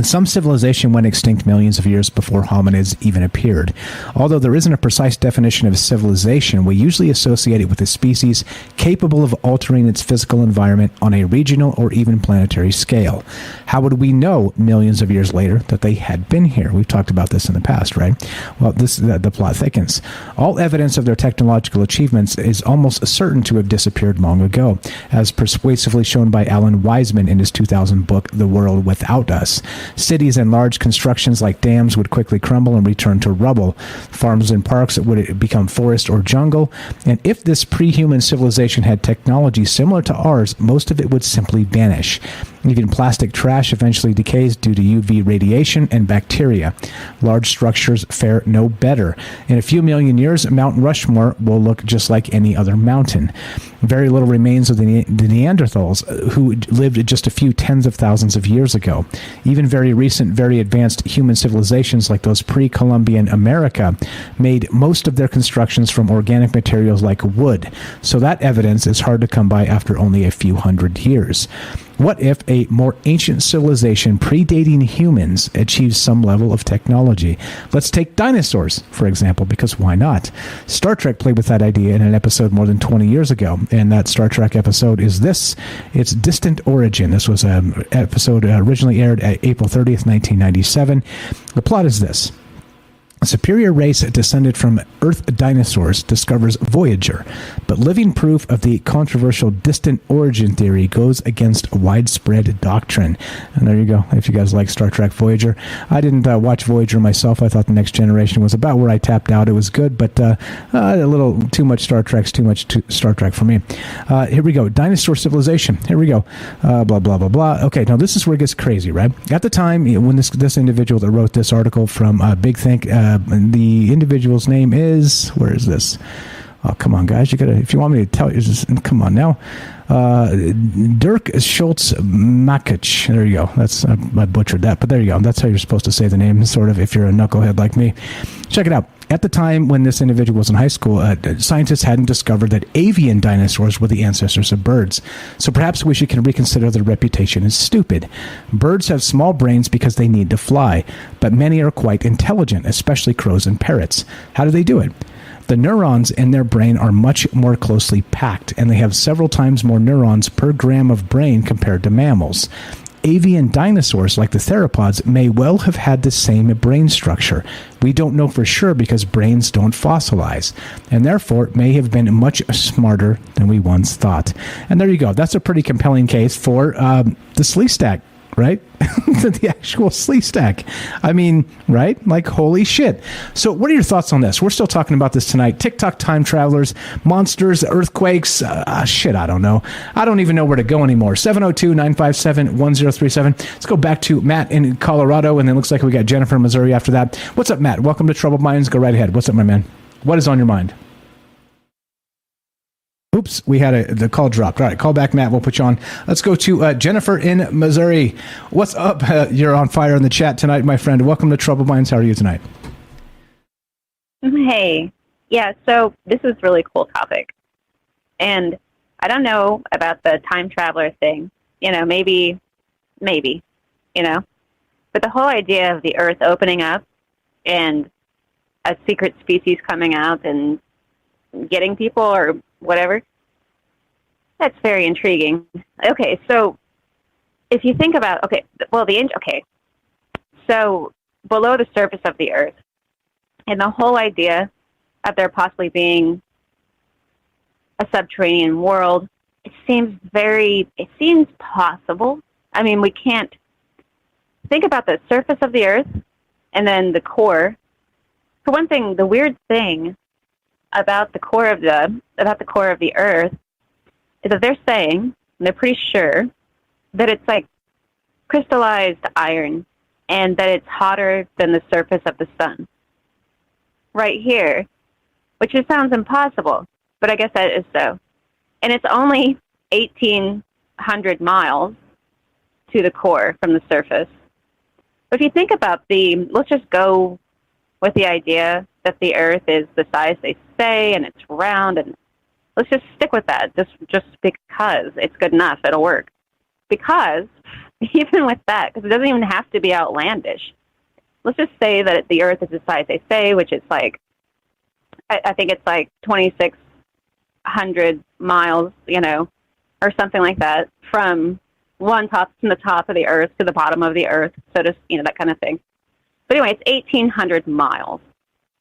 some civilization went extinct millions of years before hominids even appeared. Although there isn't a precise definition of civilization, we usually associate it with a species capable of altering its physical environment on a regional or even planetary scale. How would we know millions of years later that they had been here? We've talked about this in the past, right? Well, the plot thickens. All evidence of their technological achievements is almost certain to have disappeared long ago, as persuasively shown by Alan Wiseman in his 2000 book, The World Without Us. Cities and large constructions like dams would quickly crumble and return to rubble. Farms and parks would become forest or jungle. And if this pre-human civilization had technology similar to ours, most of it would simply vanish. Even plastic trash eventually decays due to UV radiation and bacteria. Large structures fare no better. In a few million years, Mount Rushmore will look just like any other mountain. Very little remains of the Neanderthals, who lived just a few tens of thousands of years ago. Even very recent, very advanced human civilizations like those pre-Columbian America made most of their constructions from organic materials like wood. So that evidence is hard to come by after only a few hundred years. What if a more ancient civilization predating humans achieved some level of technology? Let's take dinosaurs, for example, because why not? Star Trek played with that idea in an episode more than 20 years ago, and that Star Trek episode is this. It's Distant Origin. This was an episode originally aired at April 30th, 1997. The plot is this. A superior race descended from Earth dinosaurs discovers Voyager, but living proof of the controversial distant origin theory goes against widespread doctrine. And there you go. If you guys like Star Trek Voyager, I didn't watch Voyager myself. I thought The Next Generation was about where I tapped out. It was good, but a little too much Star Trek's too much Star Trek for me. Here we go. Dinosaur civilization. Here we go. Blah, blah, blah, blah. Okay, now this is where it gets crazy, right? At the time, when this individual that wrote this article from Big Think, the individual's name is, where is this? Oh, come on, guys. If you want me to tell you, just, come on now. Dirk Schultz Makic. There you go. I butchered that, but there you go. That's how you're supposed to say the name, sort of, if you're a knucklehead like me. Check it out. At the time when this individual was in high school, scientists hadn't discovered that avian dinosaurs were the ancestors of birds. So perhaps we should reconsider their reputation as stupid. Birds have small brains because they need to fly, but many are quite intelligent, especially crows and parrots. How do they do it? The neurons in their brain are much more closely packed, and they have several times more neurons per gram of brain compared to mammals. Avian dinosaurs, like the theropods, may well have had the same brain structure. We don't know for sure because brains don't fossilize, and therefore may have been much smarter than we once thought. And there you go. That's a pretty compelling case for the Sleestack, right? The actual Sleestack. I mean, right? Like, holy shit. So what are your thoughts on this? We're still talking about this tonight. TikTok time travelers, monsters, earthquakes, shit, I don't know. I don't even know where to go anymore. 702-957-1037. Let's go back to Matt in Colorado, and then it looks like we got Jennifer in Missouri after that. What's up, Matt? Welcome to Troubled Minds. Go right ahead. What's up, my man? What is on your mind? Oops, we had the call dropped. All right, call back, Matt. We'll put you on. Let's go to Jennifer in Missouri. What's up? You're on fire in the chat tonight, my friend. Welcome to Troubled Minds. How are you tonight? Hey. Yeah, so this is a really cool topic. And I don't know about the time traveler thing. You know, maybe, you know. But the whole idea of the Earth opening up and a secret species coming out and getting people or whatever, That's very intriguing. Okay, so if you think about, so below the surface of the Earth, and the whole idea of there possibly being a subterranean world, it seems possible. I mean, we can't think about the surface of the Earth and then the core. For one thing, the weird thing about the core of the Earth is that they're saying, and they're pretty sure, that it's like crystallized iron and that it's hotter than the surface of the sun. Right here, which just sounds impossible, but I guess that is so. And it's only 1,800 miles to the core from the surface. But if you think about let's just go with the idea that the Earth is the size they say and it's round, and let's just stick with that, just because it's good enough, it'll work. Because even with that, because it doesn't even have to be outlandish, let's just say that the Earth is the size they say, which is like, I think it's like 2,600 miles, or something like that, from the top of the Earth to the bottom of the Earth, so to, that kind of thing. But anyway, it's 1,800 miles.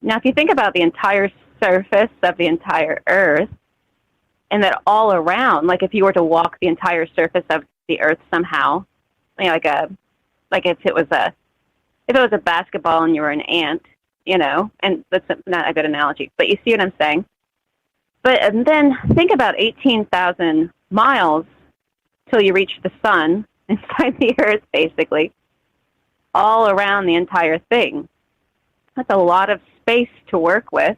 Now, if you think about the entire surface of the entire Earth, and that all around, like if you were to walk the entire surface of the Earth somehow, like if it was a basketball and you were an ant, and that's not a good analogy, but you see what I'm saying. And then think about 18,000 miles till you reach the sun inside the Earth, basically, all around the entire thing. That's a lot of space to work with.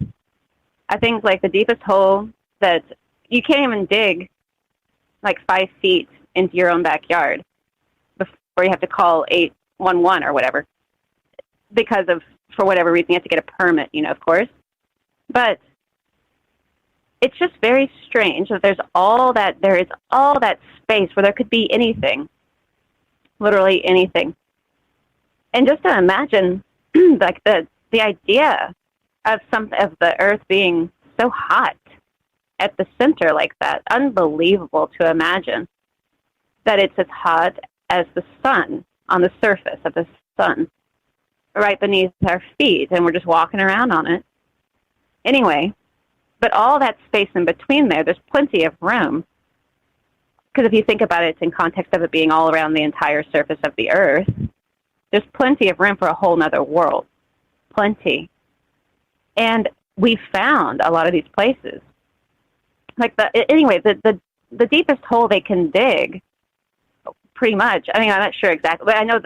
I think like the deepest hole that you can't even dig like 5 feet into your own backyard before you have to call 811 or whatever, because for whatever reason, you have to get a permit, of course. But it's just very strange that there is all that space where there could be anything, literally anything. And just to imagine, like the idea of the Earth being so hot at the center like that, unbelievable to imagine that it's as hot as the sun on the surface of the sun, right beneath our feet, and we're just walking around on it. Anyway, but all that space in between there's plenty of room. Because if you think about it in context of it being all around the entire surface of the Earth, there's plenty of room for a whole nother world. Plenty. And we found a lot of these places. Like the deepest hole they can dig, pretty much. I mean, I'm not sure exactly, but I know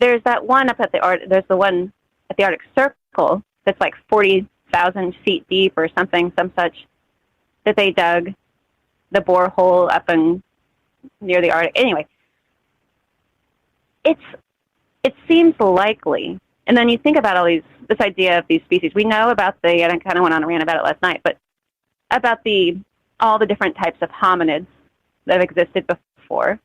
there's that one up at there's the one at the Arctic Circle that's like 40,000 feet deep or something, some such, that they dug the borehole up near the Arctic. Anyway, it seems likely. And then you think about this idea of these species. We know about and I kind of went on a rant about it last night, but about all the different types of hominids that have existed before.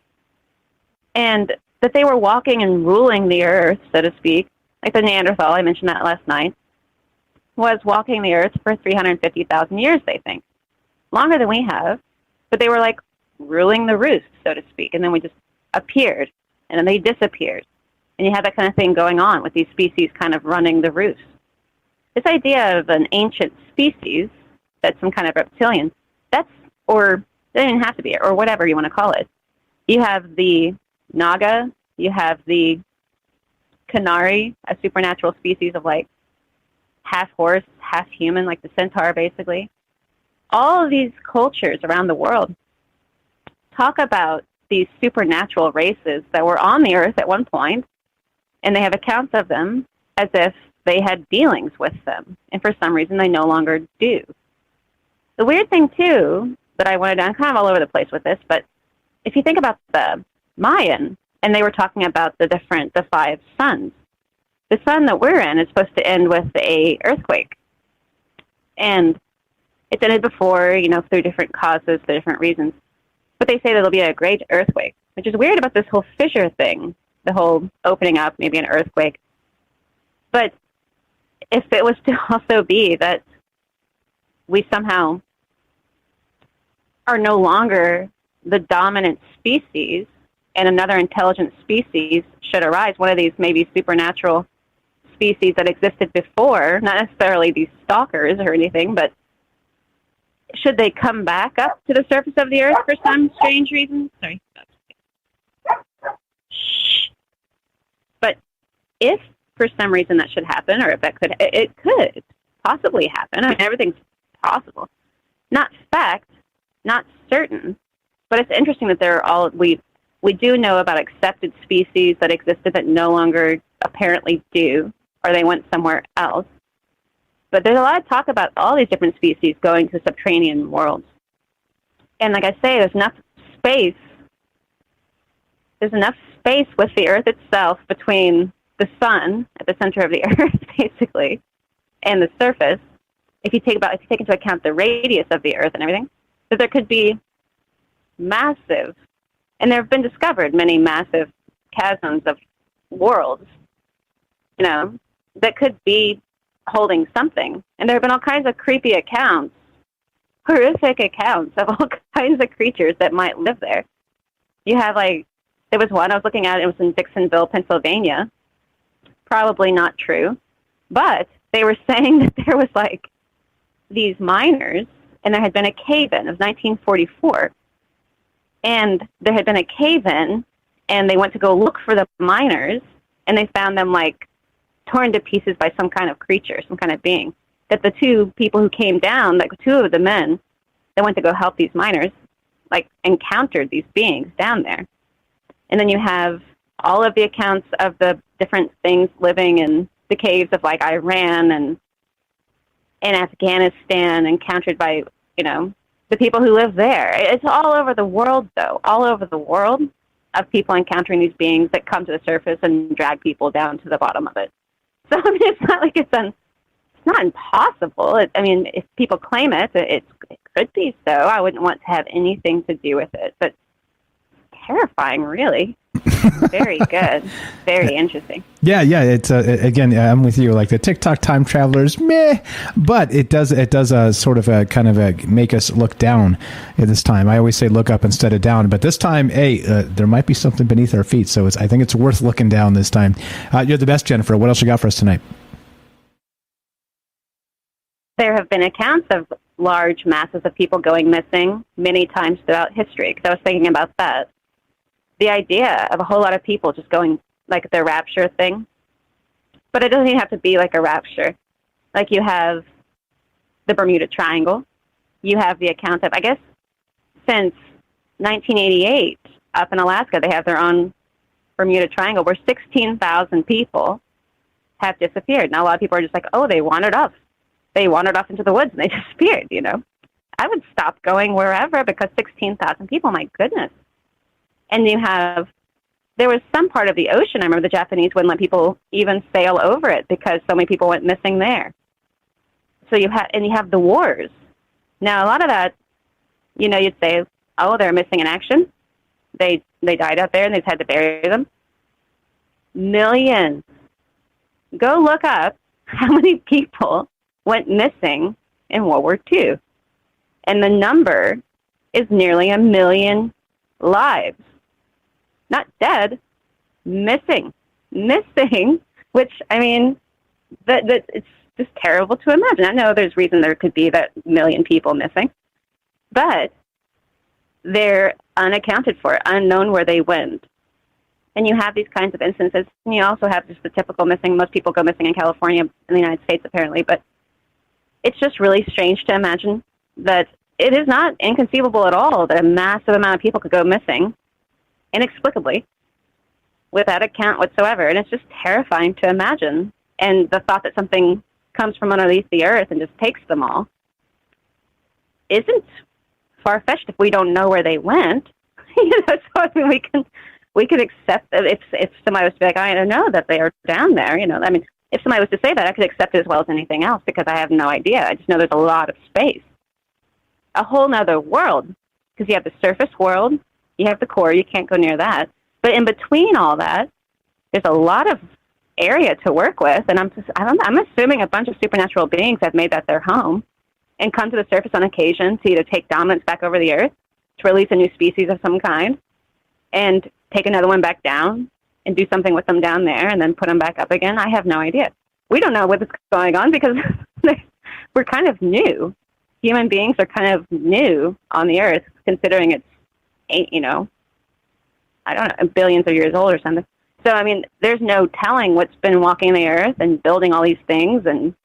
And that they were walking and ruling the Earth, so to speak. Like the Neanderthal, I mentioned that last night, was walking the Earth for 350,000 years, they think. Longer than we have. But they were like ruling the roost, so to speak. And then we just appeared. And then they disappeared. And you have that kind of thing going on with these species kind of running the roost. This idea of an ancient species that's some kind of reptilian, or it doesn't even have to be, or whatever you want to call it. You have the Naga, you have the Canari, a supernatural species of like half horse, half human, like the centaur basically. All of these cultures around the world talk about these supernatural races that were on the Earth at one point, and they have accounts of them as if they had dealings with them, and for some reason they no longer do. The weird thing, too, that I wanted to, I'm kind of all over the place with this, but if you think about the Mayan, and they were talking about the 5 suns, the sun that we're in is supposed to end with a earthquake. And it's ended before, through different causes, for different reasons. But they say that it'll be a great earthquake, which is weird about this whole fissure thing, the whole opening up, maybe an earthquake. But if it was to also be that we somehow are no longer the dominant species and another intelligent species should arise, one of these maybe supernatural species that existed before, not necessarily these stalkers or anything, but should they come back up to the surface of the earth for some strange reason? Sorry. But if for some reason that should happen, or if that it could possibly happen. I mean, everything's possible. Not fact, not certain, but it's interesting that there are all, we do know about accepted species that existed that no longer apparently do, or they went somewhere else. But there's a lot of talk about all these different species going to subterranean worlds. And like I say, there's enough space with the Earth itself between the sun at the center of the Earth, basically, and the surface. If you take into account the radius of the Earth and everything, that there could be massive, and there have been discovered many massive chasms of worlds, that could be holding something. And there have been all kinds of creepy accounts, horrific accounts of all kinds of creatures that might live there. You have, there was one I was looking at, it was in Dixonville, Pennsylvania. Probably not true, but they were saying that there was, these miners, and there had been a cave-in. It was 1944. And there had been a cave-in, and they went to go look for the miners, and they found them, torn to pieces by some kind of creature, some kind of being. That the two people who came down, two of the men that went to go help these miners, encountered these beings down there. And then you have all of the accounts of the different things living in the caves of, Iran and in Afghanistan, encountered by, the people who live there. It's all over the world, though, all over the world of people encountering these beings that come to the surface and drag people down to the bottom of it. So, I mean, it's not like it's not impossible. If people claim it, it could be so. I wouldn't want to have anything to do with it, but terrifying, really. Very good. Very interesting. Yeah. It's again, I'm with you. The TikTok time travelers, meh, but it does sort of kind of make us look down at this time. I always say look up instead of down, but this time, there might be something beneath our feet. So I think it's worth looking down this time. You're the best, Jennifer. What else you got for us tonight? There have been accounts of large masses of people going missing many times throughout history. Because I was thinking about that. The idea of a whole lot of people just going, the rapture thing. But it doesn't even have to be like a rapture. You have the Bermuda Triangle. You have the account of, I guess, since 1988, up in Alaska, they have their own Bermuda Triangle where 16,000 people have disappeared. Now, a lot of people are just they wandered off. They wandered off into the woods and they disappeared, I would stop going wherever because 16,000 people, my goodness. And there was some part of the ocean, I remember the Japanese wouldn't let people even sail over it because so many people went missing there. So you have the wars. Now, a lot of that, you'd say, oh, they're missing in action. They died out there and they've had to bury them. Millions. Go look up how many people went missing in World War II. And the number is nearly 1 million lives. Not dead, missing, which, that it's just terrible to imagine. I know there's reason there could be that 1 million people missing, but they're unaccounted for, unknown where they went. And you have these kinds of instances, and you also have just the typical missing. Most people go missing in California, in the United States, apparently, but it's just really strange to imagine that it is not inconceivable at all that a massive amount of people could go missing inexplicably, without account whatsoever. And it's just terrifying to imagine. And the thought that something comes from underneath the earth and just takes them all isn't far-fetched if we don't know where they went. So we can accept that if somebody was to be I don't know that they are down there, if somebody was to say that, I could accept it as well as anything else because I have no idea. I just know there's a lot of space. A whole nother world, because you have the surface world, you have the core, you can't go near that. But in between all that, there's a lot of area to work with, and I'm assuming a bunch of supernatural beings have made that their home and come to the surface on occasion to either take dominance back over the earth to release a new species of some kind and take another one back down and do something with them down there and then put them back up again. I have no idea. We don't know what's going on because we're kind of new. Human beings are kind of new on the earth, considering it's, I don't know, billions of years old or something. So, I mean, there's no telling what's been walking the earth and building all these things and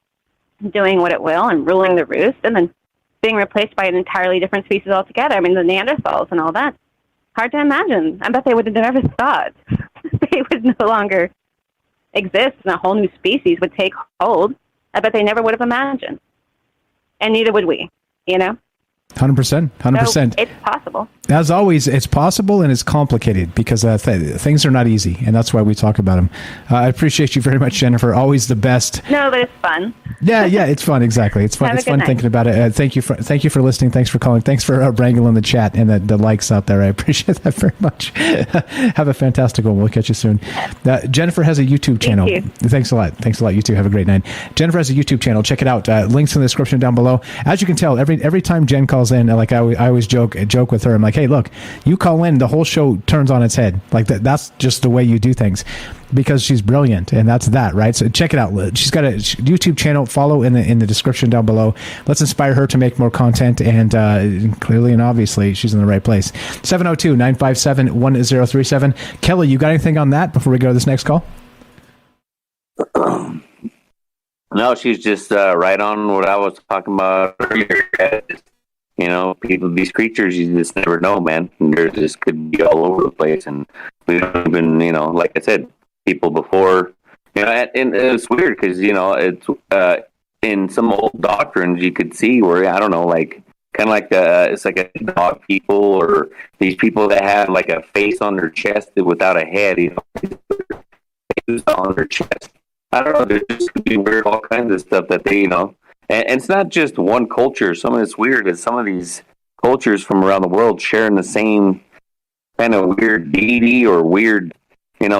doing what it will and ruling the roost and then being replaced by an entirely different species altogether. I mean, the Neanderthals and all that. Hard to imagine. I bet they would have never thought they would no longer exist and a whole new species would take hold. I bet they never would have imagined. And neither would we, 100%. So it's possible. As always, it's possible and it's complicated because things are not easy, and that's why we talk about them. I appreciate you very much, Jennifer. Always the best. No, but it's fun. Yeah, it's fun. Exactly, it's fun. Have It's a good fun night. thinking about it. Thank you for listening. Thanks for calling. Thanks for wrangling the chat and the likes out there. I appreciate that very much. Have a fantastic one. We'll catch you soon. Jennifer has a YouTube channel. Thanks a lot. You too. Have a great night. Jennifer has a YouTube channel. Check it out. Links in the description down below. As you can tell, every time Jen calls in, like I always joke with her. I'm like, hey, look, you call in, the whole show turns on its head. Like that's just the way you do things, because she's brilliant, and that's that, right? So check it out. She's got a YouTube channel. Follow in the description down below. Let's inspire her to make more content, and clearly and obviously, she's in the right place. 702-957-1037. Kelly, you got anything on that before we go to this next call? No, she's just right on what I was talking about earlier. People, these creatures, you just never know, man. There just could be all over the place, and we don't even, like I said, people before, and it's weird because, it's in some old doctrines you could see where, I don't know, like, kind of like it's like a dog people, or these people that have like a face on their chest without a head, on their chest. I don't know, there just could be weird, all kinds of stuff that they, and it's not just one culture. Some of it's weird is some of these cultures from around the world sharing the same kind of weird deity or weird,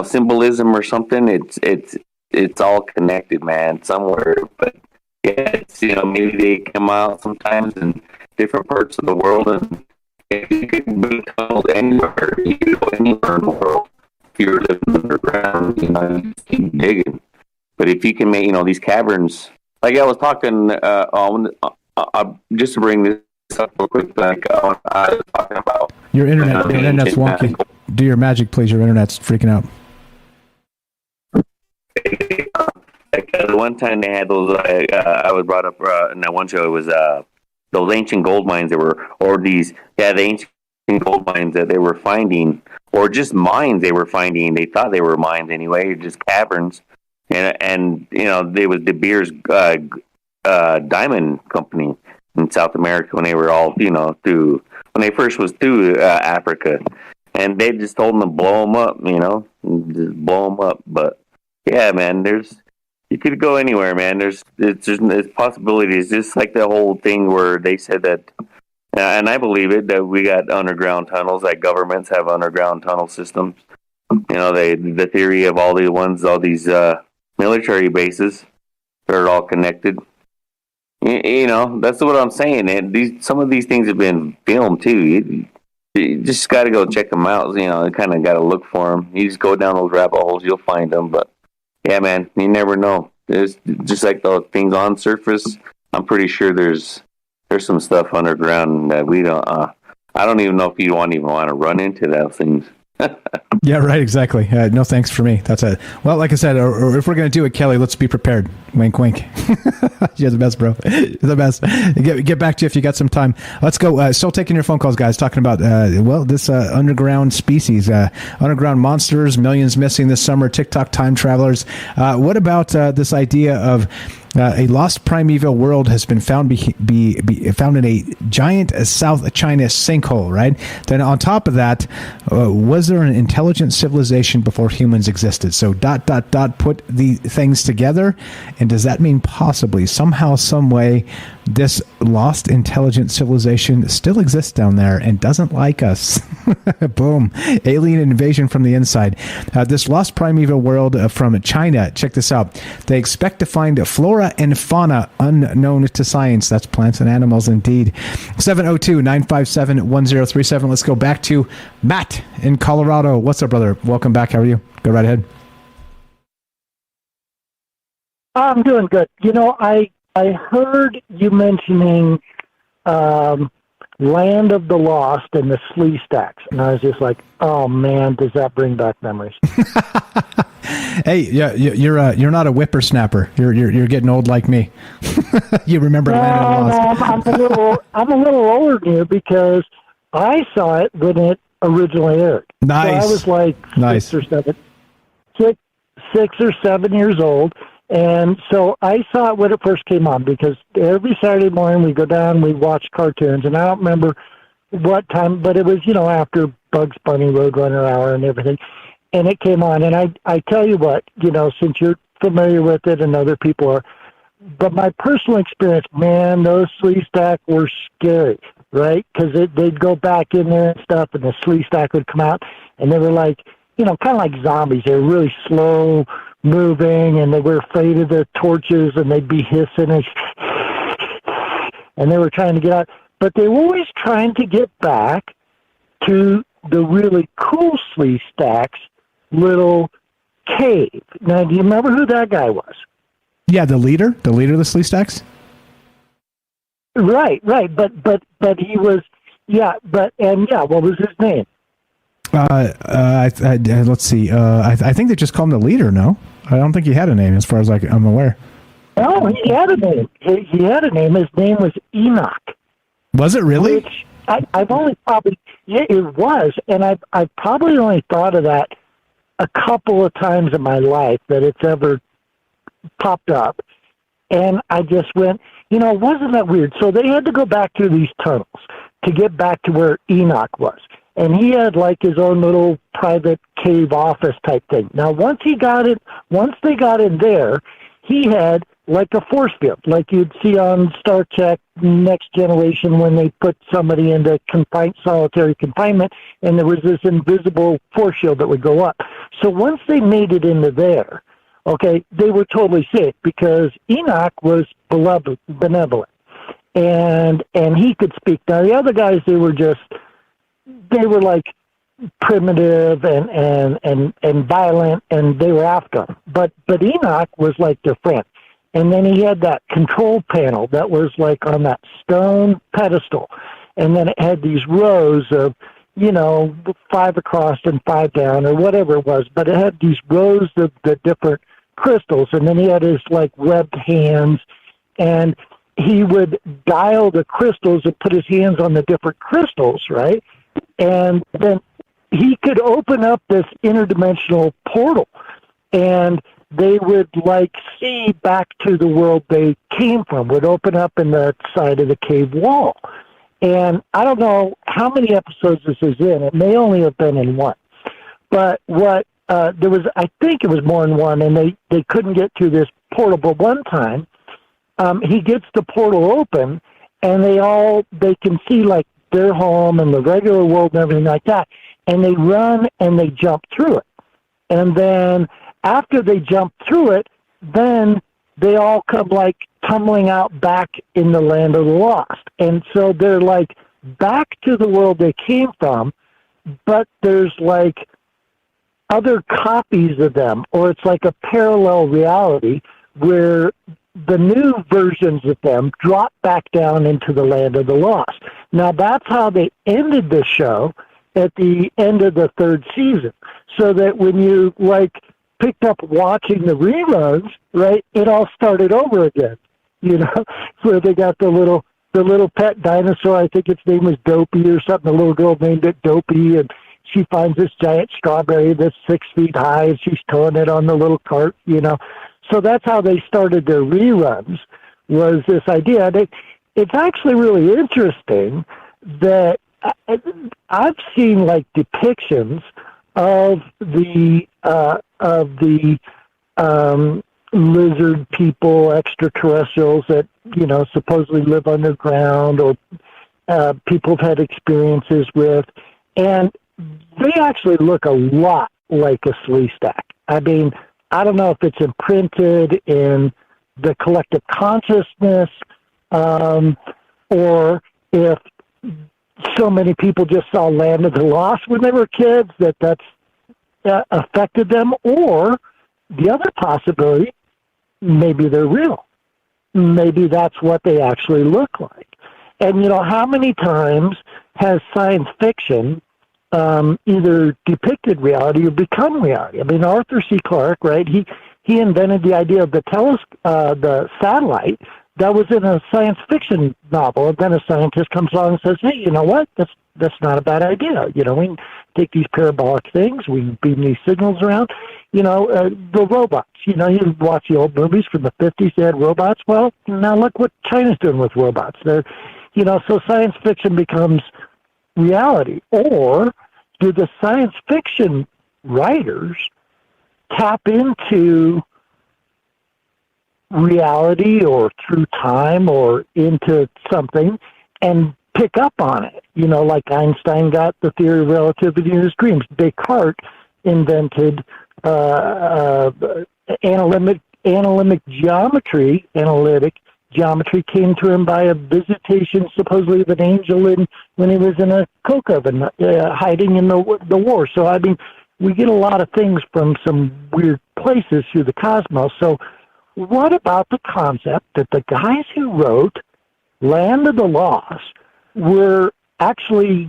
symbolism or something. It's all connected, man, somewhere. But yeah, it's, maybe they come out sometimes in different parts of the world, and you can be tunneled anywhere, anywhere in the world. If you're living underground, you just keep digging. But if you can make, these caverns, like I was talking just to bring this up real quick, like I was talking about Your internet's wonky. Do your magic, please. Your internet's freaking out. Like the one time they had those, I was brought up in that one show. It was those ancient gold mines the ancient gold mines that they were finding, or just mines they were finding. They thought they were mines anyway, just caverns. And there was De Beers Diamond Company in South America when they were all, when they first was through Africa, and they just told them to blow them up, just blow them up. But yeah, man, you could go anywhere, man. There's possibilities, just like the whole thing where they said that, and I believe it, that we got underground tunnels, that governments have underground tunnel systems. The theory of all these military bases that are all connected. That's what I'm saying. And some of these things have been filmed too. You just got to go check them out. Kind of got to look for them. You just go down those rabbit holes, you'll find them. But yeah, man, you never know. There's just like the things on surface. I'm pretty sure there's some stuff underground that we don't. I don't even know if you want to run into those things. Yeah, right, exactly. No thanks for me. That's it. Well, like I said, or if we're going to do it, Kelly, let's be prepared. Wink, wink. You're the best, bro. You're the best. Get back to you if you got some time. Let's go. Still taking your phone calls, guys, talking about, this underground species, underground monsters, millions missing this summer, TikTok time travelers. What about this idea of a lost primeval world has been found found in a giant South China sinkhole, right? Then on top of that, was there an intelligent civilization before humans existed? So ... put the things together, and does that mean possibly, somehow, some way, this lost intelligent civilization still exists down there and doesn't like us. Boom. Alien invasion from the inside. This lost primeval world from China. Check this out. They expect to find flora and fauna unknown to science. That's plants and animals indeed. 702-957-1037. Let's go back to Matt in Colorado. What's up, brother? Welcome back. How are you? Go right ahead. I'm doing good. You know, I heard you mentioning Land of the Lost and the Slee Stacks, and I was just like, oh man, does that bring back memories? Hey, yeah, you're not a whippersnapper. You're getting old like me. You remember Land of the Lost? No, I'm a little older than you because I saw it when it originally aired. Nice. So I was like six or 7 years old. And so I saw it when it first came on because every Saturday morning we go down, we watch cartoons, and I don't remember what time, but it was, you know, after Bugs Bunny, Roadrunner Hour and everything, and it came on. And I tell you what, you know, since you're familiar with it and other people are, but my personal experience, man, those Slee Stack were scary, right? Because they'd go back in there and stuff, and the Slee Stack would come out, and they were like, you know, kind of like zombies. They were really slow moving, and they were afraid of the torches, and they'd be hissing and they were trying to get out. But they were always trying to get back to the really cool Slee Stack's little cave. Now, do you remember who that guy was? Yeah, the leader of the Slee Stacks. Right. But he was, what was his name? Let's see. I think they just call him the leader. No, I don't think he had a name, as far as I'm aware. No, he had a name. He had a name. His name was Enoch. Was it really? Which I've only probably it was, and I've probably only thought of that a couple of times in my life that it's ever popped up, and I just went, you know, wasn't that weird? So they had to go back through these tunnels to get back to where Enoch was. And he had like his own little private cave office type thing. Now, once they got in there, he had like a force field, like you'd see on Star Trek Next Generation when they put somebody into solitary confinement, and there was this invisible force shield that would go up. So once they made it into there, okay, they were totally safe because Enoch was benevolent, and he could speak. Now, the other guys, they were like primitive and violent, and they were after him. But Enoch was like their friend. And then he had that control panel that was like on that stone pedestal. And then it had these rows of, you know, 5 across and 5 down or whatever it was. But it had these rows of the different crystals. And then he had his like webbed hands, and he would dial the crystals and put his hands on the different crystals, right? And then he could open up this interdimensional portal, and they would like see back to the world they came from, would open up in the side of the cave wall. And I don't know how many episodes this is in. It may only have been in one. But there was, I think it was more than one, and they couldn't get through this portal. But one time, he gets the portal open, and they can see like their home and the regular world and everything like that. And they run and they jump through it. And then after they jump through it, then they all come like tumbling out back in the land of the lost. And so they're like back to the world they came from, but there's like other copies of them, or it's like a parallel reality where the new versions of them drop back down into the land of the lost. Now that's how they ended the show at the end of the 3rd season. So that when you like picked up watching the reruns, right, it all started over again. You know, so they got the little pet dinosaur, I think its name was Dopey or something, the little girl named it Dopey, and she finds this giant strawberry that's 6 feet high, and she's towing it on the little cart, you know. So that's how they started their reruns, was this idea. It's actually really interesting that I've seen like depictions of the lizard people, extraterrestrials that, supposedly live underground, or people have had experiences with, and they actually look a lot like a slee stack. I mean, I don't know if it's imprinted in the collective consciousness, or if so many people just saw Land of the Lost when they were kids that's affected them, or the other possibility, maybe they're real. Maybe that's what they actually look like. And, how many times has science fiction either depicted reality or become reality? I mean, Arthur C. Clarke, right? He invented the idea of the satellite that was in a science fiction novel. And then a scientist comes along and says, hey, you know what? That's not a bad idea. We can take these parabolic things, we can beam these signals around. The robots, you watch the old movies from the 50s, they had robots. Well, now look what China's doing with robots. They're, so science fiction becomes reality. Or do the science fiction writers tap into reality or through time or into something and pick up on it? Like Einstein got the theory of relativity in his dreams. Descartes invented analytic geometry came to him by a visitation, supposedly, of an angel when he was in a coke oven, hiding in the war. So, I mean, we get a lot of things from some weird places through the cosmos. So, what about the concept that the guys who wrote Land of the Lost were actually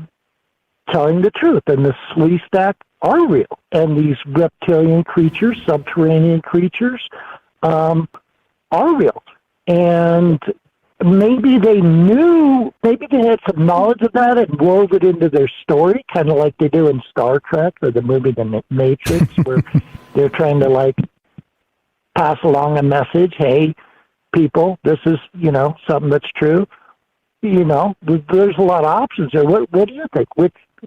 telling the truth, and the slee stack are real, and these reptilian creatures, subterranean creatures, are real? And maybe they had some knowledge of that and wove it into their story, kind of like they do in Star Trek or the movie The Matrix, where they're trying to pass along a message. Hey, people, this is, something that's true. There's a lot of options there. What do you think?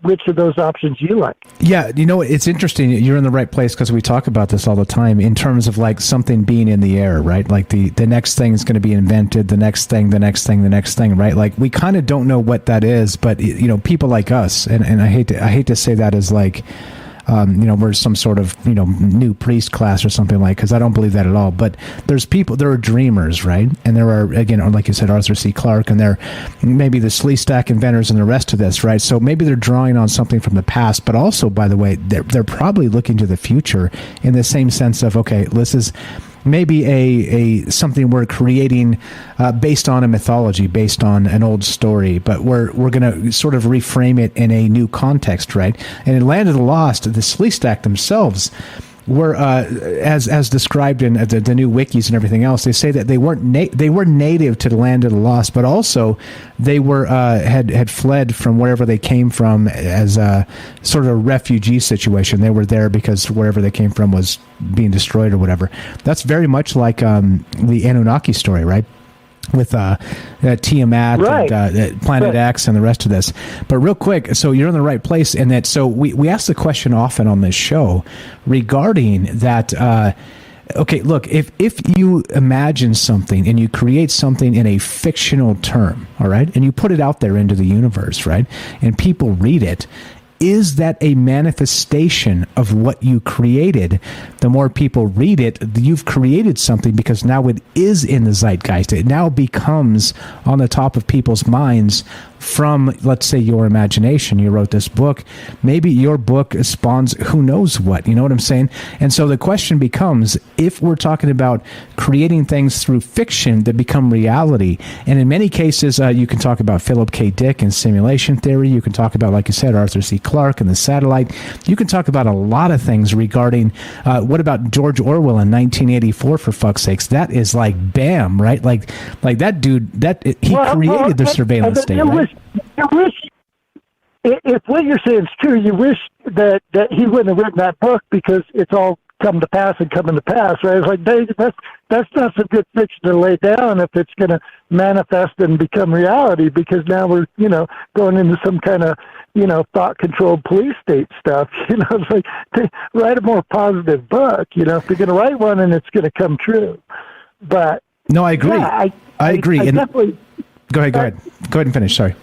Which of those options you like? Yeah, it's interesting. You're in the right place because we talk about this all the time in terms of something being in the air, right? Like the next thing is going to be invented, the next thing, right? Like we kind of don't know what that is, but people like us, and I hate to say that as we're some sort of, new priest class or something because I don't believe that at all. But there are dreamers, right? And there are, again, like you said, Arthur C. Clarke, and there maybe the slee stack inventors and the rest of this, right? So maybe they're drawing on something from the past, but also, by the way, they're probably looking to the future in the same sense of, okay, this is maybe a something we're creating based on a mythology, based on an old story, but we're going to sort of reframe it in a new context, right? And in Land of the Lost, the slee stack themselves were, as described in the new wikis and everything else, they say that they were native to the Land of the Lost, but also they were had fled from wherever they came from as a sort of a refugee situation. They were there because wherever they came from was being destroyed or whatever. That's very much like the Anunnaki story, right? With Tiamat, right, and Planet X and the rest of this. But real quick, so you're in the right place in that. So we ask the question often on this show regarding that. Okay, look, if you imagine something and you create something in a fictional term, all right, and you put it out there into the universe, right, and people read it, is that a manifestation of what you created? The more people read it, you've created something because now it is in the zeitgeist. It now becomes on the top of people's minds from, let's say, your imagination. You wrote this book. Maybe your book spawns who knows what. You know what I'm saying? And so the question becomes, if we're talking about creating things through fiction that become reality, and in many cases, you can talk about Philip K. Dick and simulation theory. You can talk about, like you said, Arthur C. Clarke and the satellite. You can talk about a lot of things regarding, what about George Orwell in 1984, for fuck's sakes? That is like, bam, right? Like that dude, he created the surveillance state, right? You wish, if what you're saying is true, you wish that he wouldn't have written that book because it's all come to pass and come into pass, right? It's like, Dave, that's not some good fiction to lay down if it's going to manifest and become reality, because now we're, going into some kind of, thought-controlled police state stuff. It's like, write a more positive book, if you're going to write one and it's going to come true. But no, I agree. Yeah, I agree. I definitely. Go ahead and finish. Sorry.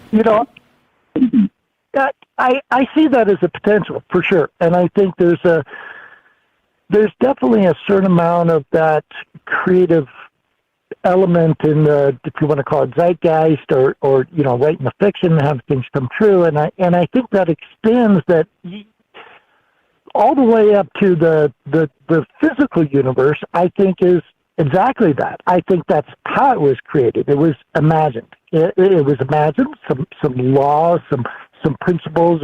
I see that as a potential for sure, and I think there's definitely a certain amount of that creative element in the, if you want to call it zeitgeist, or writing the fiction and have things come true, and I think that extends that all the way up to the physical universe. I think is exactly that. I think that's how it was created. It was imagined. It was imagined. Some laws, some principles,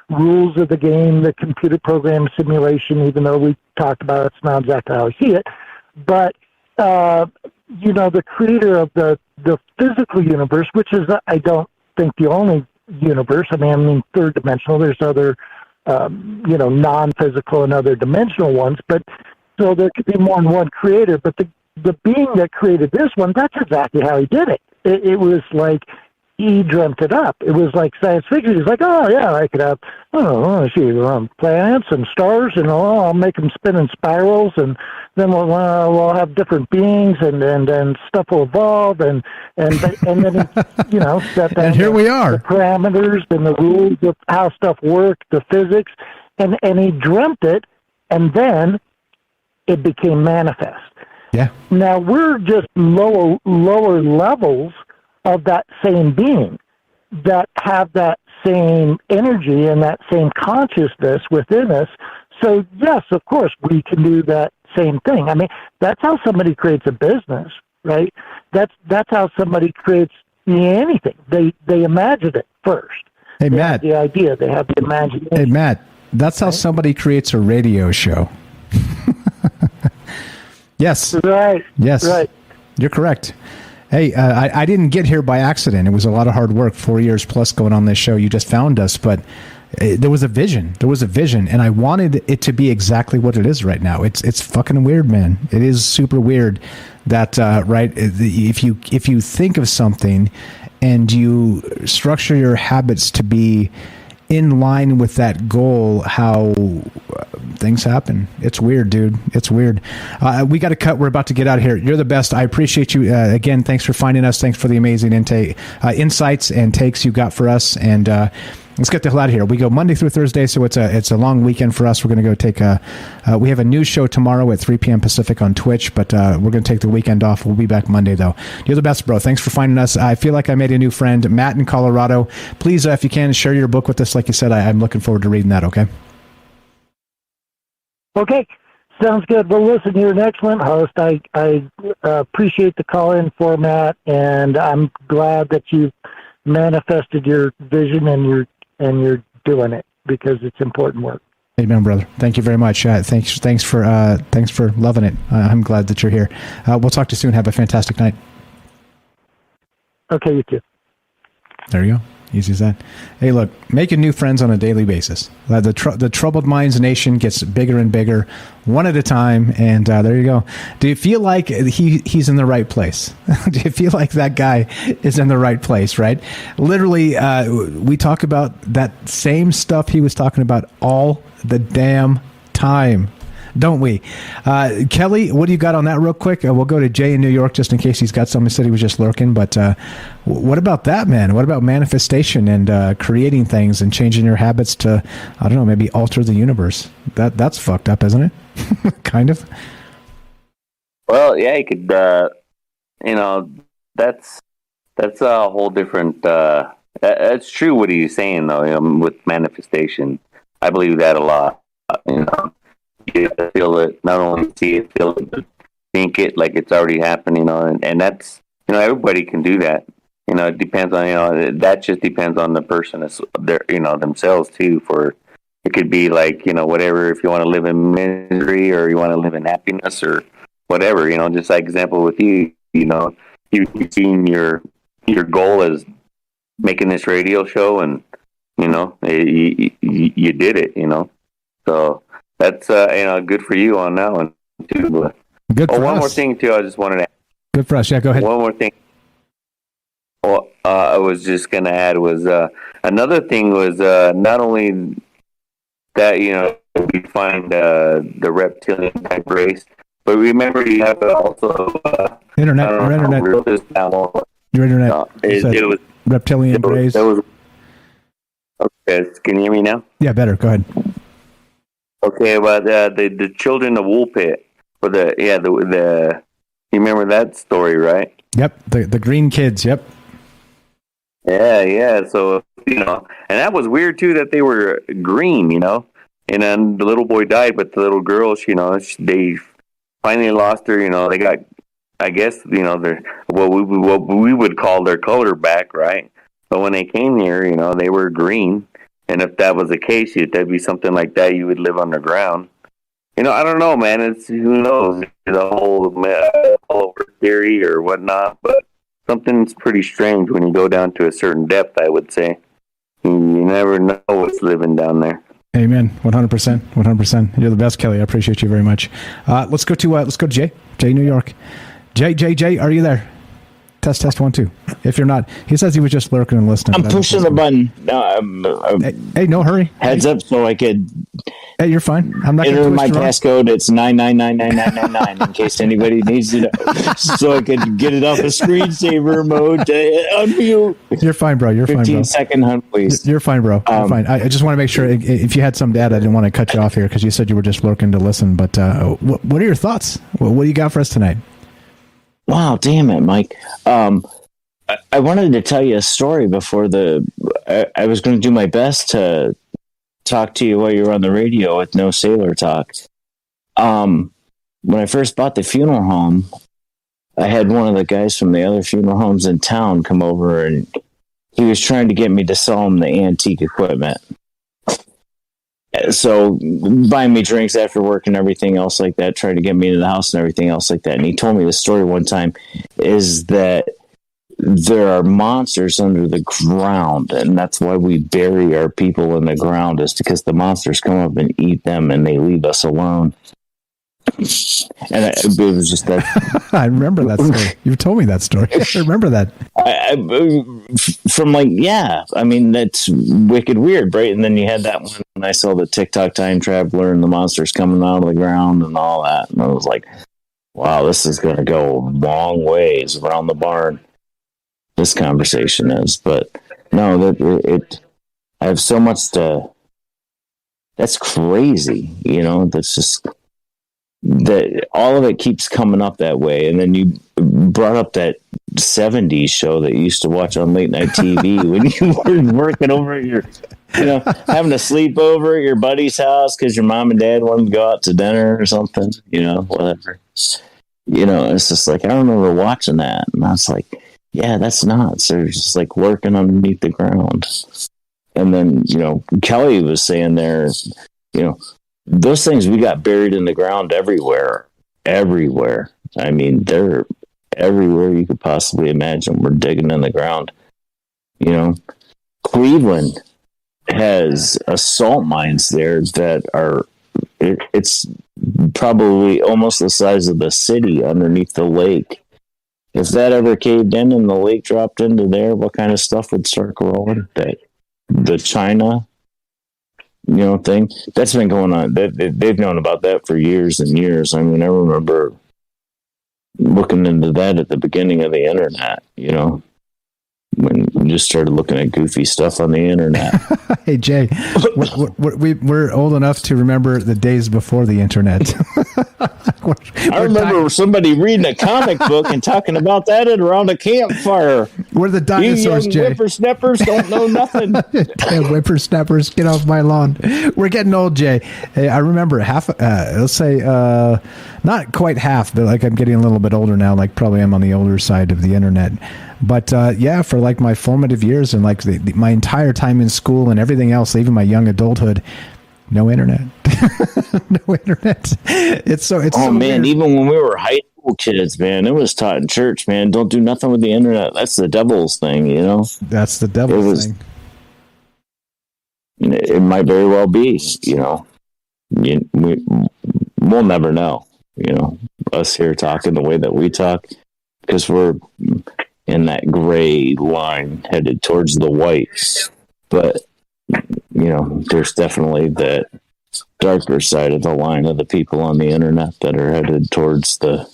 rules of the game, the computer program simulation. Even though we talked about it's not exactly how I see it, but the creator of the physical universe, which is, I don't think, the only universe. I mean third dimensional. There's other non-physical and other dimensional ones, but so there could be more than one creator. But the being that created this one, that's exactly how he did it. It was like he dreamt it up. It was like science fiction. He's like, oh yeah, I could have, planets and stars, and I'll make them spin in spirals, and then we'll have different beings, and stuff will evolve, and then set down and here we are, the parameters and the rules of how stuff worked, the physics, and he dreamt it, and then it became manifest. Yeah. Now we're just lower levels of that same being that have that same energy and that same consciousness within us. So yes, of course, we can do that same thing. I mean, that's how somebody creates a business, right? That's how somebody creates anything. They imagine it first. Hey, they Matt. have the idea. They have the imagination. Hey, Matt. That's how somebody creates a radio show. Yes. Right. Yes. Right. You're correct. Hey, I didn't get here by accident. It was a lot of hard work, 4 years plus going on this show. You just found us, but there was a vision. There was a vision, and I wanted it to be exactly what it is right now. It's fucking weird, man. It is super weird that right. If you think of something and you structure your habits to be in line with that goal, how things happen. It's weird, dude. It's weird. We got to cut. We're about to get out of here. You're the best. I appreciate you. Again, thanks for finding us. Thanks for the amazing insights and takes you got for us. And let's get the hell out of here. We go Monday through Thursday, so it's a long weekend for us. We're going to go take we have a news show tomorrow at 3 p.m. Pacific on Twitch, but we're going to take the weekend off. We'll be back Monday, though. You're the best, bro. Thanks for finding us. I feel like I made a new friend, Matt in Colorado. Please, if you can, share your book with us. Like you said, I'm looking forward to reading that, okay? Okay. Sounds good. Well, listen, you're an excellent host. I appreciate the call-in format, and I'm glad that you've manifested your vision and you're doing it, because it's important work. Amen, brother. Thank you very much. Thanks for loving it. I'm glad that you're here. We'll talk to you soon. Have a fantastic night. Okay, you too. There you go. Easy as that. Hey, look, making new friends on a daily basis. The Troubled Minds Nation gets bigger and bigger, one at a time, and there you go. Do you feel like he's in the right place? Do you feel like that guy is in the right place, right? Literally, we talk about that same stuff he was talking about all the damn time, don't we? Kelly, what do you got on that real quick? We'll go to Jay in New York just in case he's got something. He said he was just lurking, but what about that, man? What about manifestation and creating things and changing your habits to, I don't know, maybe alter the universe? That's fucked up, isn't it? Kind of. Well, yeah, you could, that's a whole different, that's true what he's saying, though, with manifestation. I believe that a lot, you have to feel it, not only see it, feel it, but think it like it's already happened, and that's, everybody can do that. It depends on, that just depends on the person, themselves too. For it could be like, whatever, if you want to live in misery or you want to live in happiness or whatever, just like example with you, you've seen your goal as making this radio show, and, you did it, so that's good for you on that one too. But, good for one us. more thing too. I just wanted to. Good for us. Yeah, go ahead. One more thing. I was just gonna add was another thing was not only that we find the reptilian type race, but remember you have also Internet. Your internet. Your internet. It was reptilian race. Okay, can you hear me now? Yeah, better. Go ahead. Okay, but the children of Woolpit, or the you remember that story, right? Yep, the green kids. Yep. Yeah. So and that was weird too that they were green, and then the little boy died, but the little girl, they finally lost her. They got, I guess, their what we would call their color back, right? But when they came here, they were green. And if that was the case, that'd be something like that. You would live underground. I don't know, man. It's who knows the whole theory or whatnot. But something's pretty strange when you go down to a certain depth. I would say you never know what's living down there. Amen. 100%. 100%. You're the best, Kelly. I appreciate you very much. Let's go to Jay. Jay, New York. Jay, are you there? Test 1 2. If you're not, he says he was just lurking and listening. I'm pushing the button. Hey, no hurry. Heads up, so I could. Hey, you're fine. I'm not enter my passcode. It's 9999999 in case anybody needs to know, so I could get it off a screensaver mode. Unmute. You're fine, bro. You're fine, bro. 15-second hunt, please. You're fine, bro. You're fine. I just want to make sure if you had some data, I didn't want to cut you off here because you said you were just lurking to listen. But what are your thoughts? What do you got for us tonight? Wow, damn it, Mike. I wanted to tell you a story before I was going to do my best to talk to you while you were on the radio with no sailor talk. When I first bought the funeral home, I had one of the guys from the other funeral homes in town come over, and he was trying to get me to sell him the antique equipment. So buying me drinks after work and everything else like that, trying to get me into the house and everything else like that. And he told me the story one time is that there are monsters under the ground, and that's why we bury our people in the ground, is because the monsters come up and eat them and they leave us alone. And it was just that. I remember that story. You told me that story. I remember that. That's wicked weird, right? And then you had that one when I saw the TikTok time traveler and the monsters coming out of the ground and all that. And I was like, wow, this is going to go a long ways around the barn. This conversation is. But no, I have so much that's crazy, that's just. That all of it keeps coming up that way. And then you brought up that 70s show that you used to watch on late night TV when you were working over at your, having a sleepover at your buddy's house because your mom and dad wanted to go out to dinner or something, whatever. It's just like, I remember watching that. And I was like, yeah, that's nuts. They're just like lurking underneath the ground. And then, Kelly was saying there, those things we got buried in the ground everywhere. I mean, they're everywhere you could possibly imagine. We're digging in the ground. Cleveland has salt mines there that are, it's probably almost the size of the city underneath the lake. If that ever caved in and the lake dropped into there, what kind of stuff would start growing? The China thing that's been going on. They've known about that for years and years. I mean, I remember looking into that at the beginning of the internet, when we just started looking at goofy stuff on the internet. Hey, Jay, we're old enough to remember the days before the internet. I remember somebody reading a comic book and talking about that around a campfire. We're the dinosaurs, you young Jay. Whippersnappers don't know nothing. Damn whippersnappers, get off my lawn. We're getting old, Jay. Hey, I remember let's say, not quite half, but like I'm getting a little bit older now, like probably I'm on the older side of the internet. But for like my formative years and like my entire time in school and everything else, even my young adulthood, no internet. No internet. It's so man, weird. Even when we were high school kids, man, it was taught in church, man, don't do nothing with the internet. That's the devil's thing, That's the devil's thing. It might very well be, we'll never know. Us here talking the way that we talk, because we're in that gray line headed towards the white. But there's definitely that darker side of the line of the people on the internet that are headed towards the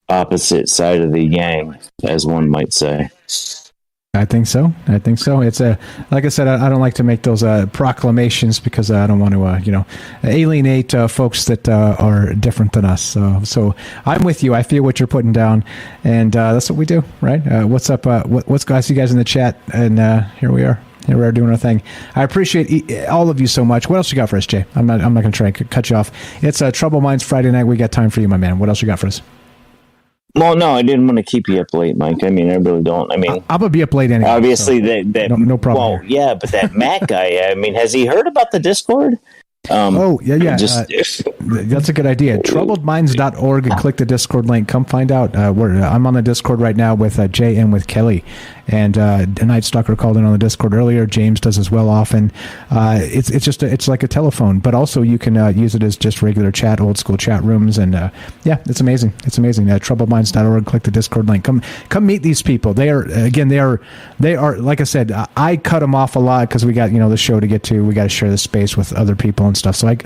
opposite side of the yang, as one might say. I think so. It's like I said, I don't like to make those proclamations because I don't want to, alienate folks that are different than us. So I'm with you. I feel what you're putting down, and that's what we do, right? What's up? What's I see you guys in the chat, and here we are. Here we are doing our thing. I appreciate all of you so much. What else you got for us, Jay? I'm not going to try and cut you off. It's Trouble Minds Friday night. We got time for you, my man. What else you got for us? Well, no, I didn't want to keep you up late, Mike. I mean, I really don't. I mean, I'm gonna be up late anyway. Obviously, so no problem. Well, yeah, but that Matt guy. I mean, has he heard about the Discord? Yeah. That's a good idea. Troubledminds.org. Click the Discord link. Come find out. I'm on the Discord right now with Jay and with Kelly. And Night Stalker called in on the Discord earlier. James does as well often. It's like a telephone, but also you can use it as just regular chat, old school chat rooms. And it's amazing. It's amazing. Troubledminds.org. Click the Discord link. Come meet these people. They are like I said. I cut them off a lot because we got the show to get to. We got to share the space with other people and stuff. So I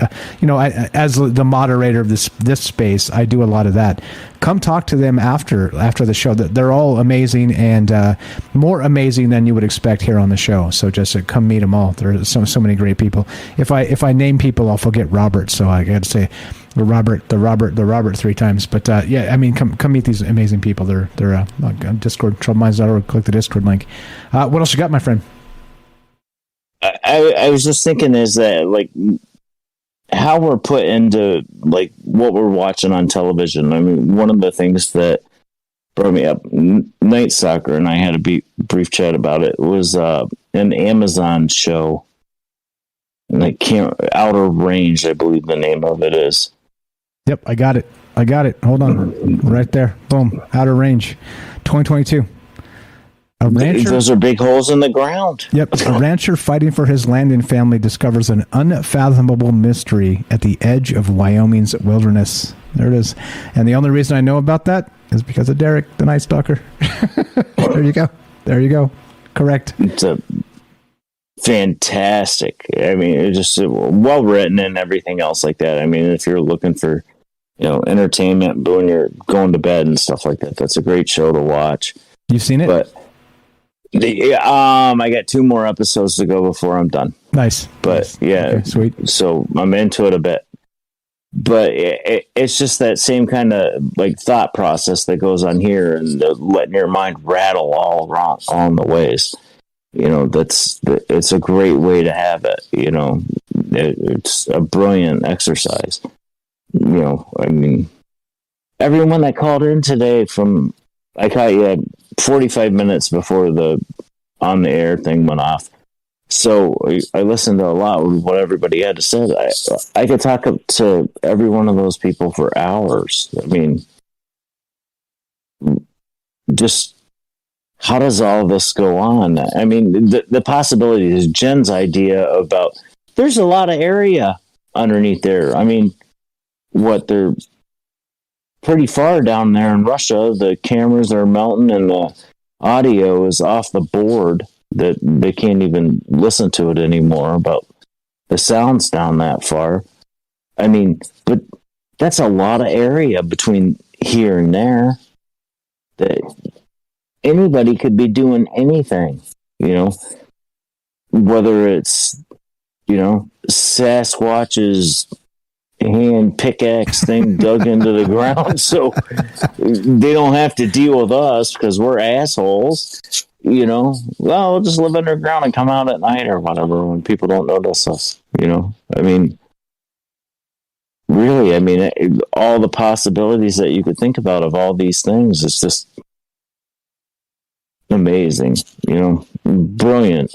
as the moderator of this space, I do a lot of that. Come talk to them after the show. They're all amazing and more amazing than you would expect here on the show. So just come meet them all. There are so many great people. If I name people, I'll forget Robert. So I got to say the Robert 3 times. But I mean, come meet these amazing people. They're on Discord, troubleminds.org. Click the Discord link. What else you got, my friend? I was just thinking is that like how we're put into like what we're watching on television. I mean, one of the things that brought me up, Night Stalker and I had a brief chat about it, was an Amazon show, like Outer Range, I believe the name of it is. Yep, I got it. Hold on, right there. Boom, Outer Range, 2022. A rancher, those are big holes in the ground. Yep. A rancher fighting for his land and family discovers an unfathomable mystery at the edge of Wyoming's wilderness. There it is. And the only reason I know about that is because of Derek, the Night Stalker. There you go. Correct. It's a fantastic. I mean, it's just well written and everything else like that. I mean, if you're looking for, entertainment when you're going to bed and stuff like that, that's a great show to watch. You've seen it? But I got 2 more episodes to go before I'm done. Nice. But yeah, okay, sweet. So I'm into it a bit. But it's just that same kind of like thought process that goes on here, and letting your mind rattle all around on the ways. It's a great way to have it. It's a brilliant exercise. I mean, everyone that called in today I caught you 45 minutes before the on the air thing went off. So I listened to a lot of what everybody had to say. I could talk to every one of those people for hours. I mean, just how does all this go on? I mean, the possibilities, Jen's idea about there's a lot of area underneath there. I mean, they're pretty far down there in Russia. The cameras are melting and the audio is off the board that they can't even listen to it anymore about the sounds down that far. I mean, but that's a lot of area between here and there that anybody could be doing anything, whether it's, Sasquatch's hand pickaxe thing dug into the ground so they don't have to deal with us because we're assholes. Well, we'll just live underground and come out at night or whatever when people don't notice us. I mean, really, I mean, all the possibilities that you could think about of all these things, it's just amazing. Brilliant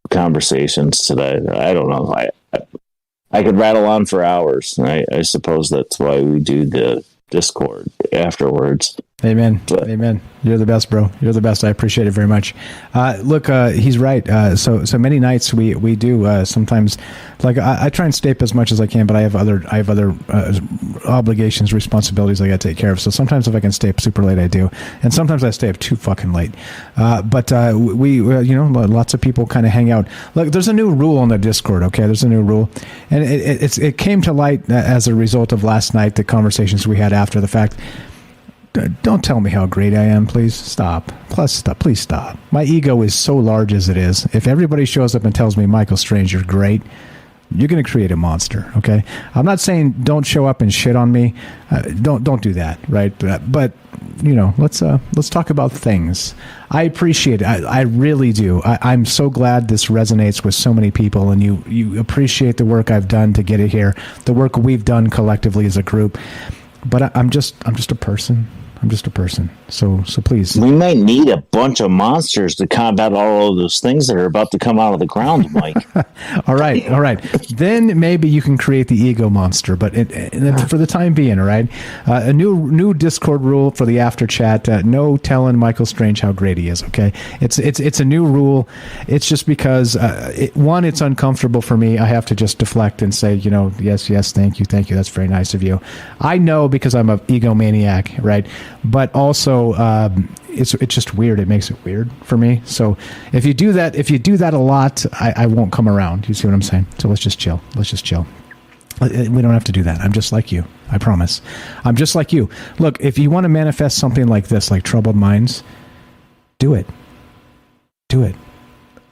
conversations today. I don't know. I could rattle on for hours. I suppose that's why we do the Discord afterwards. Amen. Amen. You're the best, bro. You're the best. I appreciate it very much. Look, he's right. So many nights we do sometimes, like I try and stay up as much as I can, but I have other obligations, responsibilities I got to take care of. So sometimes if I can stay up super late, I do, and sometimes I stay up too fucking late. But we lots of people kind of hang out. Look, there's a new rule on the Discord. Okay, there's a new rule, and it came to light as a result of last night, the conversations we had after the fact. Don't tell me how great I am, please. Stop. Please stop. My ego is so large as it is. If everybody shows up and tells me, Michael Strange, you're great, you're going to create a monster, okay? I'm not saying don't show up and shit on me. Don't do that, right? But let's talk about things. I appreciate it. I really do. I'm so glad this resonates with so many people, and you appreciate the work I've done to get it here, the work we've done collectively as a group. But I'm just a person. I'm just a person. So please. We might need a bunch of monsters to combat all of those things that are about to come out of the ground, Mike. All right. Then maybe you can create the ego monster. But for the time being, all right. A new Discord rule for the after chat. No telling Michael Strange how great he is. Okay. It's a new rule. It's just because it's uncomfortable for me. I have to just deflect and say, yes, thank you. That's very nice of you. I know because I'm an egomaniac, right? But also, it's just weird. It makes it weird for me. So if you do that a lot, I won't come around. You see what I'm saying? So let's just chill. We don't have to do that. I'm just like you. I promise. I'm just like you. Look, if you want to manifest something like this, like Troubled Minds, do it. Do it.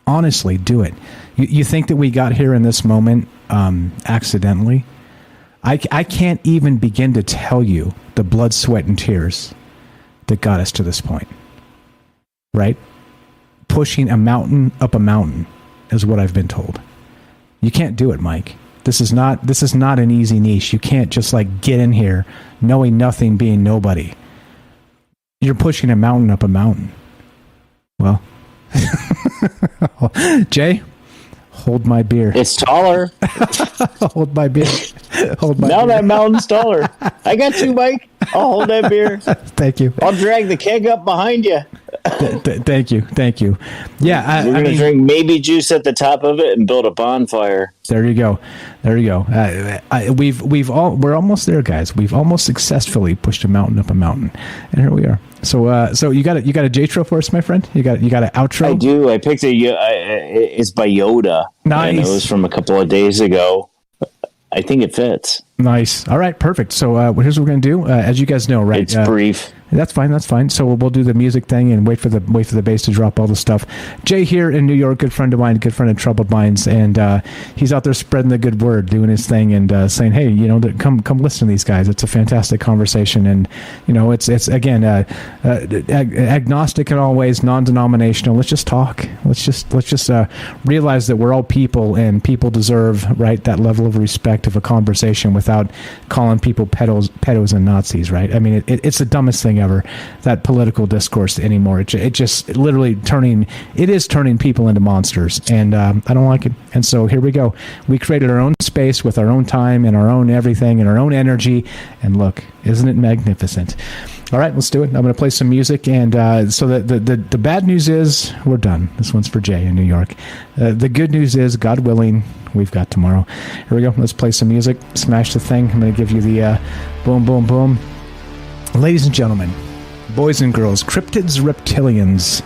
Honestly, do it. You think that we got here in this moment accidentally? I can't even begin to tell you the blood, sweat, and tears that got us to this point. Right? Pushing a mountain up a mountain is what I've been told. You can't do it, Mike. This is not an easy niche. You can't just get in here knowing nothing, being nobody. You're pushing a mountain up a mountain. Well, Jay, hold my beer. It's taller. Hold my beer. Now that mountain's taller. I got you, Mike. I'll hold that beer. Thank you. I'll drag the keg up behind you. Thank you. Yeah, we're gonna drink maybe juice at the top of it and build a bonfire. There you go. We're almost there, guys. We've almost successfully pushed a mountain up a mountain, and here we are. So you got a J-tro for us, my friend? You got an outro? I do. I picked it's by Yoda. Nice. And it was from a couple of days ago. I think it fits. Nice. All right, perfect. So here's what we're going to do. As you guys know, right? It's brief. That's fine. So we'll do the music thing and wait for the bass to drop all the stuff. Jay here in New York, good friend of mine, good friend of Troubled Minds, and he's out there spreading the good word, doing his thing, and saying, hey, come listen to these guys. It's a fantastic conversation, and it's again agnostic in all ways, non-denominational. Let's just talk. Let's just realize that we're all people, and people deserve that level of respect of a conversation without calling people pedos and Nazis, right? I mean, it's the dumbest thing ever, that political discourse anymore. It just literally turning people into monsters, and I don't like it. And so here we go. We created our own space with our own time and our own everything and our own energy, and look, isn't it magnificent? All right, let's do it. I'm going to play some music, and so the bad news is we're done. This one's for Jay in New York. The good news is, God willing, we've got tomorrow. Here we go. Let's play some music. Smash the thing. I'm going to give you the boom, boom, boom. Ladies and gentlemen, boys and girls, cryptids, reptilians,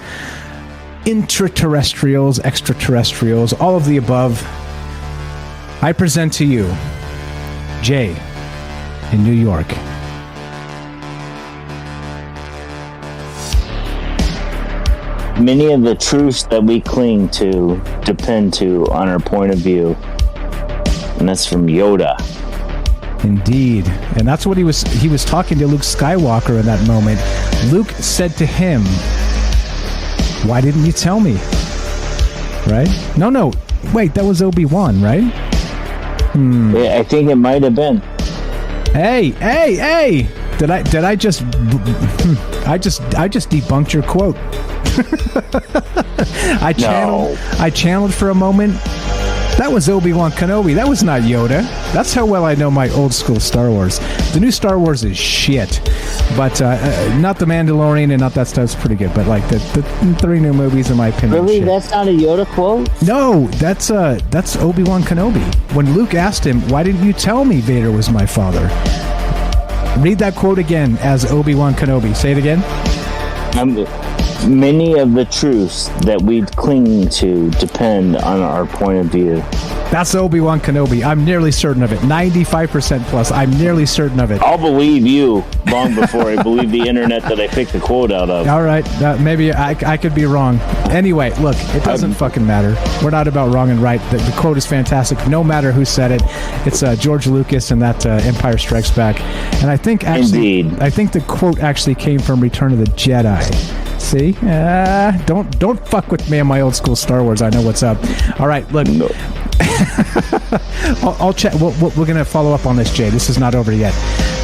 intraterrestrials, extraterrestrials, all of the above, I present to you Jay in New York. Many of the truths that we cling to depend on our point of view, and that's from Yoda. Indeed. And that's what he was talking to Luke Skywalker in that moment. Luke said to him, why didn't you tell me? Right? No. Wait, that was Obi-Wan, right? Yeah, I think it might have been. Hey! Did I just debunked your quote. I channeled for a moment That was Obi-Wan Kenobi. That was not Yoda. That's how well I know my old school Star Wars. The new Star Wars is shit. But not The Mandalorian and not that stuff's pretty good. But like the 3 new movies, in my opinion. Really? Shit. That's not a Yoda quote? No, that's Obi-Wan Kenobi. When Luke asked him, "Why didn't you tell me Vader was my father?" Read that quote again as Obi-Wan Kenobi. Say it again. Many of the truths that we cling to depend on our point of view. That's Obi-Wan Kenobi. I'm nearly certain of it. 95% plus. I'm nearly certain of it. I'll believe you long before I believe the internet that I picked the quote out of. All right. Maybe I could be wrong. Anyway, look, it doesn't fucking matter. We're not about wrong and right. The quote is fantastic. No matter who said it. It's George Lucas and that Empire Strikes Back. And I think actually, Indeed. I think the quote actually came from Return of the Jedi. See? Don't fuck with me and my old school Star Wars. I know what's up. All right, look. No. I'll check. We're going to follow up on this, Jay. This is not over yet.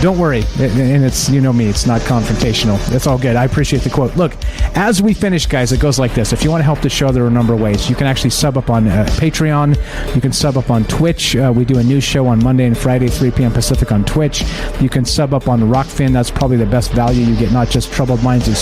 Don't worry. And it's, you know me, it's not confrontational. It's all good. I appreciate the quote. Look, as we finish, guys, it goes like this. If you want to help the show, there are a number of ways. You can actually sub up on Patreon. You can sub up on Twitch. We do a news show on Monday and Friday, 3 p.m. Pacific on Twitch. You can sub up on Rockfin. That's probably the best value. You get not just Troubled Minds and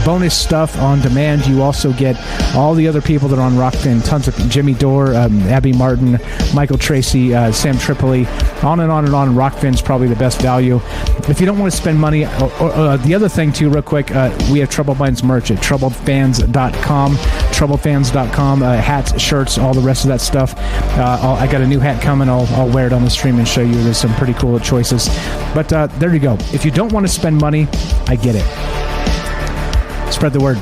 bonus stuff on demand. You also get all the other people that are on Rockfin. Tons of Jimmy Dore, Abby Martin, Michael Tracy, Sam Tripoli, on and on and on. Rockfin's probably the best value. If you don't want to spend money, the other thing too, real quick, we have Troubled Minds merch at troubledfans.com. Troubledfans.com, hats, shirts, all the rest of that stuff. I got a new hat coming. I'll wear it on the stream and show you. There's some pretty cool choices. But there you go. If you don't want to spend money, I get it. Spread the word.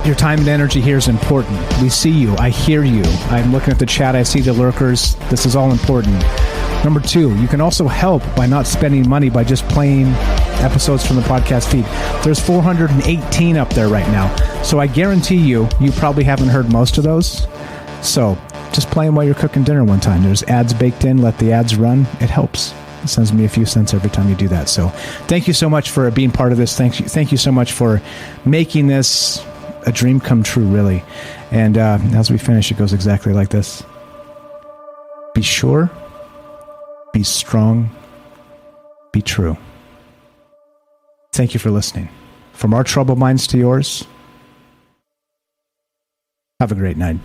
Your time and energy here is important. We see you. I hear you. I'm looking at the chat. I see the lurkers. This is all important. Number 2, you can also help by not spending money by just playing episodes from the podcast feed. There's 418 up there right now. So I guarantee you probably haven't heard most of those. So just play them while you're cooking dinner one time. There's ads baked in. Let the ads run. It helps. It sends me a few cents every time you do that. So thank you so much for being part of this. Thank you so much for making this a dream come true, really. And as we finish, it goes exactly like this. Be sure, be strong, be true. Thank you for listening. From our troubled minds to yours, have a great night.